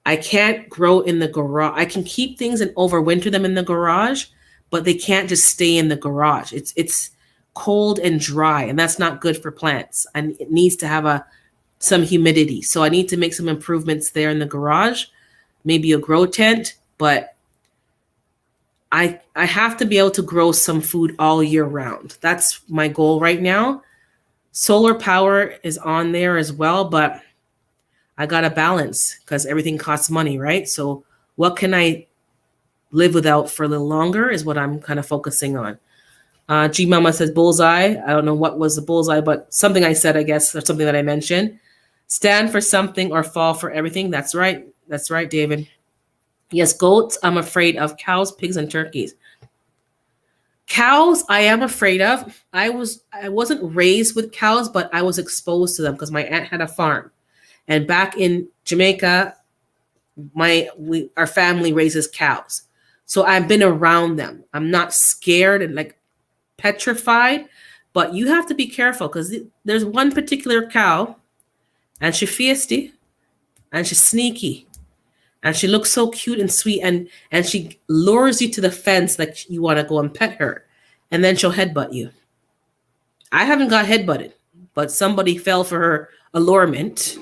I can't grow in the garage. I can keep things and overwinter them in the garage, but they can't just stay in the garage. It's cold and dry, and that's not good for plants. And it needs to have a some humidity. So I need to make some improvements there in the garage, maybe a grow tent, but I have to be able to grow some food all year round. That's my goal right now. Solar power is on there as well, but I got to balance because everything costs money, right? So what can I live without for a little longer is what I'm kind of focusing on. G Mama says bullseye. I don't know what was the bullseye, but something I said, I guess, or something that I mentioned. Stand for something or fall for everything. That's right. That's right, David. Yes, goats, I'm afraid of. Cows, pigs, and turkeys. Cows, I am afraid of. I wasn't raised with cows, but I was exposed to them because my aunt had a farm. And back in Jamaica, our family raises cows. So I've been around them. I'm not scared and like petrified, but you have to be careful because there's one particular cow and she's feisty and she's sneaky and she looks so cute and sweet and she lures you to the fence like you want to go and pet her and then she'll headbutt you. I haven't got headbutted, but somebody fell for her allurement.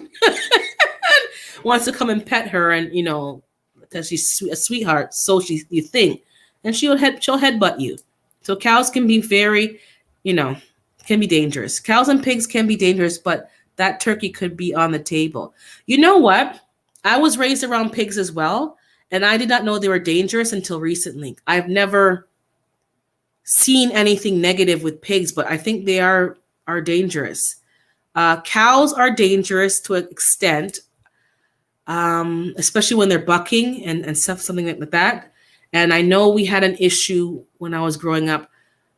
Wants to come and pet her and, you know, because she's a sweetheart, so you think. And she'll headbutt you. So cows can be very, you know, can be dangerous. Cows and pigs can be dangerous, but that turkey could be on the table. You know what? I was raised around pigs as well, and I did not know they were dangerous until recently. I've never seen anything negative with pigs, but I think they are dangerous. Cows are dangerous to an extent, especially when they're bucking and stuff, something like that. And I know we had an issue when I was growing up.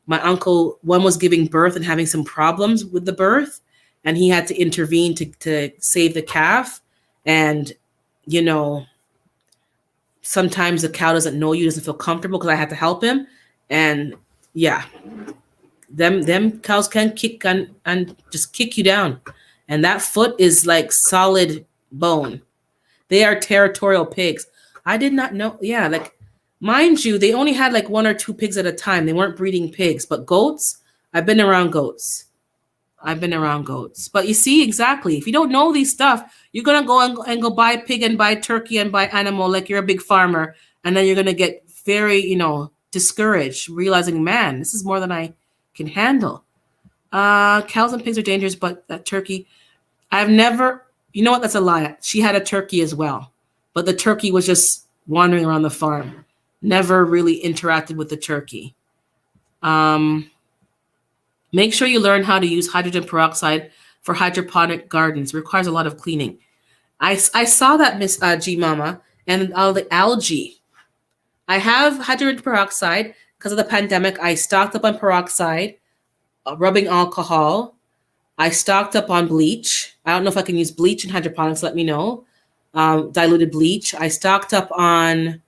My uncle, one was giving birth and having some problems with the birth, and he had to intervene to save the calf. And, you know, sometimes the cow doesn't know you, doesn't feel comfortable because I had to help him. And yeah, them cows can kick and just kick you down. And that foot is like solid bone. They are territorial pigs. I did not know. Yeah, like, mind you, they only had like 1 or 2 pigs at a time. They weren't breeding pigs. But goats, I've been around goats. But you see, exactly, if you don't know these stuff, you're going to go and go buy pig and buy turkey and buy animal like you're a big farmer. And then you're going to get very, you know, discouraged, realizing, man, this is more than I can handle. Cows and pigs are dangerous, but that turkey, I've never, you know what, that's a lie. She had a turkey as well. But the turkey was just wandering around the farm. Never really interacted with the turkey. Make sure you learn how to use hydrogen peroxide for hydroponic gardens. It requires a lot of cleaning. I saw that, Miss G Mama, and all the algae. I have hydrogen peroxide because of the pandemic. I stocked up on peroxide, rubbing alcohol. I stocked up on bleach. I don't know if I can use bleach in hydroponics. Let me know. Diluted bleach. I stocked up on,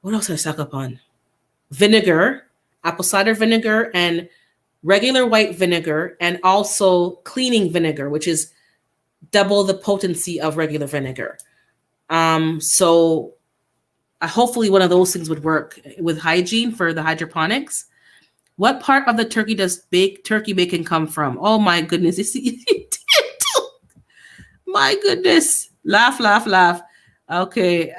what else did I stock up on? Vinegar, apple cider vinegar, and regular white vinegar, and also cleaning vinegar, which is double the potency of regular vinegar. So hopefully one of those things would work with hygiene for the hydroponics. What part of the turkey does turkey bacon come from? Oh my goodness. My goodness. Laugh, laugh, laugh. Okay.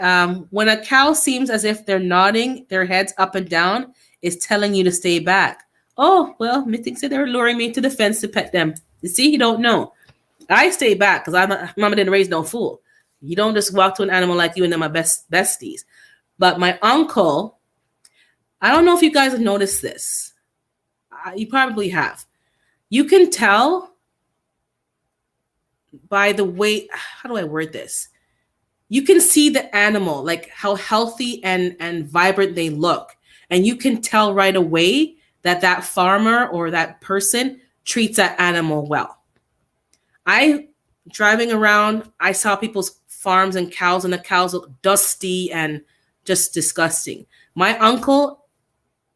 When a cow seems as if they're nodding their heads up and down, it's telling you to stay back. Oh, well, me thinks that they're luring me to the fence to pet them. You see, you don't know. I stay back because mama didn't raise no fool. You don't just walk to an animal like you and they're my besties. But my uncle, I don't know if you guys have noticed this. You probably have. You can tell by the way, how do I word this? You can see the animal, like how healthy and vibrant they look. And you can tell right away that farmer or that person treats that animal well. Driving around, I saw people's farms and cows, and the cows look dusty and just disgusting. My uncle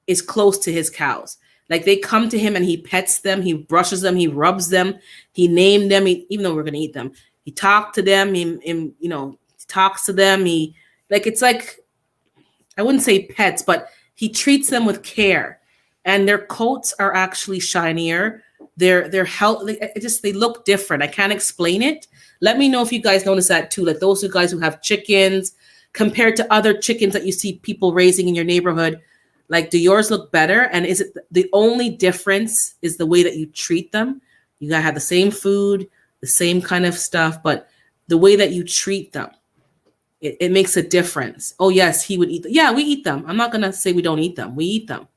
is close to his cows. Like, they come to him and he pets them, he brushes them, he rubs them, he named them, even though we're going to eat them. He talked to them, he talks to them. It's like, I wouldn't say pets, but he treats them with care. And their coats are actually shinier. Their health, they look different. I can't explain it. Let me know if you guys notice that too. Like those guys who have chickens compared to other chickens that you see people raising in your neighborhood. Like, do yours look better? And is it the only difference is the way that you treat them? You gotta have the same food, the same kind of stuff, but the way that you treat them, it makes a difference. Oh yes, he would eat them. Yeah, we eat them. I'm not gonna say we don't eat them. We eat them.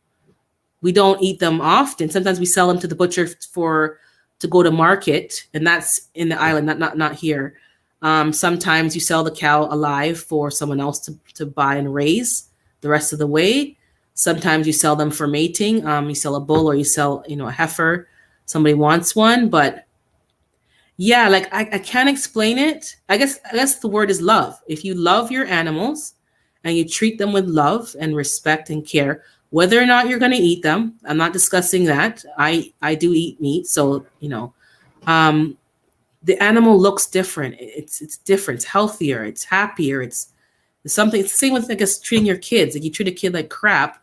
We don't eat them often. Sometimes we sell them to the butcher to go to market, and that's in the island, not here. Sometimes you sell the cow alive for someone else to buy and raise the rest of the way. Sometimes you sell them for mating. You sell a bull or you sell, a heifer. Somebody wants one, but yeah, like I can't explain it. I guess the word is love. If you love your animals and you treat them with love and respect and care, whether or not you're going to eat them, I'm not discussing that. I do eat meat, so the animal looks different. It's different. It's healthier. It's happier. It's something. It's the same with, I guess, treating your kids. Like you treat a kid like crap,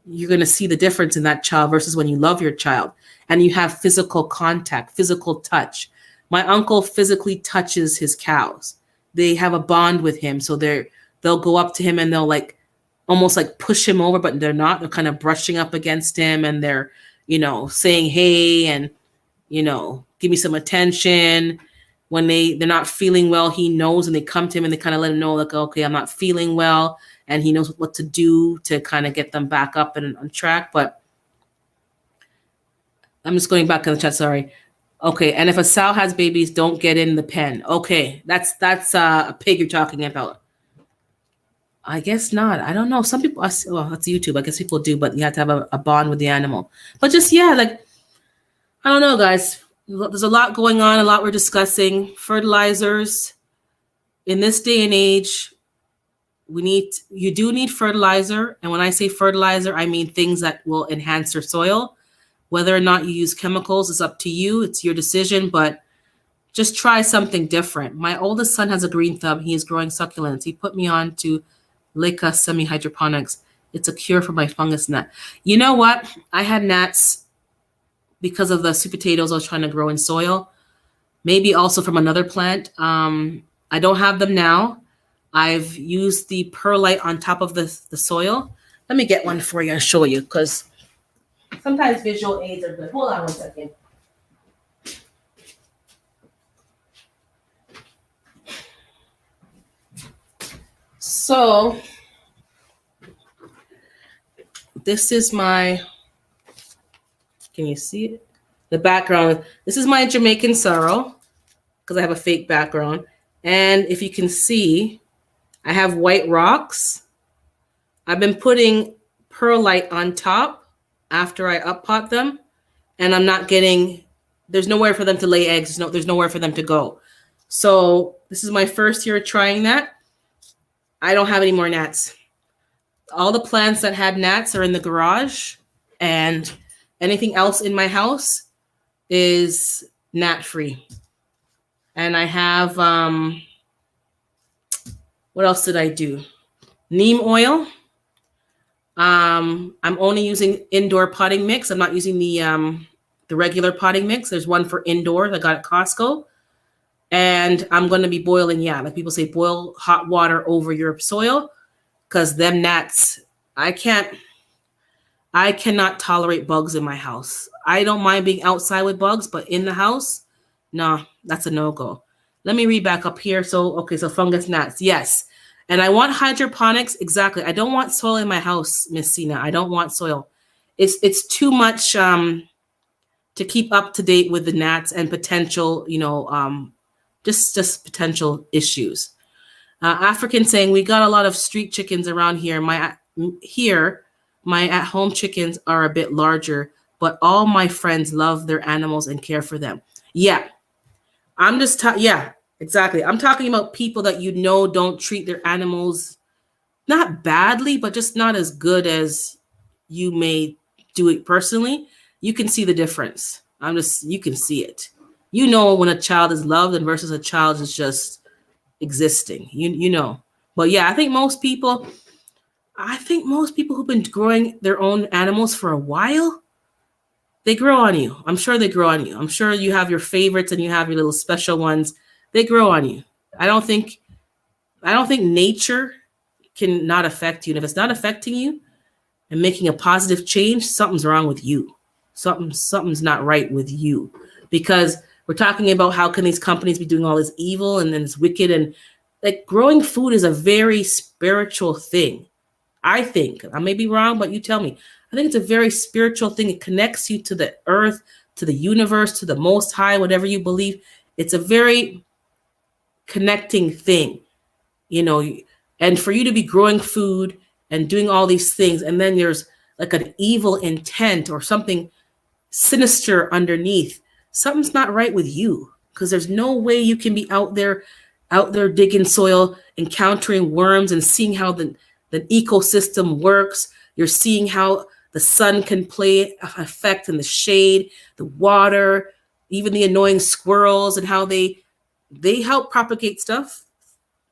you're going to see the difference in that child versus when you love your child and you have physical contact, physical touch. My uncle physically touches his cows. They have a bond with him, so they'll go up to him and they'll like almost like push him over, but they're not. They're kind of brushing up against him and they're, saying hey and, give me some attention. When they're not feeling well, he knows, and they come to him and they kind of let him know, like, okay, I'm not feeling well. And he knows what to do to kind of get them back up and on track. But I'm just going back in the chat, sorry. Okay, and if a sow has babies, don't get in the pen. Okay, that's a pig you're talking about. I guess not. I don't know. Some people, well, that's YouTube. I guess people do, but you have to have a bond with the animal. But just, yeah, like, I don't know, guys. There's a lot going on, a lot we're discussing. Fertilizers. In this day and age, you do need fertilizer. And when I say fertilizer, I mean things that will enhance your soil. Whether or not you use chemicals is up to you. It's your decision, but just try something different. My oldest son has a green thumb. He is growing succulents. He put me on to Leica semi-hydroponics. It's a cure for my fungus gnat. You know what? I had gnats because of the sweet potatoes I was trying to grow in soil. Maybe also from another plant. I don't have them now. I've used the perlite on top of the soil. Let me get one for you and show you, because sometimes visual aids are good. Hold on one second. So this is my, can you see it? The background. This is my Jamaican sorrel, because I have a fake background. And if you can see, I have white rocks. I've been putting perlite on top after I uppot them, and I'm not getting, there's nowhere for them to lay eggs. There's nowhere for them to go. So this is my first year trying that. I don't have any more gnats. All the plants that had gnats are in the garage, and anything else in my house is gnat free. And I have, what else did I do? Neem oil. I'm only using indoor potting mix. I'm not using the regular potting mix. There's one for indoors I got at Costco. And I'm going to be boiling, like people say, boil hot water over your soil, because them gnats, I cannot tolerate bugs in my house. I don't mind being outside with bugs, but in the house, no, that's a no-go. Let me read back up here. So fungus gnats, yes. And I want hydroponics, exactly. I don't want soil in my house, Miss Sina. I don't want soil. It's too much to keep up to date with the gnats and potential, just potential issues. African saying, we got a lot of street chickens around here. My at-home chickens are a bit larger, but all my friends love their animals and care for them. Yeah, exactly. I'm talking about people that don't treat their animals not badly, but just not as good as you may do it personally. You can see the difference. You can see it. When a child is loved and versus a child is just existing. But yeah, I think most people who've been growing their own animals for a while, They grow on you. I'm sure they grow on you. I'm sure you have your favorites and you have your little special ones. They grow on you. I don't think I don't think nature can not affect you. And if it's not affecting you and making a positive change, something's wrong with you. Something's not right with you. Because we're talking about how can these companies be doing all this evil and then it's wicked, and like growing food is a very spiritual thing. I think I may be wrong, but you tell me. I think it's a very spiritual thing. It connects you to the earth, to the universe, to the most high, whatever you believe. It's a very connecting thing, you know. And for you to be growing food and doing all these things, and then there's like an evil intent or something sinister underneath, something's not right with you, because there's no way you can be out there digging soil, encountering worms and seeing how the ecosystem works. You're seeing how the sun can play effect in the shade, the water, even the annoying squirrels, and how they help propagate stuff.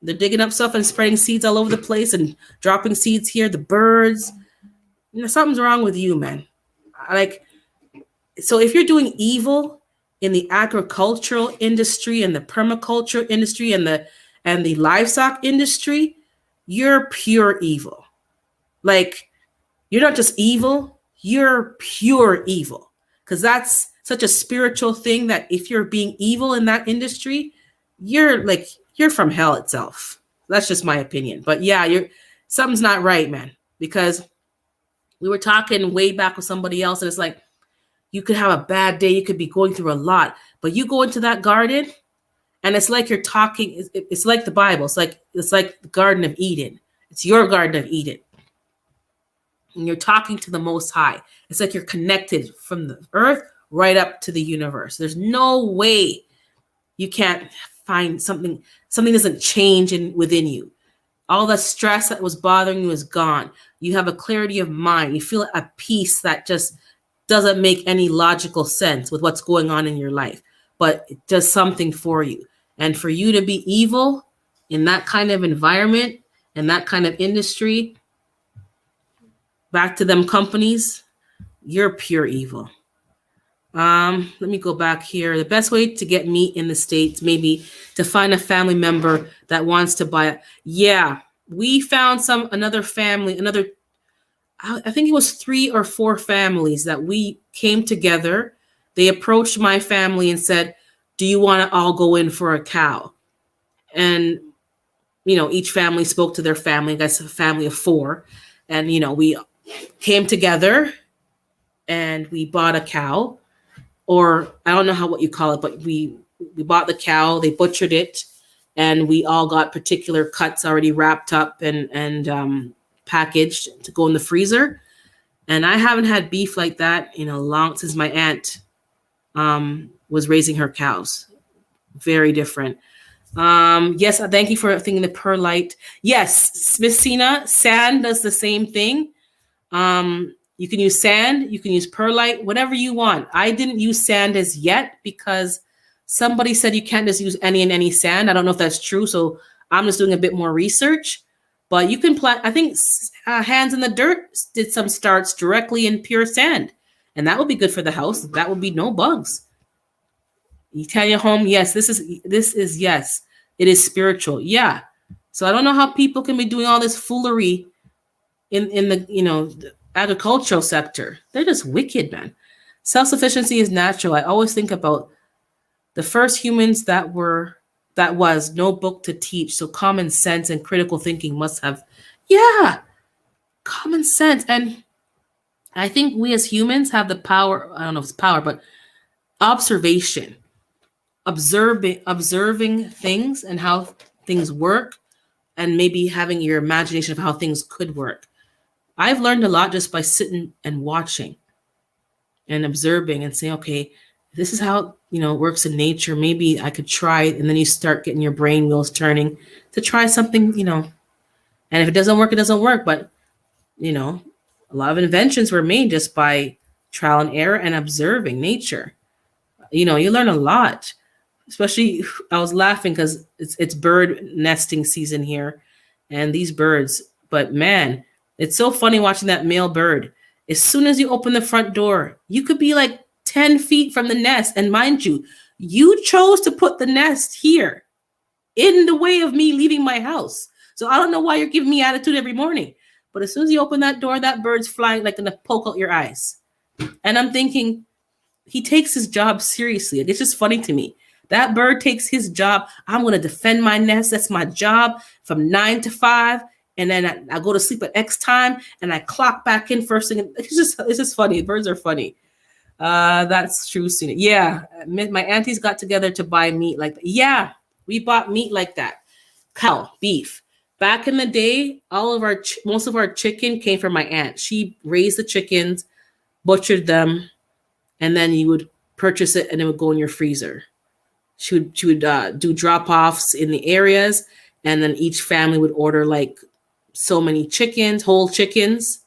They're digging up stuff and spreading seeds all over the place and dropping seeds here. The birds, something's wrong with you, man. Like, so if you're doing evil in the agricultural industry and the permaculture industry and the livestock industry, you're pure evil. Like, you're not just evil, you're pure evil. Because that's such a spiritual thing that if you're being evil in that industry, you're from hell itself. That's just my opinion. But yeah, something's not right, man. Because we were talking way back with somebody else, and it's like, you could have a bad day, you could be going through a lot, but you go into that garden and it's like you're talking, it's like the Bible. It's like the Garden of Eden. It's your Garden of Eden. And you're talking to the Most High. It's like you're connected from the earth right up to the universe. There's no way you can't find something doesn't change within you. All the stress that was bothering you is gone. You have a clarity of mind. You feel a peace that just doesn't make any logical sense with what's going on in your life, but it does something for you. And for you to be evil in that kind of environment and that kind of industry, back to them companies, you're pure evil. Let me go back here. The best way to get meat in the States, maybe to find a family member that wants to buy it. Yeah, we found another family, I think it was 3 or 4 families that we came together. They approached my family and said, do you want to all go in for a cow? And, each family spoke to their family. I guess a family of 4. And, we came together and we bought a cow, or I don't know what you call it, but we bought the cow, they butchered it, and we all got particular cuts already wrapped up and packaged to go in the freezer. And I haven't had beef like that since my aunt was raising her cows. Very different. Yes, thank you for thinking the perlite. Yes, Miss Sina, sand does the same thing. You can use sand, you can use perlite, whatever you want. I didn't use sand as yet because somebody said you can't just use any sand. I don't know if that's true, so I'm just doing a bit more research. But you can plant, I think Hands in the Dirt did some starts directly in pure sand. And that would be good for the house. That would be no bugs. You tell your home, yes, this is yes, it is spiritual. Yeah. So I don't know how people can be doing all this foolery in the, the agricultural sector. They're just wicked, man. Self-sufficiency is natural. I always think about the first humans that was no book to teach. So common sense and critical thinking must have, common sense. And I think we as humans have the power, I don't know if it's power, but observation, observing things and how things work, and maybe having your imagination of how things could work. I've learned a lot just by sitting and watching and observing and saying, okay, this is how, it works in nature. Maybe I could try it. And then you start getting your brain wheels turning to try something, and if it doesn't work, it doesn't work. But, a lot of inventions were made just by trial and error and observing nature. You learn a lot, especially I was laughing because it's bird nesting season here and these birds, but man, it's so funny watching that male bird. As soon as you open the front door, you could be like 10 feet from the nest. And mind you, you chose to put the nest here in the way of me leaving my house. So I don't know why you're giving me attitude every morning. But as soon as you open that door, that bird's flying like gonna poke out your eyes. And I'm thinking, he takes his job seriously. It's just funny to me. That bird takes his job. I'm gonna defend my nest. That's my job from 9 to 5. And then I go to sleep at X time and I clock back in first thing. It's just funny. Birds are funny. That's true. Yeah. My aunties got together to buy meat like that. Yeah. We bought meat like that. Cow, beef. Back in the day, most of our chicken came from my aunt. She raised the chickens, butchered them, and then you would purchase it and it would go in your freezer. She would do drop-offs in the areas, and then each family would order like so many chickens, whole chickens,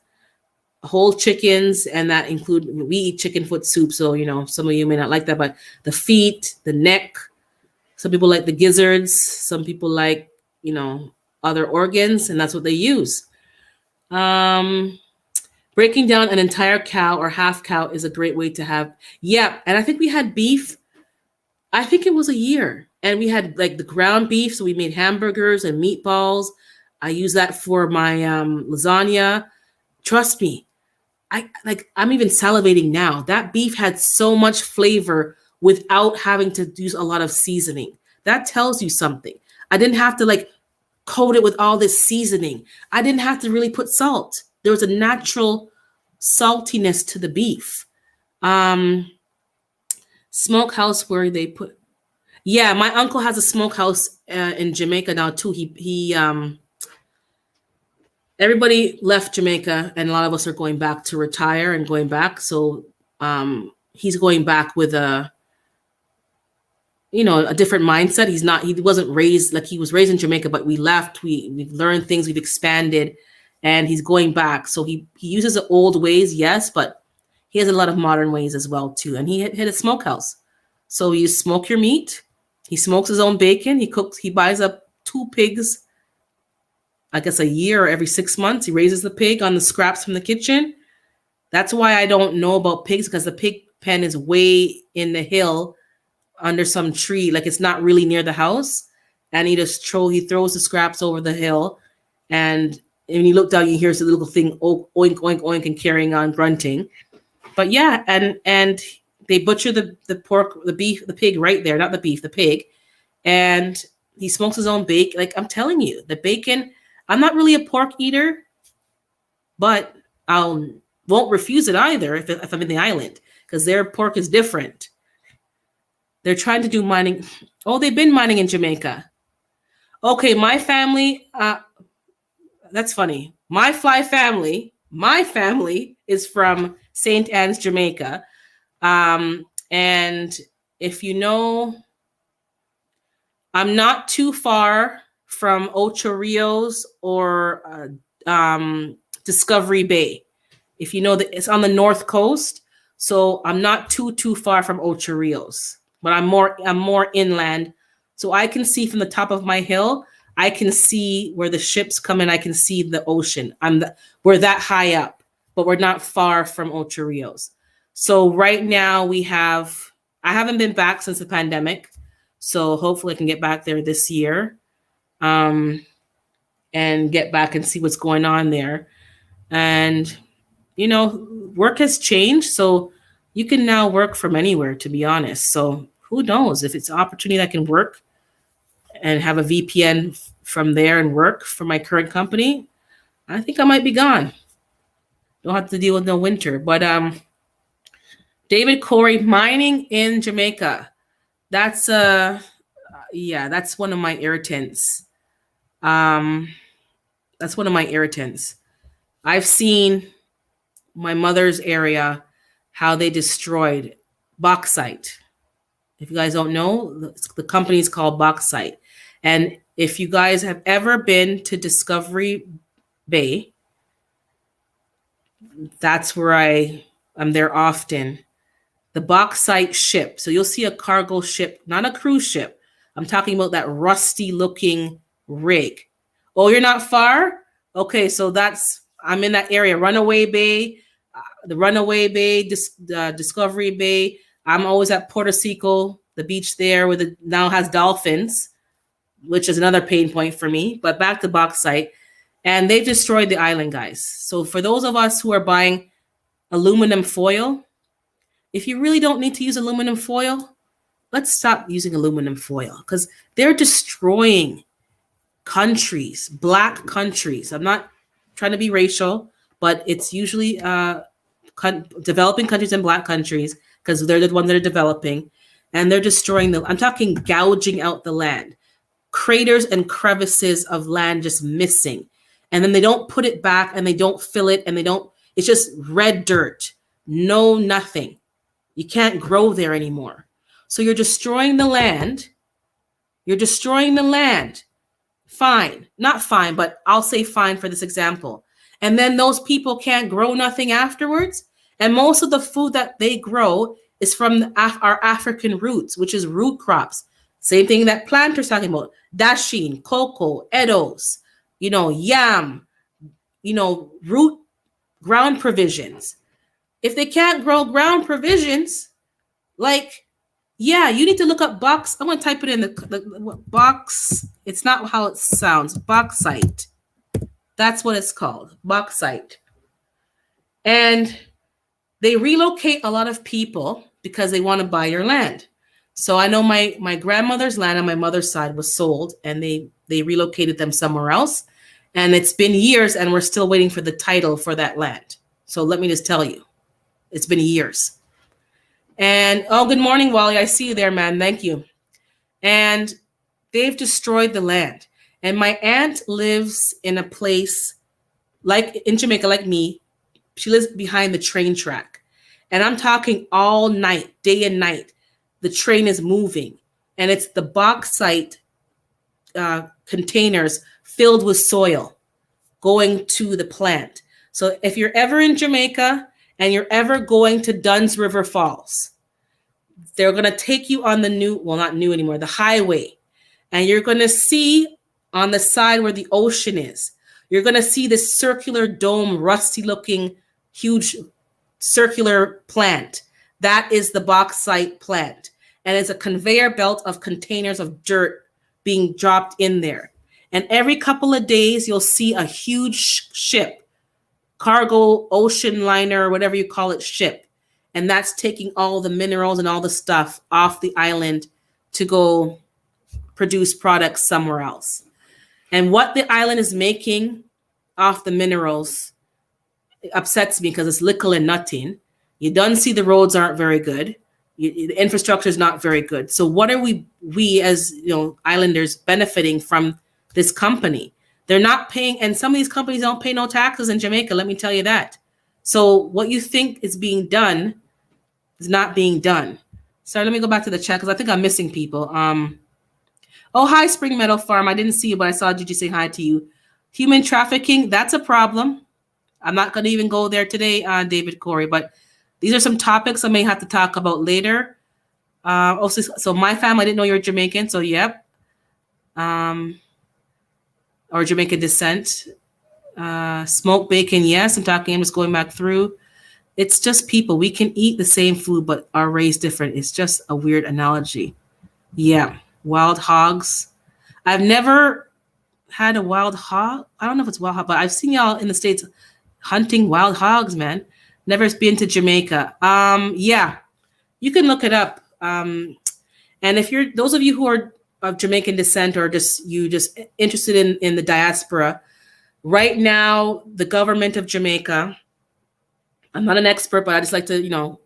and that include, we eat chicken foot soup. So, some of you may not like that, but the feet, the neck, some people like the gizzards, some people like, other organs, and that's what they use. Breaking down an entire cow or half cow is a great way to have. Yeah. And I think we had beef. I think it was a year, and we had like the ground beef. So we made hamburgers and meatballs. I use that for my lasagna. Trust me, I'm even salivating now. That beef had so much flavor without having to use a lot of seasoning. That tells you something. I didn't have to coat it with all this seasoning. I didn't have to really put salt. There was a natural saltiness to the beef. Smokehouse where they put. Yeah, my uncle has a smokehouse in Jamaica now too. He everybody left Jamaica, and a lot of us are going back to retire and going back. So he's going back with a different mindset. He wasn't raised like he was raised in Jamaica, but we left. We've learned things, we've expanded, and he's going back. So he uses the old ways, yes, but he has a lot of modern ways as well too. And he hit a smokehouse. So you smoke your meat. He smokes his own bacon. He buys up 2 pigs, I guess a year or every 6 months. He raises the pig on the scraps from the kitchen. That's why I don't know about pigs, because the pig pen is way in the hill under some tree. Like, it's not really near the house. And he throws the scraps over the hill. And when you look down, you hear the little thing, oink, oink, oink, and carrying on grunting. But yeah, and they butcher the pork, the beef, the pig right there, not the beef, the pig. And he smokes his own bacon. Like, I'm telling you, the bacon, I'm not really a pork eater, but I won't refuse it either if I'm in the island, because their pork is different. They're trying to do mining. Oh, they've been mining in Jamaica. Okay, my family, that's funny. My family is from St. Anne's, Jamaica. And if you know, I'm not too far from Ocho Rios or Discovery Bay. If you know that, it's on the north coast. So I'm not too far from Ocho Rios, but I'm more inland. So I can see from the top of my hill, I can see where the ships come in. I can see the ocean. We're that high up, but we're not far from Ocho Rios. So right now I haven't been back since the pandemic. So hopefully I can get back there this year, and get back and see what's going on there. And, work has changed. So you can now work from anywhere, to be honest. So who knows if it's an opportunity that I can work and have a VPN from there and work for my current company, I think I might be gone. Don't have to deal with no winter. But David Corey, mining in Jamaica. That's that's one of my irritants. That's one of my irritants. I've seen my mother's area, how they destroyed bauxite. If you guys don't know, the company is called Bauxite. And if you guys have ever been to Discovery Bay, that's where I'm there often. The bauxite ship. So you'll see a cargo ship, not a cruise ship. I'm talking about that rusty looking rig. Oh, you're not far? Okay, so I'm in that area, Runaway Bay. the Runaway Bay, Discovery Bay. I'm always at Puerto Seco, the beach there, where it now has dolphins, which is another pain point for me. But back to bauxite, and they've destroyed the island, guys. So for those of us who are buying aluminum foil, if you really don't need to use aluminum foil, let's stop using aluminum foil, because they're destroying countries, black countries. I'm not trying to be racial, but it's usually developing countries and black countries, because they're the ones that are developing, and they're destroying I'm talking gouging out the land, craters and crevices of land just missing. And then they don't put it back, and they don't fill it, and it's just red dirt, nothing. You can't grow there anymore. So you're destroying the land. You're destroying the land. Fine. Not fine, but I'll say fine for this example. And then those people can't grow nothing afterwards. And most of the food that they grow is from our African roots, which is root crops. Same thing that Planter's talking about. Dasheen, cocoa, edos, yam, root ground provisions. If they can't grow ground provisions, you need to look up box. I'm going to type it in the box. It's not how it sounds. Bauxite. That's what it's called. Bauxite. And they relocate a lot of people because they want to buy your land. So I know my grandmother's land on my mother's side was sold, and they relocated them somewhere else. And it's been years, and we're still waiting for the title for that land. So let me just tell you, it's been years. And good morning, Wally. I see you there, man. Thank you. And they've destroyed the land. And my aunt lives in a place like in Jamaica, like me. She lives behind the train track. And I'm talking all night, day and night. The train is moving. And it's the bauxite containers filled with soil going to the plant. So if you're ever in Jamaica and you're ever going to Dunn's River Falls, they're going to take you on the not new anymore, the highway. And you're going to see on the side where the ocean is, you're going to see this circular dome, rusty looking, huge circular plant. That is the bauxite plant. And it's a conveyor belt of containers of dirt being dropped in there. And every couple of days, you'll see a huge ship, cargo, ocean liner, whatever you call it, ship. And that's taking all the minerals and all the stuff off the island to go produce products somewhere else. And what the island is making off the minerals upsets me, because it's little and nothing. You don't see the roads aren't very good. The infrastructure is not very good. So what are we as islanders benefiting from this company? They're not paying, and some of these companies don't pay no taxes in Jamaica. Let me tell you that. So what you think is being done is not being done. Sorry, let me go back to the chat because I think I'm missing people. Oh, hi, Spring Meadow Farm. I didn't see you, but I saw Gigi say hi to you. Human trafficking, that's a problem. I'm not going to even go there today, David Corey, but these are some topics I may have to talk about later. So my family, I didn't know you're Jamaican, so yep. Or Jamaican descent. Smoked bacon, yes. I'm just going back through. It's just people. We can eat the same food, but are raised different. It's just a weird analogy. Yeah. Wild hogs. I've never had a wild hog. I don't know if it's wild hog, but I've seen y'all in the States hunting wild hogs, man. Never been to Jamaica. Yeah, you can look it up. And if you're those of you who are of Jamaican descent or just interested in the diaspora, right now the government of Jamaica, I'm not an expert, but I just like to,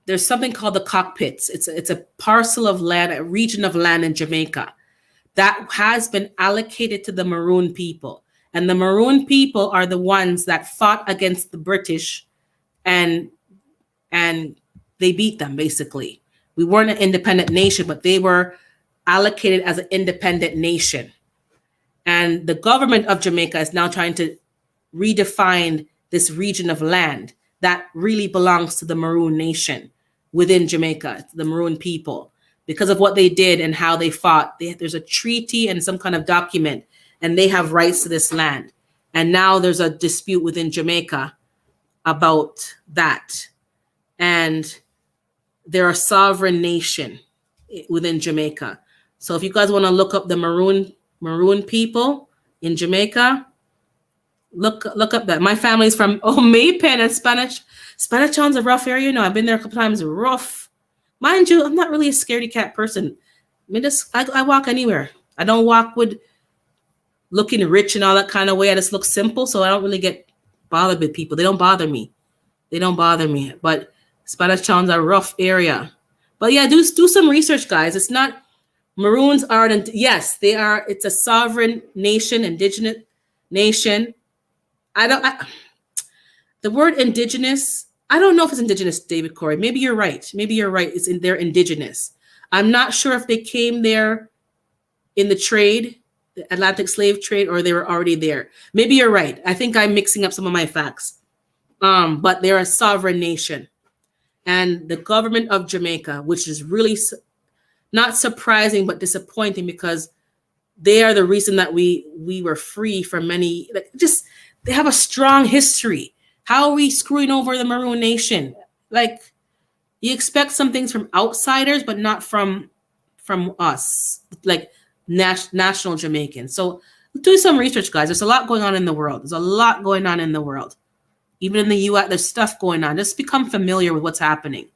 there's something called the cockpits. It's a parcel of land, a region of land in Jamaica that has been allocated to the Maroon people. And the Maroon people are the ones that fought against the British and they beat them, basically. We weren't an independent nation, but they were allocated as an independent nation. And the government of Jamaica is now trying to redefine this region of land that really belongs to the Maroon nation within Jamaica, the Maroon people, because of what they did and how they fought. There's a treaty and some kind of document, and they have rights to this land. And now there's a dispute within Jamaica about that. And they're a sovereign nation within Jamaica. So if you guys want to look up the maroon people in Jamaica, look up that. My family's from Maypen and Spanish Town's a rough area. I've been there a couple times. Rough. Mind you, I'm not really a scaredy cat person. I walk anywhere. I don't walk with looking rich and all that kind of way. I just look simple, so I don't really get bothered with people. They don't bother me. But Spanish Town's a rough area. But yeah, do some research, guys. It's not Maroons aren't. Yes, they are. It's a sovereign nation, indigenous nation. The word indigenous, I don't know if it's indigenous, David Corey. Maybe you're right. They're indigenous. I'm not sure if they came there in the trade, the Atlantic slave trade, or they were already there. Maybe you're right. I think I'm mixing up some of my facts. But they're a sovereign nation. And the government of Jamaica, which is really not surprising, but disappointing, because they are the reason that we were free from many, they have a strong history. How are we screwing over the Maroon Nation? You expect some things from outsiders, but not from us, national Jamaicans. So do some research, guys. There's a lot going on in the world. Even in the U.S., there's stuff going on. Just become familiar with what's happening.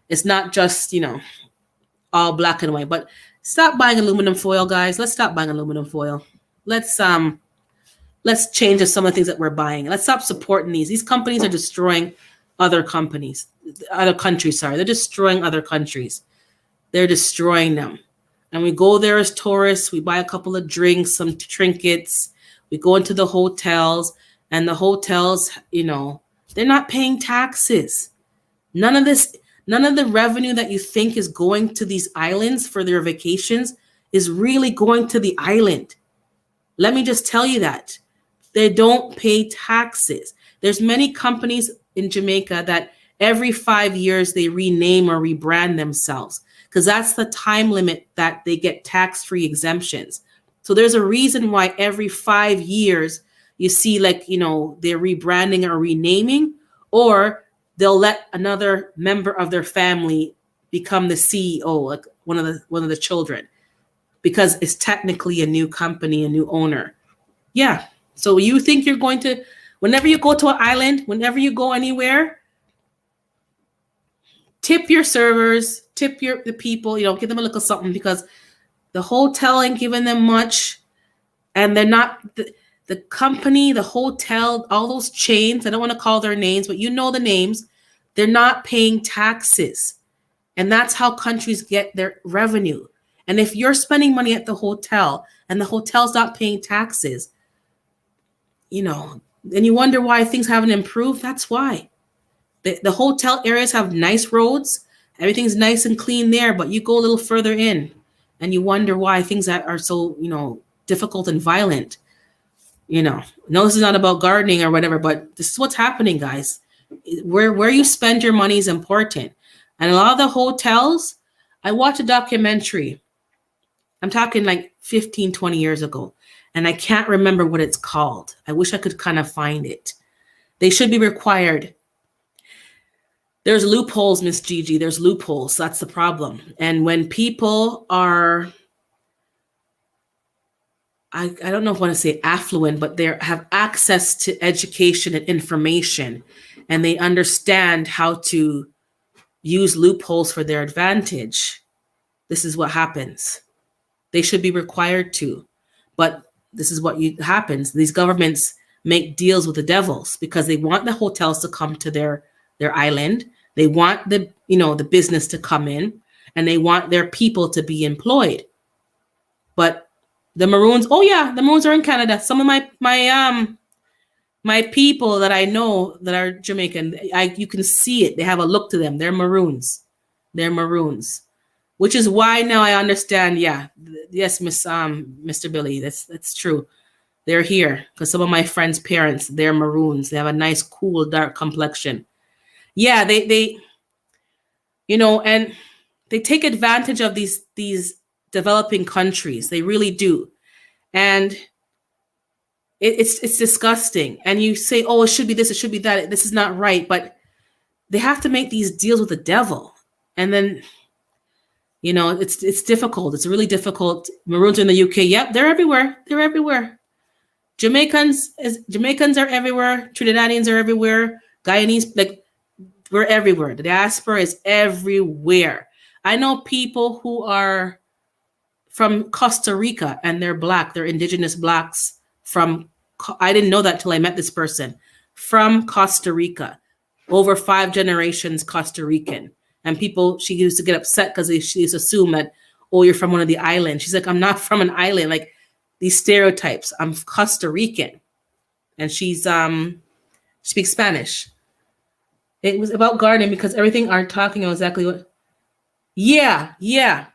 It's not just, all black and white. But stop buying aluminum foil, guys. Let's stop buying aluminum foil. Let's change some of the things that we're buying. Let's stop supporting these. These companies are destroying other countries. They're destroying other countries. They're destroying them. And we go there as tourists. We buy a couple of drinks, some trinkets. We go into the hotels, and the hotels, they're not paying taxes. None of the revenue that you think is going to these islands for their vacations is really going to the island. Let me just tell you that. They don't pay taxes. There's many companies in Jamaica that every 5 years they rename or rebrand themselves, because that's the time limit that they get tax-free exemptions. So there's a reason why every 5 years you see they're rebranding or renaming, or they'll let another member of their family become the CEO, like one of the children, because it's technically a new company, a new owner. Yeah. So you think you're going to, whenever you go to an island, whenever you go anywhere, tip your servers, tip the people, give them a little something, because the hotel ain't giving them much, and they're not the company, the hotel, all those chains. I don't want to call their names, but the names. They're not paying taxes, and that's how countries get their revenue. And if you're spending money at the hotel and the hotel's not paying taxes, and you wonder why things haven't improved. That's why. The hotel areas have nice roads. Everything's nice and clean there, but you go a little further in and you wonder why things are so, difficult and violent. No, this is not about gardening or whatever, but this is what's happening, guys. Where you spend your money is important. And a lot of the hotels, I watched a documentary. I'm talking 15, 20 years ago, and I can't remember what it's called. I wish I could kind of find it. They should be required. There's loopholes, Miss Gigi. There's loopholes. That's the problem. And when people are, I don't know if I want to say affluent, but they have access to education and information, and they understand how to use loopholes for their advantage, this is what happens. They should be required to, but this is what happens. These governments make deals with the devils because they want the hotels to come to their island. They want the business to come in, and they want their people to be employed. But the Maroons, the Maroons are in Canada. Some of my people that I know that are Jamaican, you can see it. They have a look to them. They're Maroons. Which is why now I understand. Yeah, yes, Mr. Billy, that's true. They're here because some of my friends' parents, they're Maroons. They have a nice, cool, dark complexion. Yeah, they and they take advantage of these developing countries. They really do. And It's disgusting. And you say, oh, it should be this, it should be that. This is not right. But they have to make these deals with the devil. And then, it's difficult. It's really difficult. Maroons in the UK. Yep, they're everywhere. They're everywhere. Jamaicans are everywhere. Trinidadians are everywhere. Guyanese, like, we're everywhere. The diaspora is everywhere. I know people who are from Costa Rica and they're Black. They're indigenous Blacks I didn't know that till I met this person, from Costa Rica, over 5 generations Costa Rican. And she used to get upset because she used to assume that, oh, you're from one of the islands. She's like, I'm not from an island. Like, these stereotypes. I'm Costa Rican. And she speaks Spanish. It was about gardening because everything I'm talking about exactly what. Yeah.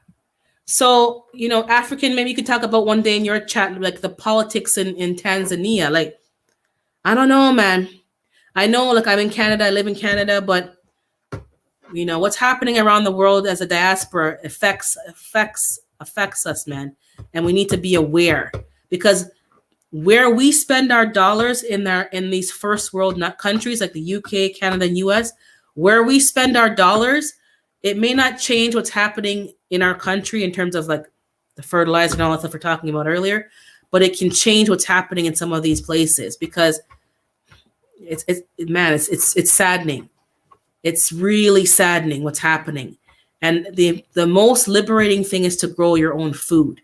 So, African, maybe you could talk about one day in your chat, like the politics in Tanzania. Like, I don't know, man. I know, like, I'm in Canada, I live in Canada, but what's happening around the world as a diaspora affects us, man. And we need to be aware, because where we spend our dollars in these first world countries like the UK, Canada, and US, where we spend our dollars, it may not change what's happening in our country in terms of like the fertilizer and all that stuff we're talking about earlier, but it can change what's happening in some of these places, because it's saddening. It's really saddening what's happening. And the most liberating thing is to grow your own food.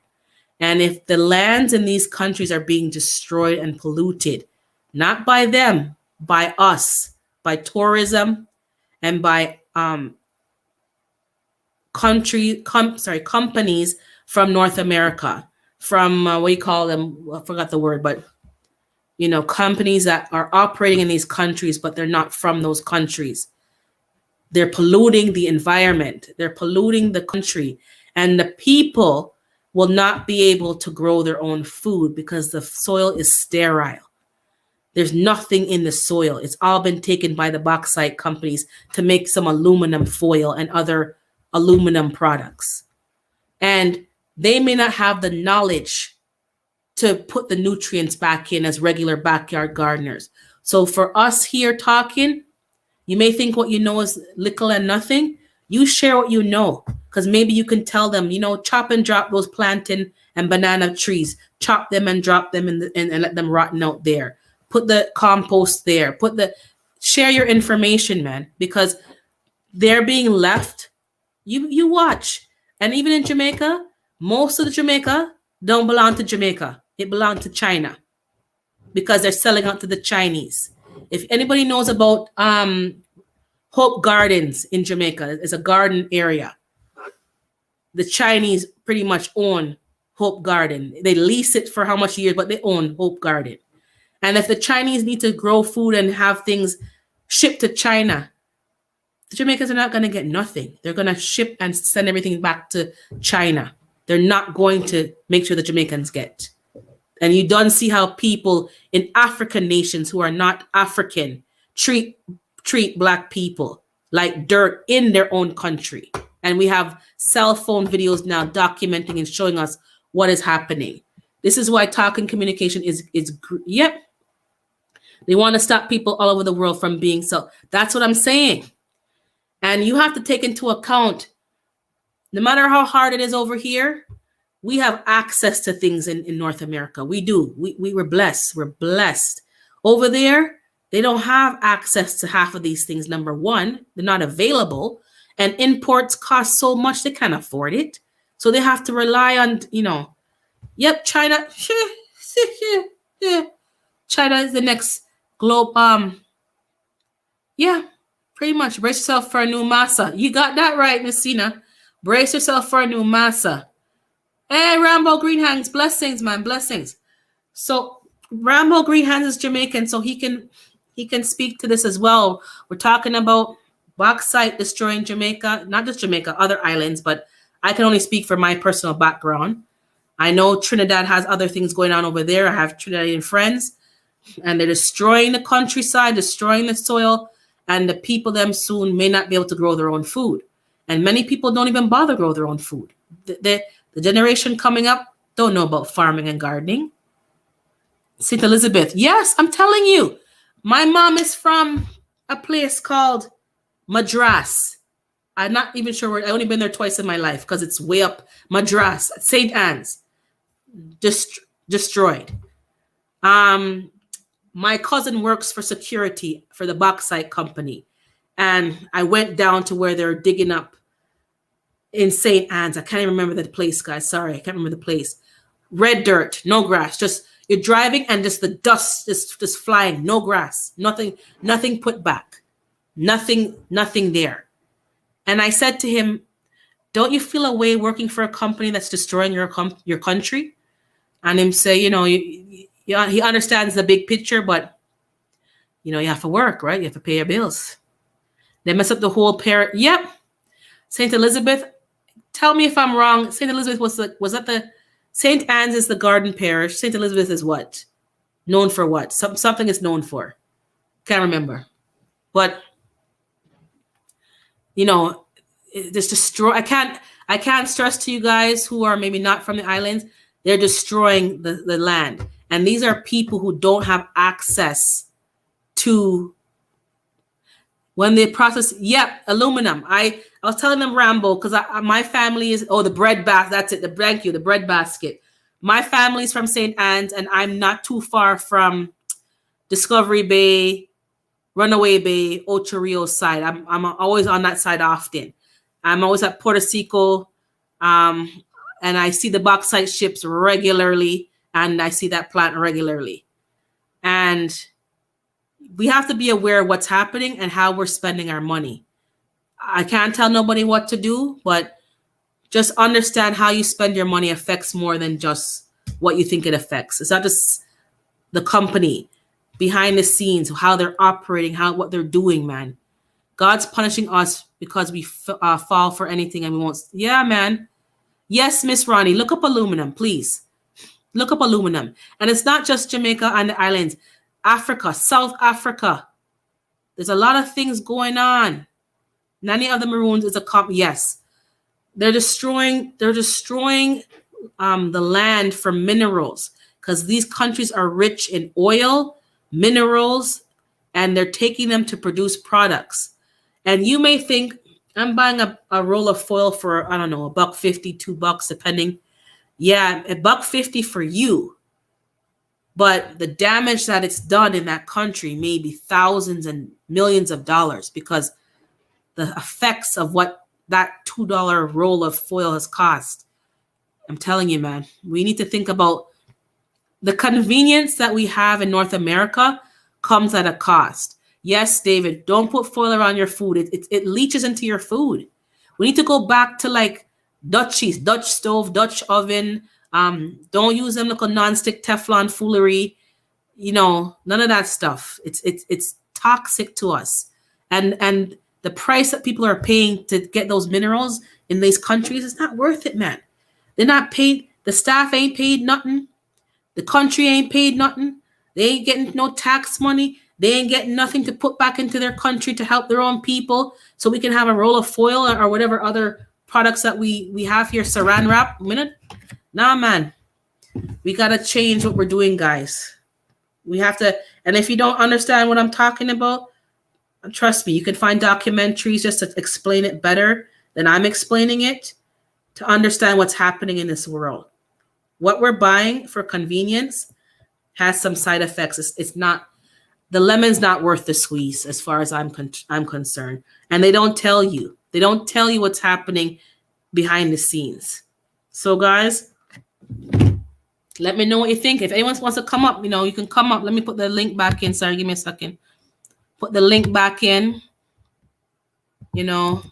And if the lands in these countries are being destroyed and polluted, not by them, by us, by tourism, and by companies from North America, from what do you call them? I forgot the word, but companies that are operating in these countries, but they're not from those countries. They're polluting the environment. They're polluting the country, and the people will not be able to grow their own food because the soil is sterile. There's nothing in the soil. It's all been taken by the bauxite companies to make some aluminum foil and other aluminum products. And they may not have the knowledge to put the nutrients back in as regular backyard gardeners. So for us here talking, you may think what you know is little and nothing. You share what you know, because maybe you can tell them, chop and drop those plantain and banana trees, chop them and drop them and let them rotten out there. Put the compost there. Share your information, man, because they're being left. You watch. And even in Jamaica, most of the Jamaica don't belong to Jamaica. It belongs to China, because they're selling out to the Chinese. If anybody knows about Hope Gardens in Jamaica, it's a garden area. The Chinese pretty much own Hope Garden. They lease it for how much years, but they own Hope Garden. And if the Chinese need to grow food and have things shipped to China, the Jamaicans are not going to get nothing. They're going to ship and send everything back to China. They're not going to make sure the Jamaicans get. And you don't see how people in African nations who are not African treat Black people like dirt in their own country. And we have cell phone videos now documenting and showing us what is happening. This is why talk and communication is yep. They want to stop people all over the world from being so. That's what I'm saying. And you have to take into account, no matter how hard it is over here, we have access to things in North America. We do. We were blessed. We're blessed. Over there, they don't have access to half of these things. Number one, they're not available. And imports cost so much they can't afford it. So they have to rely on, yep, China. China is the next globe. Yeah, pretty much. Brace yourself for a new massa. You got that right, Messina. Brace yourself for a new massa. Hey, Rambo Green Hands, blessings, man, blessings. So Rambo Green Hands is Jamaican, so he can speak to this as well. We're talking about bauxite destroying Jamaica, not just Jamaica, other islands, but I can only speak for my personal background. I know Trinidad has other things going on over there. I have Trinidadian friends, and they're destroying the countryside, destroying the soil, and the people them soon may not be able to grow their own food. And many people don't even bother grow their own food. The generation coming up don't know about farming and gardening. St. Elizabeth. Yes, I'm telling you. My mom is from a place called Madras. I'm not even sure where. I've only been there twice in my life because it's way up Madras, St. Anne's, destroyed. Um, my cousin works for security for the bauxite company, and I went down to where they're digging up in St. Anne's. I can't even remember the place, guys. Sorry, I can't remember the place. Red dirt, no grass. Just you're driving and just the dust just flying. No grass, nothing put back, nothing there. And I said to him, "Don't you feel a way working for a company that's destroying your country?" And him say, he understands the big picture, but you have to work, right? You have to pay your bills. They mess up the whole pair. Yep. St. Elizabeth. Tell me if I'm wrong. St. Elizabeth was that the St. Anne's is the garden parish. St. Elizabeth is what? Known for what? Something it's known for. Can't remember. But just destroy. I can't stress to you guys who are maybe not from the islands. They're destroying the land. And these are people who don't have access to when they process. Yep, aluminum. I was telling them Rambo because my family is the bread basket. That's it. Thank you, the bread basket. My family's from St. Anne's, and I'm not too far from Discovery Bay, Runaway Bay, Ocho Rios side. I'm always on that side often. I'm always at Puerto Rico, and I see the bauxite ships regularly, and I see that plant regularly. And we have to be aware of what's happening and how we're spending our money. I can't tell nobody what to do, but just understand how you spend your money affects more than just what you think it affects. It's not just the company behind the scenes, how they're operating, what they're doing, man. God's punishing us because we fall for anything and we won't. Yeah, man. Yes, Miss Ronnie, look up aluminum, please. Look up aluminum. And it's not just Jamaica and the islands. Africa, South Africa. There's a lot of things going on. Many of the Maroons is yes. They're destroying the land for minerals because these countries are rich in oil, minerals, and they're taking them to produce products. And you may think, I'm buying a roll of foil for, I don't know, $1.50, $2, depending. Yeah, $1.50 for you. But the damage that it's done in that country may be thousands and millions of dollars because the effects of what that $2 roll of foil has cost. I'm telling you, man, we need to think about the convenience that we have in North America comes at a cost. Yes, David, don't put foil around your food. It leaches into your food. We need to go back to like Dutch stove, Dutch oven. Don't use them little non-stick Teflon foolery. None of that stuff. It's toxic to us. And the price that people are paying to get those minerals in these countries is not worth it, man. They're not paid. The staff ain't paid nothing. The country ain't paid nothing. They ain't getting no tax money. They ain't getting nothing to put back into their country to help their own people so we can have a roll of foil or whatever other products that we have here. Saran wrap. Nah, man. We got to change what we're doing, guys. We have to. And if you don't understand what I'm talking about, trust me, you can find documentaries just to explain it better than I'm explaining it to understand what's happening in this world. What we're buying for convenience has some side effects. It's not, the lemon's not worth the squeeze as far as I'm concerned. And they don't tell you. They don't tell you what's happening behind the scenes. So guys, let me know what you think. If anyone wants to come up, you can come up. Let me put the link back in. Sorry, give me a second. Put the link back in. Let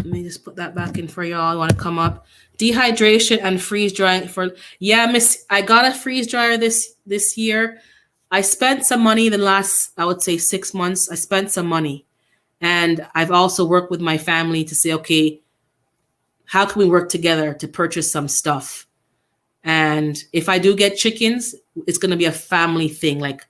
me just put that back in for y'all. Want to come up? Dehydration and freeze drying Miss. I got a freeze dryer this year. I spent some money the last, I would say 6 months. I spent some money, and I've also worked with my family to say, okay, how can we work together to purchase some stuff? And if I do get chickens, it's going to be a family thing. Like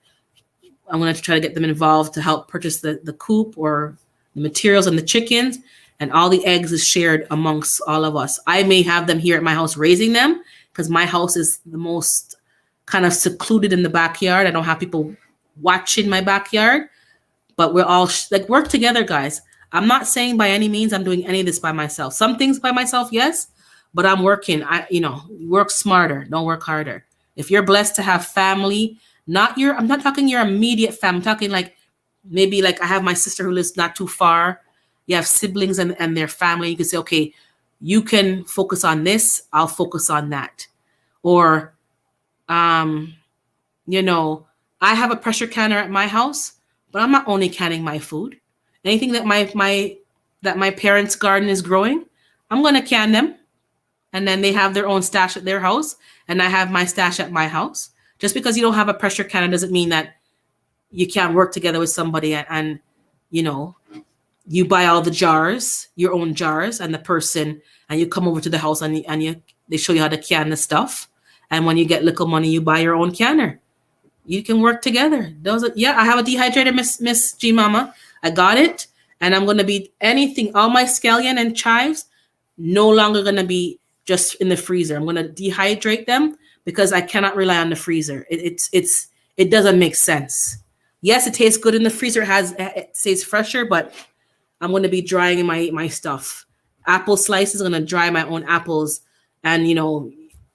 I'm going to try to get them involved to help purchase the coop or the materials and the chickens, and all the eggs is shared amongst all of us. I may have them here at my house raising them because my house is the most kind of secluded in the backyard. I don't have people watching my backyard, but we're all like work together, guys. I'm not saying by any means I'm doing any of this by myself. Some things by myself, yes, but I'm working. Work smarter, don't work harder. If you're blessed to have family, I'm not talking your immediate family. I'm talking like maybe like I have my sister who lives not too far. You have siblings and their family. You can say, okay, you can focus on this. I'll focus on that. Or, I have a pressure canner at my house, but I'm not only canning my food. Anything that my parents' garden is growing, I'm going to can them. And then they have their own stash at their house, and I have my stash at my house. Just because you don't have a pressure canner doesn't mean that you can't work together with somebody and you buy all the jars, your own jars, and you come over to the house and they show you how to can the stuff. And when you get little money, you buy your own canner. You can work together. I have a dehydrator, Miss G Mama. I got it. And I'm going to be all my scallion and chives, no longer going to be just in the freezer. I'm going to dehydrate them because I cannot rely on the freezer. It doesn't make sense. Yes, it tastes good in the freezer. It stays fresher, but I'm going to be drying my stuff. Apple slices, I'm going to dry my own apples, and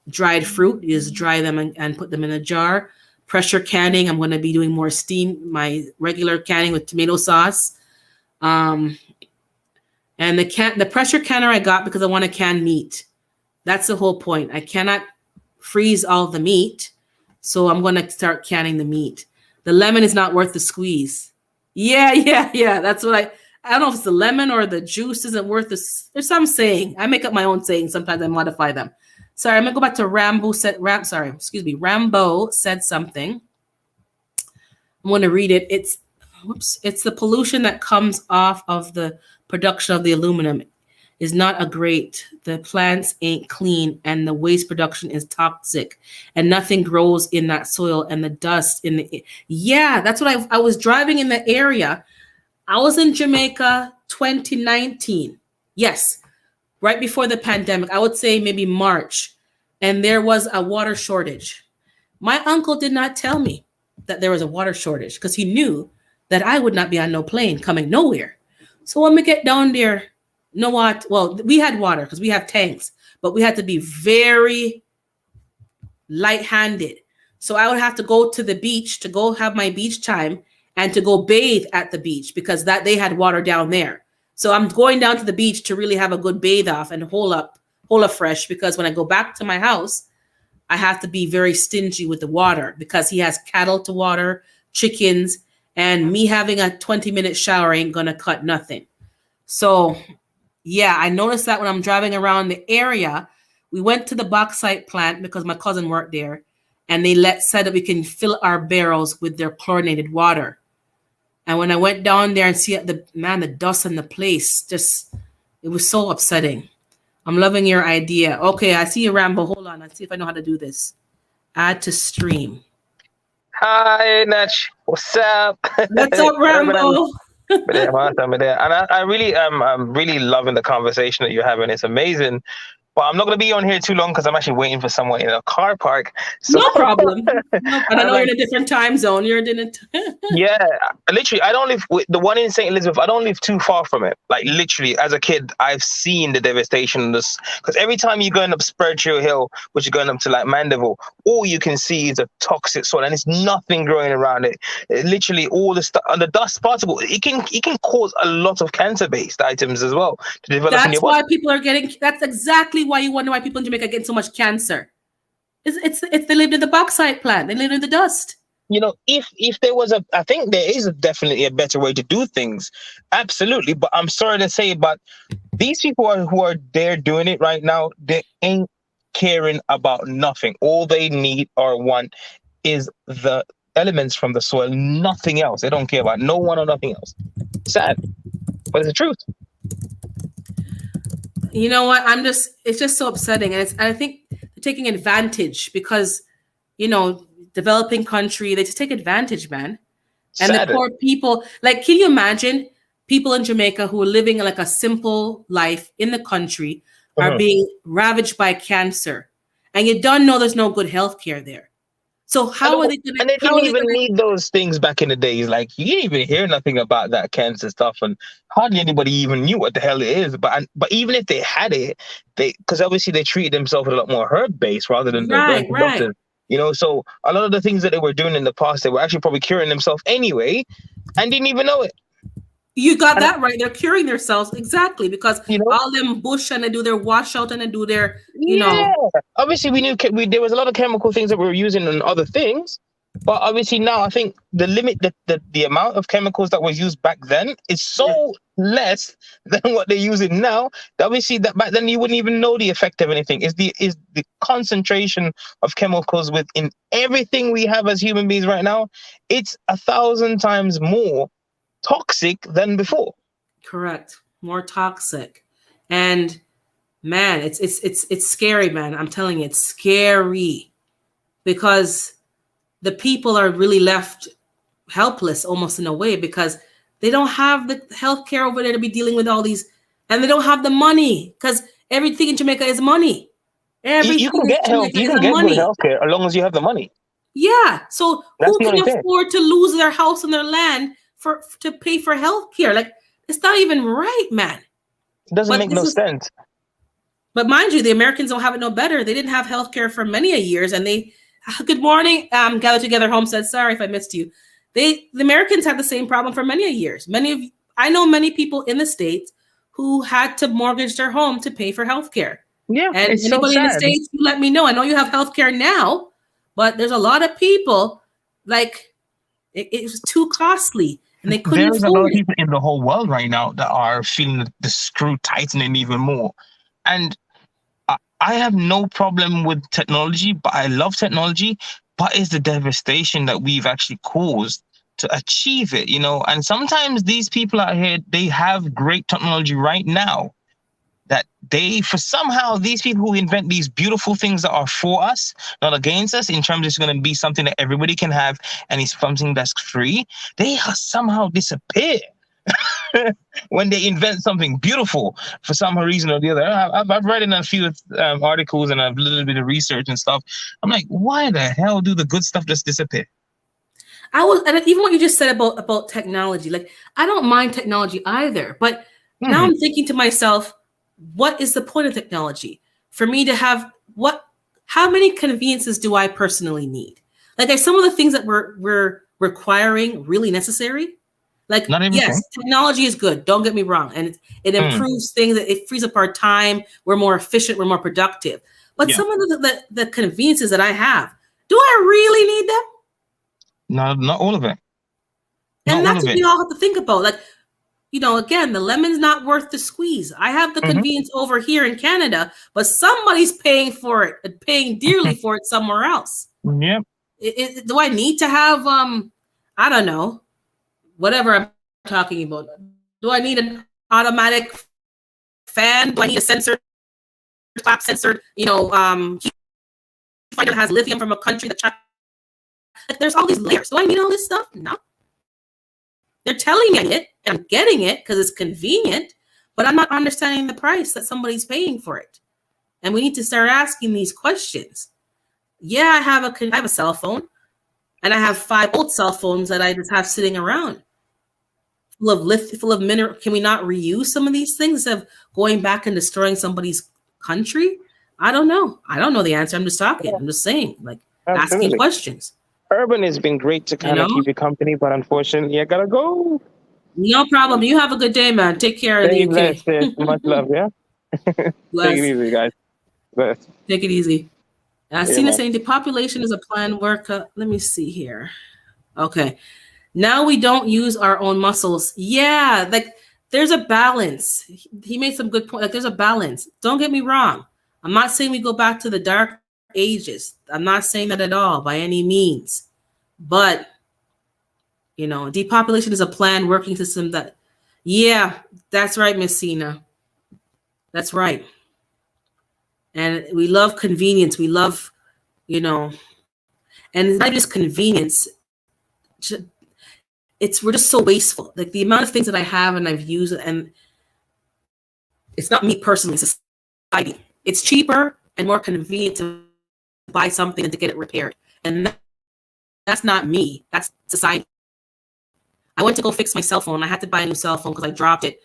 dried fruit, you just dry them and put them in a jar. Pressure canning, I'm going to be doing more my regular canning with tomato sauce. And the pressure canner I got because I want to can meat. That's the whole point. I cannot freeze all the meat, so I'm going to start canning the meat. The lemon is not worth the squeeze. Yeah. That's what I don't know if it's the lemon or the juice isn't worth this. There's some saying. I make up my own saying. Sometimes I modify them. Sorry, I'm going to go back to Rambo said something. I'm going to read it. It's the pollution that comes off of the production of the aluminum is not the plants ain't clean, and the waste production is toxic, and nothing grows in that soil, and the dust that's what I was driving in the area. I was in Jamaica 2019. Yes, right before the pandemic. I would say maybe March, and there was a water shortage. My uncle did not tell me that there was a water shortage because he knew that I would not be on no plane coming nowhere. So when we get down there, we had water because we have tanks, but we had to be very light-handed. So I would have to go to the beach to go have my beach time and to go bathe at the beach because they had water down there. So I'm going down to the beach to really have a good bathe off and hole up fresh, because when I go back to my house, I have to be very stingy with the water because he has cattle to water, chickens, and me having a 20-minute shower ain't going to cut nothing. So yeah, I noticed that when I'm driving around the area. We went to the bauxite plant because my cousin worked there, and they said that we can fill our barrels with their chlorinated water. And when I went down there and see the dust in the place, it was so upsetting. I'm loving your idea. Okay, I see you, Rambo. Hold on, let's see if I know how to do this. Add to stream.
Hi, Natch. What's up?
What's up, Rambo?
And I'm really loving the conversation that you're having. It's amazing. But I'm not going to be on here too long because I'm actually waiting for someone in a car park. So.
No problem. And I know you're in a different time zone.
Yeah, literally, I don't live with the one in St. Elizabeth. I don't live too far from it. Like literally, as a kid, I've seen the devastation. Because every time you're going up Spurgeon Hill, which is going up to like Mandeville, all you can see is a toxic soil, and there's nothing growing around it. Literally, all the stuff and the dust particle. It can cause a lot of cancer-based items as well to develop.
That's why people are getting. That's exactly why you wonder why people in Jamaica get so much cancer. It's they lived in the bauxite plant. They lived in the dust.
If there was I think there is definitely a better way to do things. Absolutely. But I'm sorry to say, but these people who are there doing it right now, they ain't caring about nothing. All they need or want is the elements from the soil, nothing else. They don't care about no one or nothing else. Sad, but it's the truth.
You know what? It's just so upsetting. And I think they're taking advantage because, developing country, they just take advantage, man. And the poor people, like, can you imagine people in Jamaica who are living like a simple life in the country are being ravaged by cancer, and you don't know there's no good health care there. So
I
how are
know,
they gonna?
and they
How
didn't
are they
even
gonna?
need those things back in the days. Like you didn't even hear nothing about that cancer stuff, and hardly anybody even knew what the hell it is. But even if they had it, they because obviously they treated themselves a lot more herb based rather than going
Right,
to
right.
doctors. So a lot of the things that they were doing in the past, they were actually probably curing themselves anyway, and didn't even know it.
You got
And
that right. They're curing themselves exactly because
you know,
all them bush and they do their washout and they do their,
yeah, obviously we knew there was a lot of chemical things that we were using and other things, but obviously now I think the limit, the amount of chemicals that was used back then is
yeah,
so less than what they're using now. That obviously that back then you wouldn't even know the effect of anything. Is the concentration of chemicals within everything we have as human beings right now? It's 1,000 times more toxic than before.
correct. More toxic, and man, it's scary, man. I'm telling you, it's scary because the people are really left helpless almost in a way because they don't have the health care over there to be dealing with all these, and they don't have the money because everything in Jamaica is money.
You
Everything
can
in
get help.
Jamaica
You
is
can
a
get good
money.
healthcare as long as you have the money.
Yeah. So
That's
who
the
can
only thing.
afford to lose their house and their land for to pay for health care? Like it's not even right, man.
It doesn't
But
make
this
no
is
sense.
but mind you, the Americans don't have it no better. They didn't have health care for many a years and they good morning, gather together home said, sorry if I missed you. The Americans had the same problem for many a years. I know many people in the States who had to mortgage their home to pay for health care.
Yeah,
And
it's so
anybody in the
sad.
States, you let me know. I know you have health care now, but there's a lot of people like it was too costly and they couldn't
There is a lot of
afford it.
people in the whole world right now that are feeling the screw tightening even more. And I have no problem with technology, but I love technology. But it's the devastation that we've actually caused to achieve it, And sometimes these people out here, they have great technology right now that for somehow these people who invent these beautiful things that are for us, not against us, in terms it's going to be something that everybody can have and it's something that's free, they somehow disappear when they invent something beautiful for some reason or the other. I've read in a few articles and a little bit of research and stuff. I'm like, why the hell do the good stuff just disappear?
And even what you just said about technology, like I don't mind technology either, but now
Hmm.
I'm thinking to myself, what is the point of technology? For me to have how many conveniences do I personally need? Like are some of the things that we're requiring really necessary? Like,
Not
yes,
everything.
technology is good. Don't get me wrong. And it
Hmm.
improves things, it frees up our time, we're more efficient, we're more productive. But
Yeah.
some of the conveniences that I have, do I really need them?
Not all of it. Not
And
all
that's
of
what
it.
we all have to think about. Like, again, the lemon's not worth the squeeze. I have the
Hmm.
convenience over here in Canada, but somebody's paying for it and paying dearly for it somewhere else.
Yep.
Do I need to have I don't know, whatever I'm talking about? Do I need an automatic fan? Do I need a sensor, top sensor? Heat finder that has lithium from a country that there's all these layers. Do I need all this stuff? No. They're telling me it, and I'm getting it because it's convenient, but I'm not understanding the price that somebody's paying for it. And we need to start asking these questions. Yeah, I have a cell phone, and I have 5 old cell phones that I just have sitting around, full of mineral. Can we not reuse some of these things instead of going back and destroying somebody's country? I don't know. I don't know the answer. I'm just talking. I'm just saying, like asking
Absolutely.
questions.
Urban has been great to
You
kind of
know,
keep you company, but unfortunately, I gotta go.
no problem. You have a good day, man. Take care in the
Stay
UK.
blessed, sis. Much love, yeah? Take it
Bless.
easy, guys. Bless.
Take it easy.
Yeah,
Sina
man.
saying the population is a planned worker. Let me see here. Okay. Now we don't use our own muscles. Yeah, like there's a balance. He made some good point. Like there's a balance. Don't get me wrong. I'm not saying we go back to the dark ages. I'm not saying that at all by any means. But depopulation is a planned working system that, yeah, that's right, Miss Sina. That's right. And we love convenience. We love, and it's not just convenience. We're just so wasteful. Like the amount of things that I have and I've used, and it's not me personally, it's society. It's cheaper and more convenient to buy something than to get it repaired. And that's not me. That's society. I went to go fix my cell phone. I had to buy a new cell phone because I dropped it.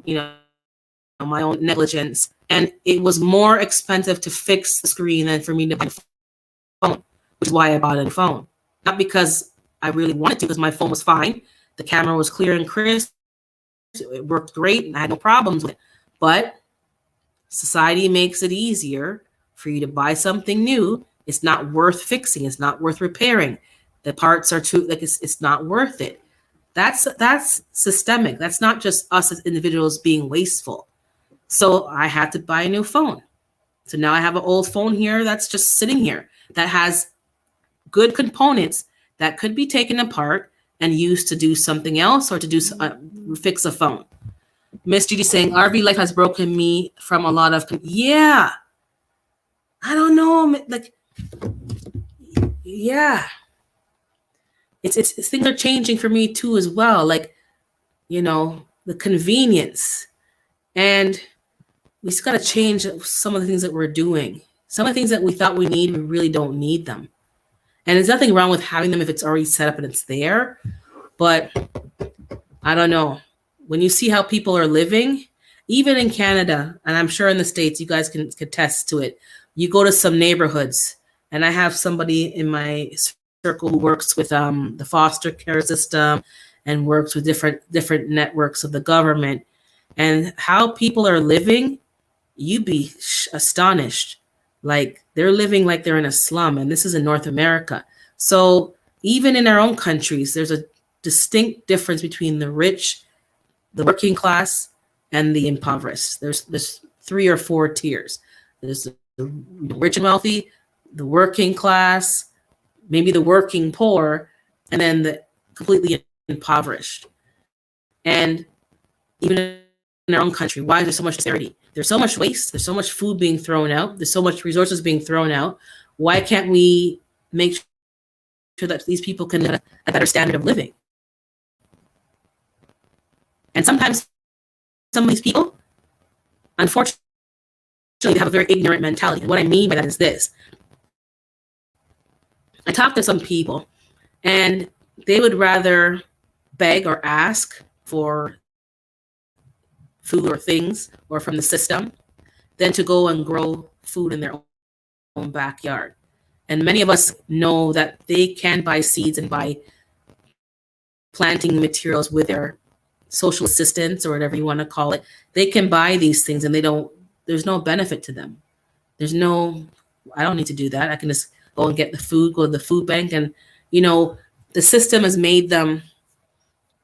You know, my own negligence, and it was more expensive to fix the screen than for me to buy a phone, which is why I bought a new phone. Not because I really wanted to, because my phone was fine. The camera was clear and crisp. It worked great, and I had no problems with it. But society makes it easier for you to buy something new. It's not worth fixing. It's not worth repairing. The parts are too like it's not worth it. That's systemic. That's not just us as individuals being wasteful. So I had to buy a new phone. So now I have an old phone here that's just sitting here that has good components that could be taken apart and used to do something else or to do fix a phone. Miss Judy saying RV life has broken me from a lot of yeah. I don't know, like yeah. It's things are changing for me too as well. Like, you know, the convenience, and we just got to change some of the things that we're doing. Some of the things that we thought we need, we really don't need them. And there's nothing wrong with having them if it's already set up and it's there. But I don't know. When you see how people are living, even in Canada, and I'm sure in the States, you guys can attest to it. You go to some neighborhoods, and I have somebody in my circle who works with the foster care system and works with different networks of the government, and how people are living, you'd be astonished. Like they're living like they're in a slum, and this is in North America. So even in our own countries, there's a distinct difference between the rich, the working class, and the impoverished. There's 3 or 4 tiers. There's the rich and wealthy, the working class, maybe the working poor, and then the completely impoverished. And even in our own country, why is there so much disparity? There's so much waste. There's so much food being thrown out. There's so much resources being thrown out. Why can't we make sure that these people can live a better standard of living? And sometimes some of these people, unfortunately, they have a very ignorant mentality. And what I mean by that is this. I talk to some people, and they would rather beg or ask for food or things or from the system than to go and grow food in their own backyard. And many of us know that they can buy seeds and buy planting materials with their social assistance or whatever you want to call it. They can buy these things, and there's no benefit to them. I don't need to do that. I can just go and get the food, go to the food bank. And, you know, the system has made them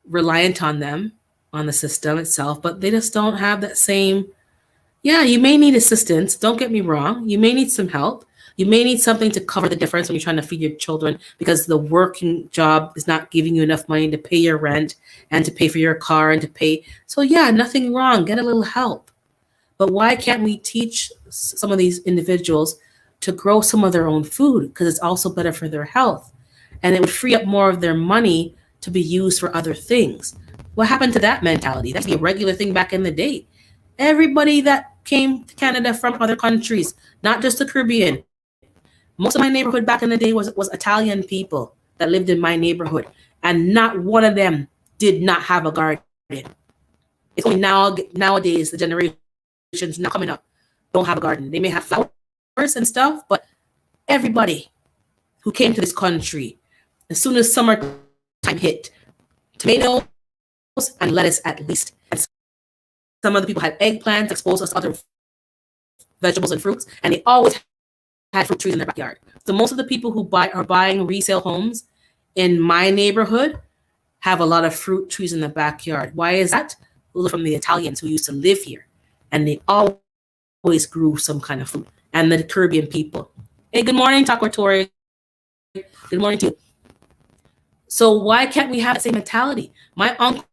reliant on the system itself, but they just don't have that same, yeah, you may need assistance. Don't get me wrong. You may need some help. You may need something to cover the difference when you're trying to feed your children because the working job is not giving you enough money to pay your rent and to pay for your car and to pay. So yeah, nothing wrong. Get a little help. But why can't we teach some of these individuals to grow some of their own food? Because it's also better for their health. And it would free up more of their money to be used for other things. What happened to that mentality? That's a regular thing back in the day. Everybody that came to Canada from other countries, not just the Caribbean. Most of my neighborhood back in the day was Italian people that lived in my neighborhood. And not one of them did not have a garden. It's only nowadays, the generations now coming up don't have a garden. They may have flowers and stuff, but everybody who came to this country, as soon as summertime hit, tomatoes and lettuce at least. And some of the people had eggplants, exposed us to other vegetables and fruits, and they always had fruit trees in their backyard. So most of the people who are buying resale homes in my neighborhood have a lot of fruit trees in the backyard. Why is that? Those are from the Italians who used to live here, and they always grew some kind of food. And the Caribbean people. Hey, good morning, Taco Tori. Good morning to you. So why can't we have the same mentality? My uncle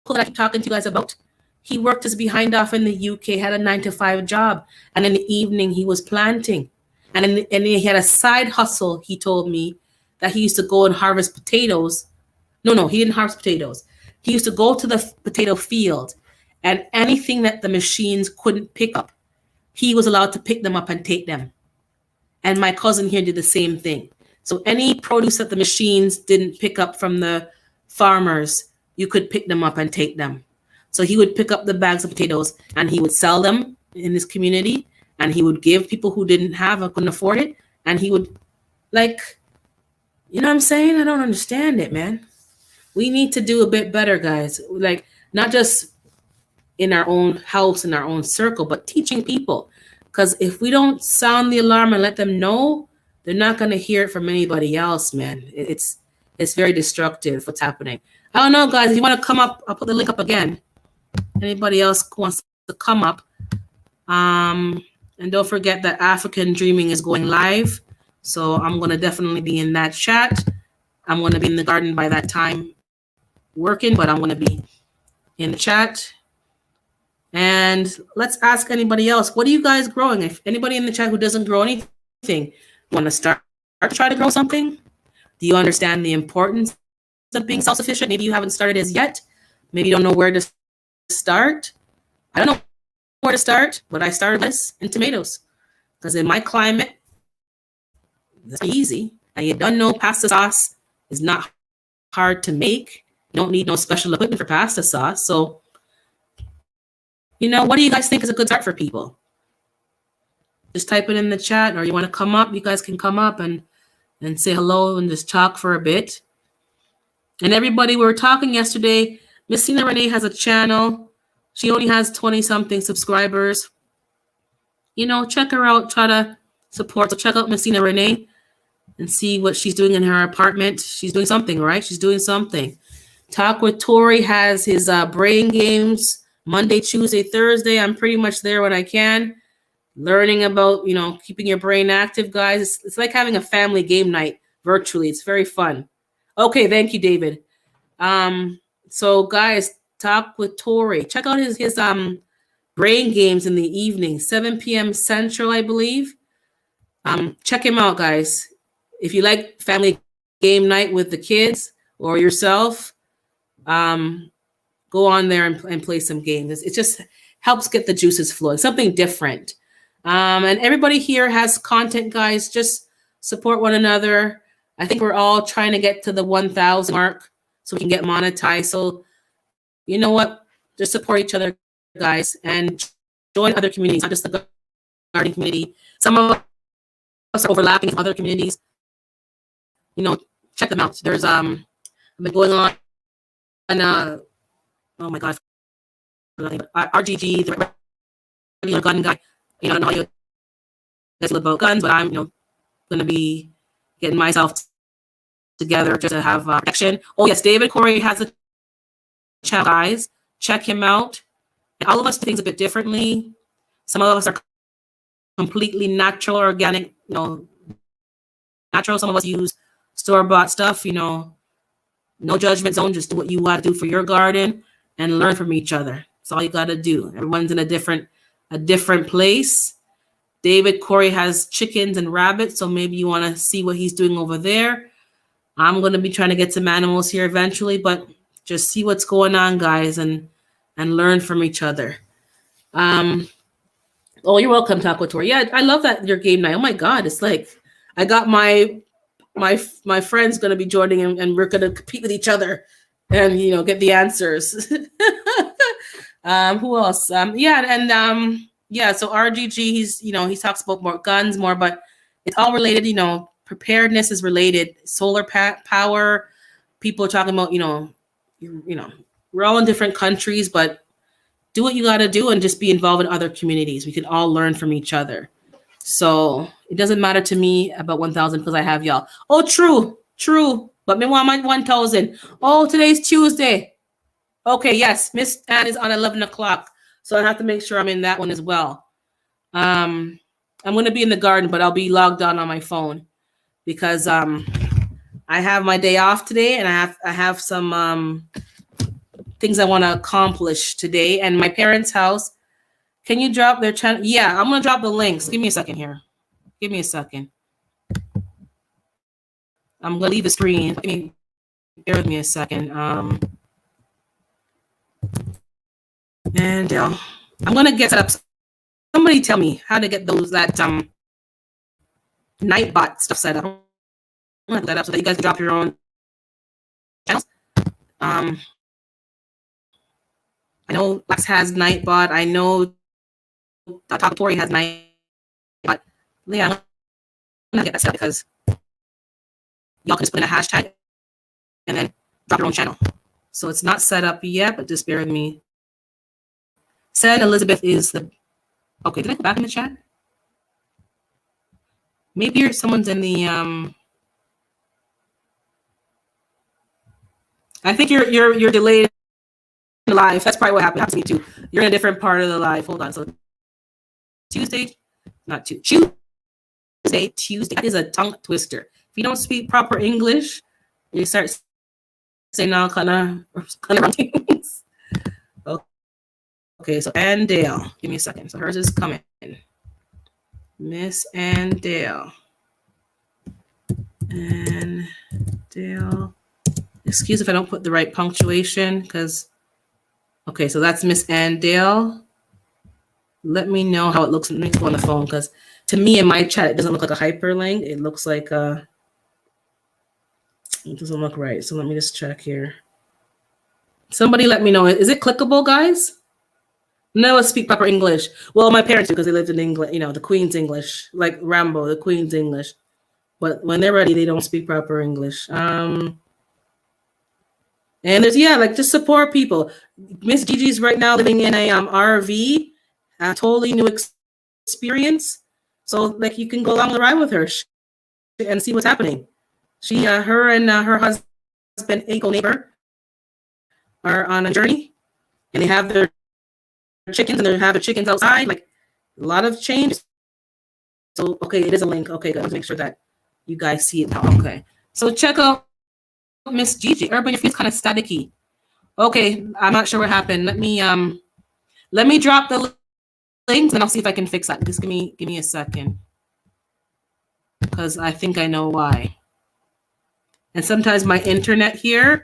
that I keep talking to you guys about, he worked his behind off in the UK, had a 9-to-5 job, and in the evening he was planting. And he had a side hustle, he told me, that he used to go and harvest potatoes. No, he didn't harvest potatoes. He used to go to the potato field, and anything that the machines couldn't pick up, he was allowed to pick them up and take them. And my cousin here did the same thing. So any produce that the machines didn't pick up from the farmers, you could pick them up and take them. So he would pick up the bags of potatoes and he would sell them in this community, and he would give people who didn't have or couldn't afford it. And he would, like, you know what I'm saying? I don't understand it, man. We need to do a bit better, guys. Like, not just in our own house, in our own circle, but teaching people. Because if we don't sound the alarm and let them know, they're not going to hear it from anybody else, man. It's very destructive what's happening. I don't know, guys. If you want to come up, I'll put the link up again. Anybody else wants to come up? And don't forget that African Dreaming is going live. So I'm going to definitely be in that chat. I'm going to be in the garden by that time working, but I'm going to be in the chat. And let's ask anybody else. What are you guys growing? If anybody in the chat who doesn't grow anything, want to start try to grow something? Do you understand the importance of being self-sufficient? Maybe you haven't started as yet. Maybe you don't know where to start. I don't know where to start, but I started this in tomatoes. Because in my climate, that's easy. And you don't know pasta sauce is not hard to make. You don't need no special equipment for pasta sauce. So, you know, what do you guys think is a good start for people? Just type it in the chat, or you want to come up, you guys can come up and say hello and just talk for a bit. And everybody, we were talking yesterday, Messina Renee has a channel. She only has 20-something subscribers. You know, check her out, try to support. So check out Messina Renee and see what she's doing in her apartment. She's doing something, right? She's doing something. Talk with Tori has his brain games Monday, Tuesday, Thursday. I'm pretty much there when I can. Learning about, you know, keeping your brain active, guys. It's like having a family game night virtually. It's very fun. Okay, thank you, David. So guys, talk with Tori. Check out his brain games in the evening, 7 p.m. Central, I believe. Check him out, guys. If you like family game night with the kids or yourself, go on there and play some games. It just helps get the juices flowing, something different. And everybody here has content, guys. Just support one another. I think we're all trying to get to the 1,000 mark so we can get monetized. So, you know what? Just support each other, guys, and join other communities, not just the gardening community. Some of us are overlapping in other communities. You know, check them out. There's I've been going on oh my god, RGG, the regular gun guy. You know, I don't know how you guys feel about guns, but I'm, you know, gonna be getting myself together just to have protection. Oh yes, David Corey has a channel, guys. Check him out. And all of us do things a bit differently. Some of us are completely natural, organic, you know, natural. Some of us use store-bought stuff, you know, no judgment zone. Just do what you want to do for your garden and learn from each other. That's all you got to do. Everyone's in a different place. David Corey has chickens and rabbits, so maybe you want to see what he's doing over there. I'm going to be trying to get some animals here eventually, but just see what's going on, guys, and learn from each other. Oh, you're welcome, Taco Tori. Yeah, I love that your game night. Oh my God, it's like I got my friends going to be joining, and we're going to compete with each other, and you know, get the answers. Who else? Yeah, so RGG, he talks about more guns, but it's all related. You know, preparedness is related. Solar power. People are talking about, you know, we're all in different countries, but do what you got to do and just be involved in other communities. We can all learn from each other. So it doesn't matter to me about 1,000 because I have y'all. Oh, true. But me want my 1,000. Oh, today's Tuesday. Okay, yes, Miss Ann is on 11 o'clock. So I have to make sure I'm in that one as well. I'm going to be in the garden, but I'll be logged on my phone because I have my day off today, and I have some things I want to accomplish today. And my parents' house, can you drop their channel? Yeah, I'm going to drop the links. Give me a second here. Give me a second. I'm going to leave the screen. Bear with me a second. And I'm going to get set up. Somebody tell me how to get that Nightbot stuff set up. I'm gonna put that up so that you guys can drop your own channels. I know Lex has Nightbot. I know Talk Tori has Nightbot. Yeah, I'm gonna get that set because y'all can just put in a hashtag and then drop your own channel. So it's not set up yet, but just bear with me. Said Elizabeth is the... Okay, did I go back in the chat? Maybe someone's in the... I think you're delayed in live. That's probably what happened to me too. You're in a different part of the live. Hold on. So Tuesday, not Tuesday. That is a tongue twister. If you don't speak proper English, you start saying all kind of wrong things. Okay, so Ann Dale. Give me a second. So hers is coming. Miss Ann Dale. Ann Dale. Excuse if I don't put the right punctuation, because... Okay, so that's Miss Ann Dale. Let me know how it looks. Let me go on the phone, because to me in my chat, it doesn't look like a hyperlink. It looks like it doesn't look right. So let me just check here. Somebody let me know. Is it clickable, guys? No, I speak proper English. Well, my parents do because they lived in England, the Queen's English, like Rambo, the Queen's English. But when they're ready, they don't speak proper English. And there's, just support people. Miss Gigi's right now living in a RV, a totally new experience. So you can go along the ride with her and see what's happening. Her and her husband, Eco Neighbor, are on a journey, and they have their chickens, and they have their chickens outside. Like a lot of change. So okay, it is a link. Okay, guys, make sure that you guys see it now. Okay, so check out Miss Gigi. Everybody feels kind of staticky. Okay, I'm not sure what happened. Let me drop the links and I'll see if I can fix that. Just give me a second, because I think I know why. And sometimes my internet here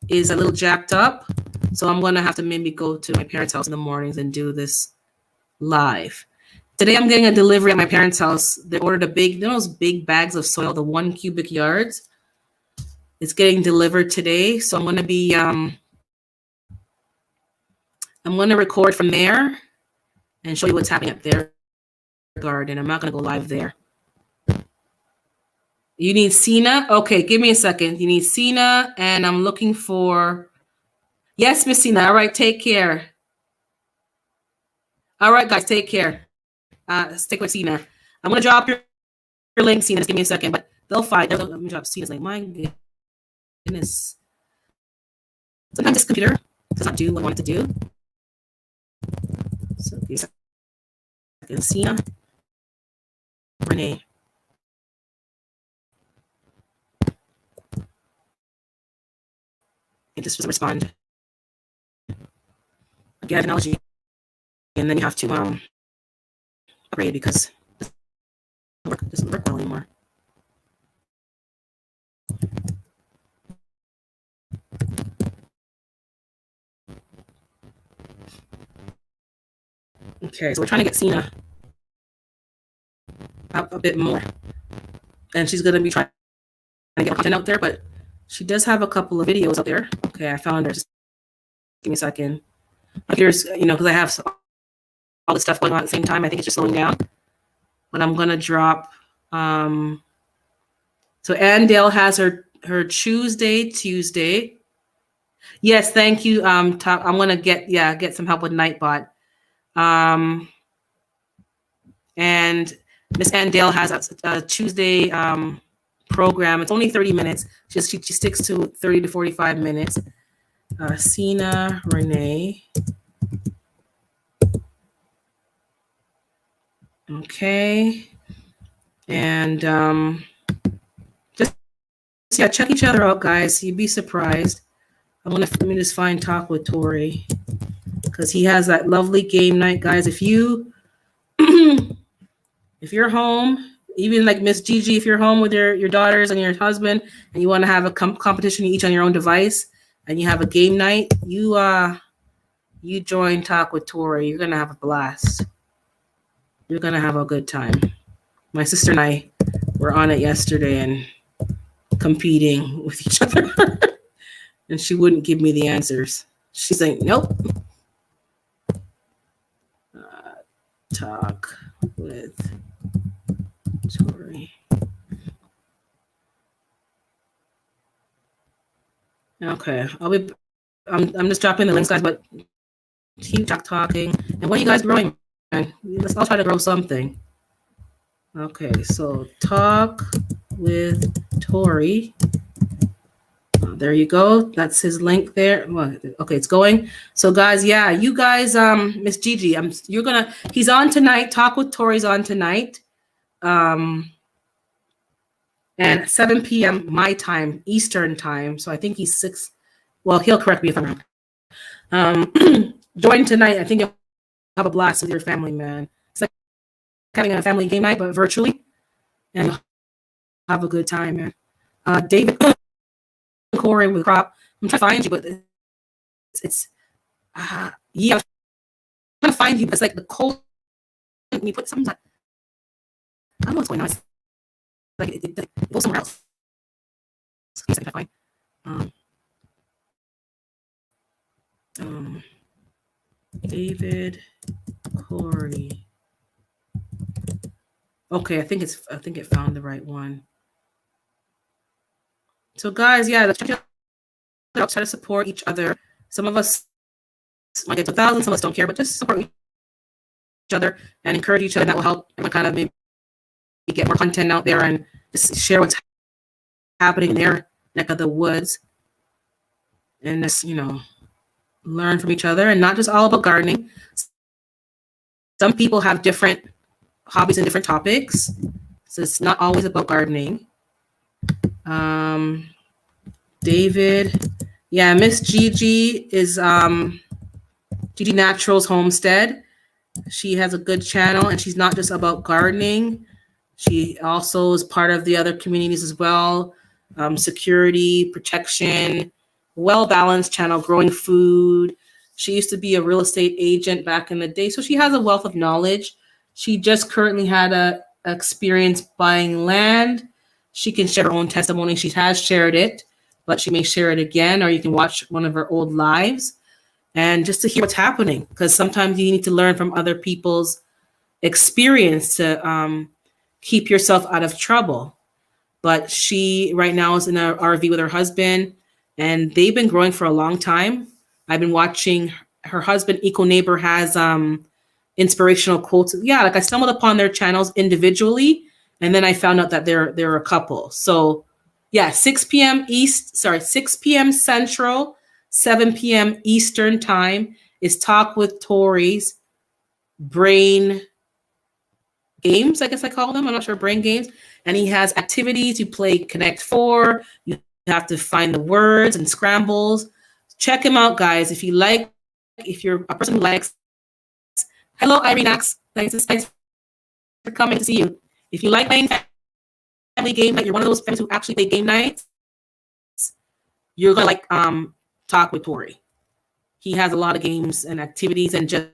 is a little jacked up, so I'm gonna have to maybe go to my parents' house in the mornings and do this live. Today I'm getting a delivery at my parents' house. They ordered those big bags of soil, the 1 cubic yards. It's getting delivered today, so I'm gonna be I'm gonna record from there and show you what's happening at their garden. I'm not gonna go live there. You need Sina? Okay, give me a second. You need Sina, and I'm looking for... Yes, Miss Sina. All right, take care. All right, guys, take care. Stick with Sina. I'm going to drop your link, Sina. Just give me a second, but they'll find... Let me drop Sina's link. My goodness. Sometimes this computer does not do what I want it to do. So give me a second. Sina. Renee. It just doesn't respond. Get technology, and then you have to upgrade because it doesn't work well anymore. Okay, so we're trying to get Sina up a bit more, and she's gonna be trying to get content out there, but she does have a couple of videos out there. Okay, I found her. Just give me a second. Here's, because I have all this stuff going on at the same time, I think it's just slowing down. But I'm gonna drop. So Ann Dale has her Tuesday. Yes, thank you. I'm gonna get some help with Nightbot. And Miss Ann Dale has a Tuesday program. It's only 30 minutes. She sticks to 30 to 45 minutes. Sina Renee. Okay. And just check each other out, guys. You'd be surprised. Let me just find Talk with Tori, because he has that lovely game night, guys. If you're home, even like Miss Gigi, if you're home with your daughters and your husband, and you want to have a competition each on your own device, and you have a game night, you join Talk with Tori. You're gonna have a blast. You're gonna have a good time. My sister and I were on it yesterday, and competing with each other. And she wouldn't give me the answers. She's like, nope. Talk with Tori. Okay, I'm just dropping the links, guys, but keep talking. And what are you guys growing? Let's all try to grow something. Okay, so talk with Tori. There you go. That's his link there. Okay, it's going. So guys, yeah, you guys, Miss Gigi, he's on tonight. Talk with Tori's on tonight. And 7 p.m. my time, Eastern time. So I think he's 6. Well, he'll correct me if I'm wrong. Join tonight. I think you'll have a blast with your family, man. It's like having a family game night, but virtually. And you'll have a good time, man. David Corey with crop. I'm trying to find you, but it's yeah, I'm trying to find you, but it's like the cold. When you put something like, I don't know what's going on. It's like it goes somewhere else. Yes, I can find. David Corey. Okay, I think it found the right one. So guys, yeah, let's try to support each other. Some of us might get to 1,000, some of us don't care, but just support each other and encourage each other. That will help kind of maybe get more content out there and just share what's happening in their neck of the woods. And just, learn from each other, and not just all about gardening. Some people have different hobbies and different topics, so it's not always about gardening. David, yeah, Miss Gigi is Gigi Naturals Homestead. She has a good channel, and she's not just about gardening. She also is part of the other communities as well. Security, protection, well-balanced channel, growing food. She used to be a real estate agent back in the day, so she has a wealth of knowledge. She just currently had a experience buying land. She can share her own testimony. She has shared it, but she may share it again, or you can watch one of her old lives and just to hear what's happening, because sometimes you need to learn from other people's experience to keep yourself out of trouble. But she right now is in an RV with her husband, and they've been growing for a long time. I've been watching her husband, Eco Neighbor, has inspirational quotes. Yeah, like I stumbled upon their channels individually, and then I found out that they're a couple. So yeah, 6 p.m. Central, 7 p.m. Eastern time is Talk with Tori's Brain Games, I guess I call them. I'm not sure, brain games. And he has activities. You play Connect 4. You have to find the words and scrambles. Check him out, guys. If you're a person who likes, hello, Irene Axe. Thanks for coming to see you. If you like playing family game night, you're one of those friends who actually play game nights, you're going to like Talk with Tori. He has a lot of games and activities, and just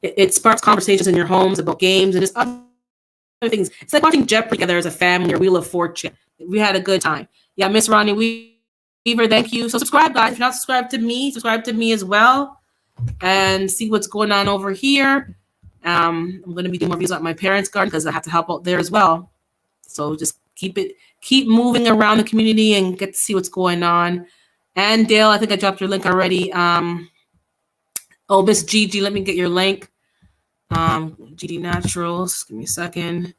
it sparks conversations in your homes about games and just other things. It's like watching Jeopardy together as a family or Wheel of Fortune. We had a good time. Yeah, Miss Ronnie Weaver, thank you. So subscribe, guys. If you're not subscribed to me, subscribe to me as well and see what's going on over here. I'm going to be doing more videos at my parents' garden because I have to help out there as well. So just keep moving around the community and get to see what's going on. And Dale, I think I dropped your link already. Miss Gigi, let me get your link. GD Naturals, give me a second.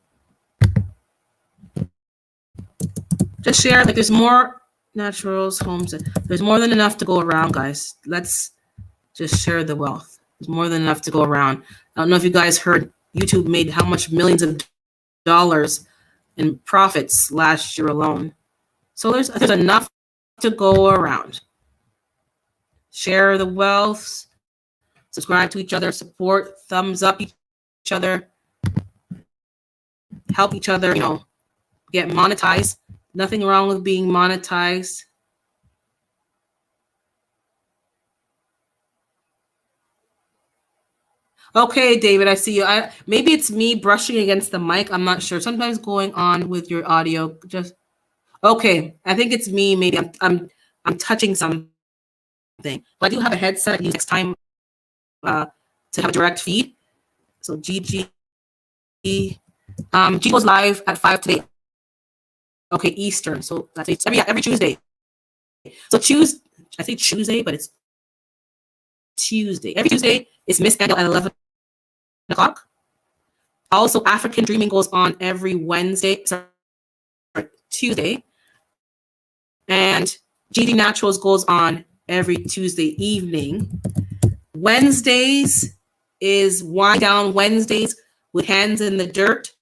Just share, like there's more naturals, homes. There's more than enough to go around, guys. Let's just share the wealth. There's more than enough to go around. I don't know if you guys heard YouTube made how much millions of dollars in profits last year alone. So there's enough to go around. Share the wealth. Subscribe to each other, support, thumbs up each other, help each other, get monetized. Nothing wrong with being monetized. Okay, David, I see you. Maybe it's me brushing against the mic. I'm not sure. Sometimes going on with your audio. Okay, I think it's me. Maybe I'm touching something. But I do have a headset I can use next time to have a direct feed. So Gigi, Gigi goes live at 5 today. Okay, Eastern. So that's every Tuesday. So I say Tuesday, but it's Tuesday. Every Tuesday is Miss Angel at 11 o'clock. Also, African Dreaming goes on every Wednesday, sorry, Tuesday. And GD Naturals goes on every Tuesday evening. Wednesdays is Wind Down Wednesdays with Hands in the Dirt.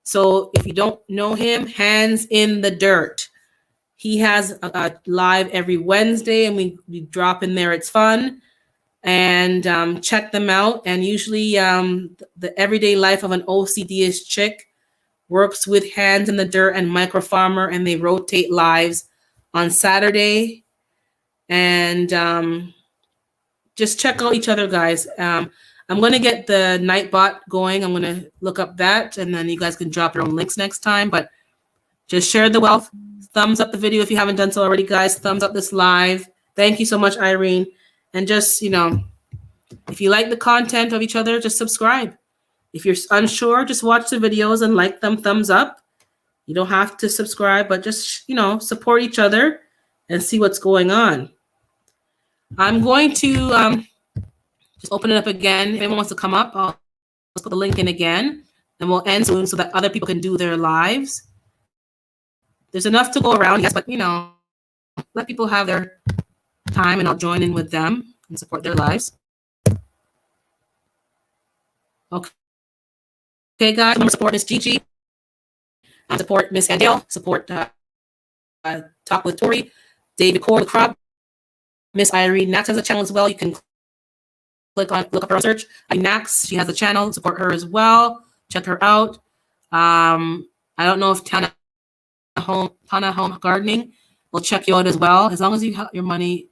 So if you don't know him, Hands in the Dirt. He has a live every Wednesday, and we drop in there. It's fun. And check them out. And usually the everyday life of an OCD-ish chick works with Hands in the Dirt and Micro Farmer, and they rotate lives on Saturday. And just check out each other, guys. I'm going to get the Nightbot going. I'm going to look up that, and then you guys can drop your own links next time. But just share the wealth. Thumbs up the video if you haven't done so already, guys. Thumbs up this live. Thank you so much, Irene. And just, if you like the content of each other, just subscribe. If you're unsure, just watch the videos and like them, thumbs up. You don't have to subscribe, but just, support each other and see what's going on. I'm going to just open it up again. If anyone wants to come up, I'll put the link in again, and we'll end soon so that other people can do their lives. There's enough to go around, yes, but, let people have their time, and I'll join in with them and support their lives. Okay, guys, remember, support Miss Gigi, support Miss Andale, support Talk with Tori, David Core, the Crop, Miss Irene Nax has a channel as well. You can look up her search. Nax, she has a channel. Support her as well. Check her out. I don't know if Tana Home Gardening will check you out as well. As long as you have your money,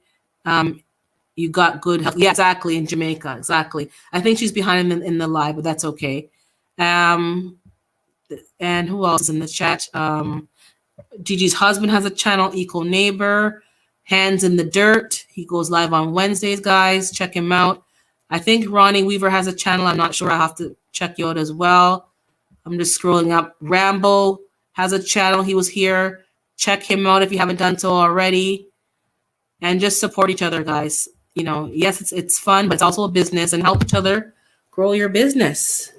you got good health. Yeah, exactly, in Jamaica. Exactly. I think she's behind in the live, but that's okay. And who else is in the chat? Gigi's husband has a channel, Eco Neighbor, Hands in the Dirt. He goes live on Wednesdays, guys. Check him out. I think Ronnie Weaver has a channel. I'm not sure. I'll have to check you out as well. I'm just scrolling up. Rambo has a channel. He was here. Check him out if you haven't done so already. And just support each other, guys. Yes, it's fun, but it's also a business, and help each other grow your business.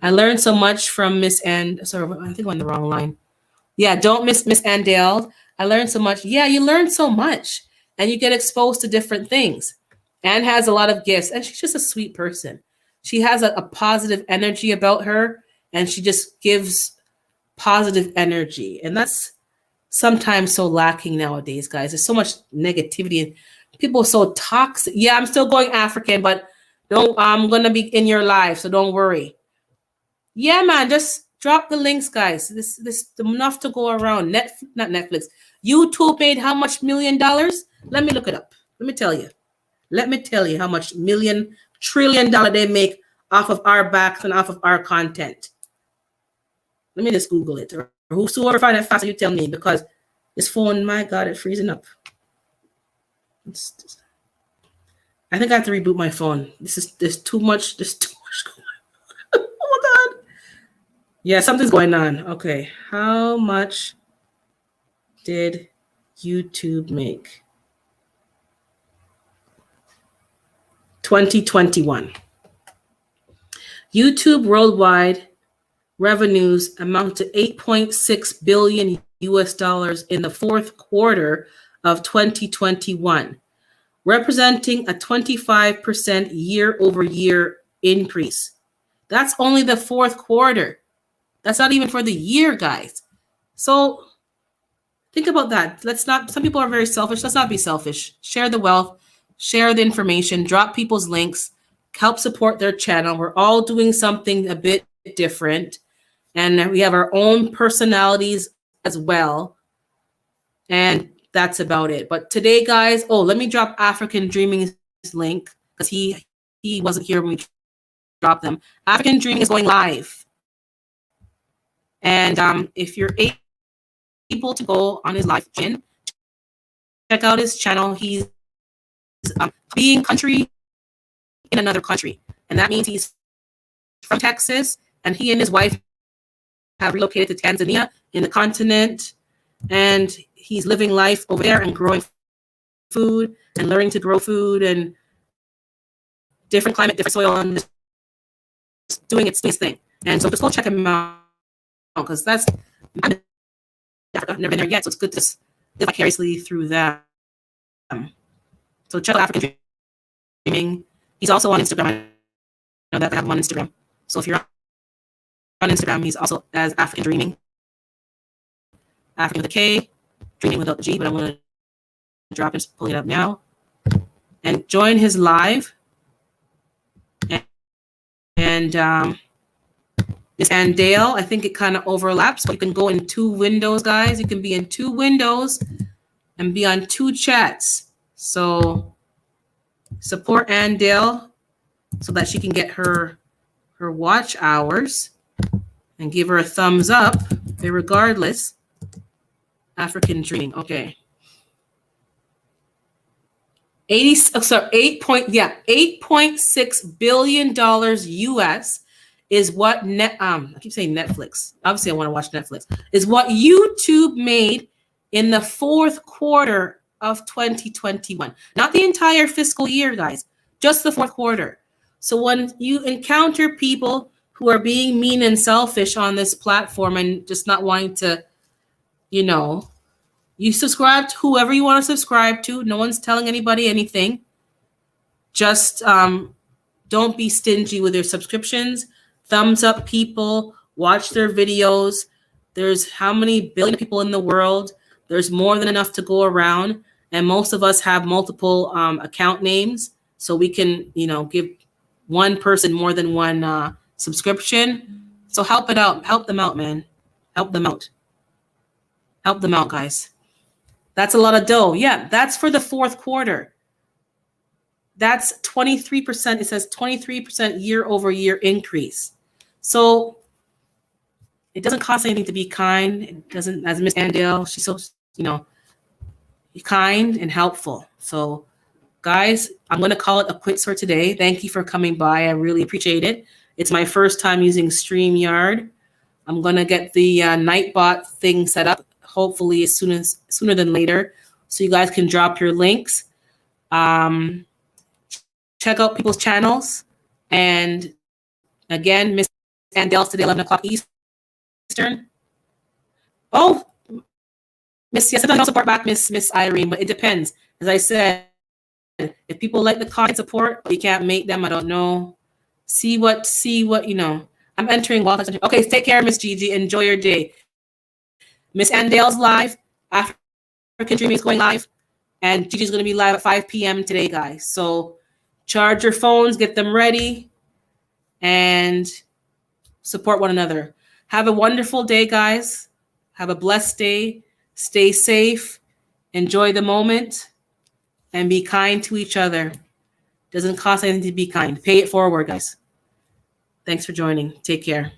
I learned so much from Miss sorry, I think I'm on the wrong line. Yeah, don't miss Miss Andale. I learned so much. Yeah, you learn so much, and you get exposed to different things. Anne has a lot of gifts, and she's just a sweet person. She has a positive energy about her, and she just gives positive energy. And that's sometimes so lacking nowadays, guys. There's so much negativity, and people are so toxic. Yeah, I'm still going African, but I'm going to be in your live, so don't worry. Yeah, man, just drop the links, guys. This enough to go around. Not Netflix. YouTube made how much $1 million? Let me look it up. Let me tell you how much $1 trillion they make off of our backs and off of our content. Let me just Google it. Or whosoever find it faster, you tell me, because this phone, my God, it's freezing up. I think I have to reboot my phone. There's too much going on. Oh my God. Yeah, something's going on. Okay. How much did YouTube make? 2021. YouTube worldwide revenues amount to $8.6 billion US dollars in the fourth quarter of 2021, representing a 25% year-over-year increase. That's only the fourth quarter. That's not even for the year, guys. So think about that. Some people are very selfish. Let's not be selfish. Share the wealth, share the information, drop people's links, help support their channel. We're all doing something a bit different, and we have our own personalities as well. And that's about it. But today, guys, let me drop African Dreaming's link, because he wasn't here when we dropped them. African Dreaming is going live. And if you're able able to go on his live in, check out his channel. He's being country in another country, and that means he's from Texas, and he and his wife have relocated to Tanzania in the continent, and he's living life over there and growing food and learning to grow food and different climate, different soil, and just doing its thing. And so just go check him out, because that's, I'm in Africa, never been there yet, so it's good to live vicariously through that. So check out African Dreaming. He's also on Instagram. I know that I have him on Instagram. So if you're on Instagram, he's also as African Dreaming. African with a K, Dreaming without the G, but I'm going to drop it, pulling it up now. And join his live. And Miss Andale, I think it kind of overlaps, but you can go in 2 windows, guys. You can be in 2 windows and be on 2 chats. So support Andale so that she can get her watch hours, and give her a thumbs up, regardless. African Dreaming, okay. 8.6 billion dollars US is what I keep saying Netflix. Obviously, I want to watch Netflix. Is what YouTube made in the 4th quarter of 2021. Not the entire fiscal year, guys. Just the 4th quarter. So when you encounter people who are being mean and selfish on this platform and just not wanting to, you subscribe to whoever you want to subscribe to. No one's telling anybody anything. Just don't be stingy with your subscriptions. Thumbs up people. Watch their videos. There's how many billion people in the world? There's more than enough to go around. And most of us have multiple account names. So we can, give one person more than one subscription. So help it out. Help them out, man. Help them out. Help them out, guys. That's a lot of dough. Yeah, that's for the 4th quarter. That's 23%. It says 23% year-over-year increase. So it doesn't cost anything to be kind. It doesn't, as Miss Andale, she's so, kind and helpful. So guys, I'm going to call it a quits for today. Thank you for coming by. I really appreciate it. It's my first time using StreamYard. I'm going to get the Nightbot thing set up, hopefully sooner than later, so you guys can drop your links. Check out people's channels. And again, Miss Andale's today, 11 o'clock Eastern. Oh, Miss, yes, I don't support back Miss Irene, but it depends. As I said, if people like the content support, you can't make them. I don't know. See what, I'm entering Walter. Okay, take care, Miss Gigi. Enjoy your day. Miss Andale's live. African Dreaming is going live. And Gigi's going to be live at 5 p.m. today, guys. So charge your phones, get them ready, and support one another. Have a wonderful day, guys. Have a blessed day. Stay safe. Enjoy the moment. And be kind to each other. Doesn't cost anything to be kind. Pay it forward, guys. Thanks for joining. Take care.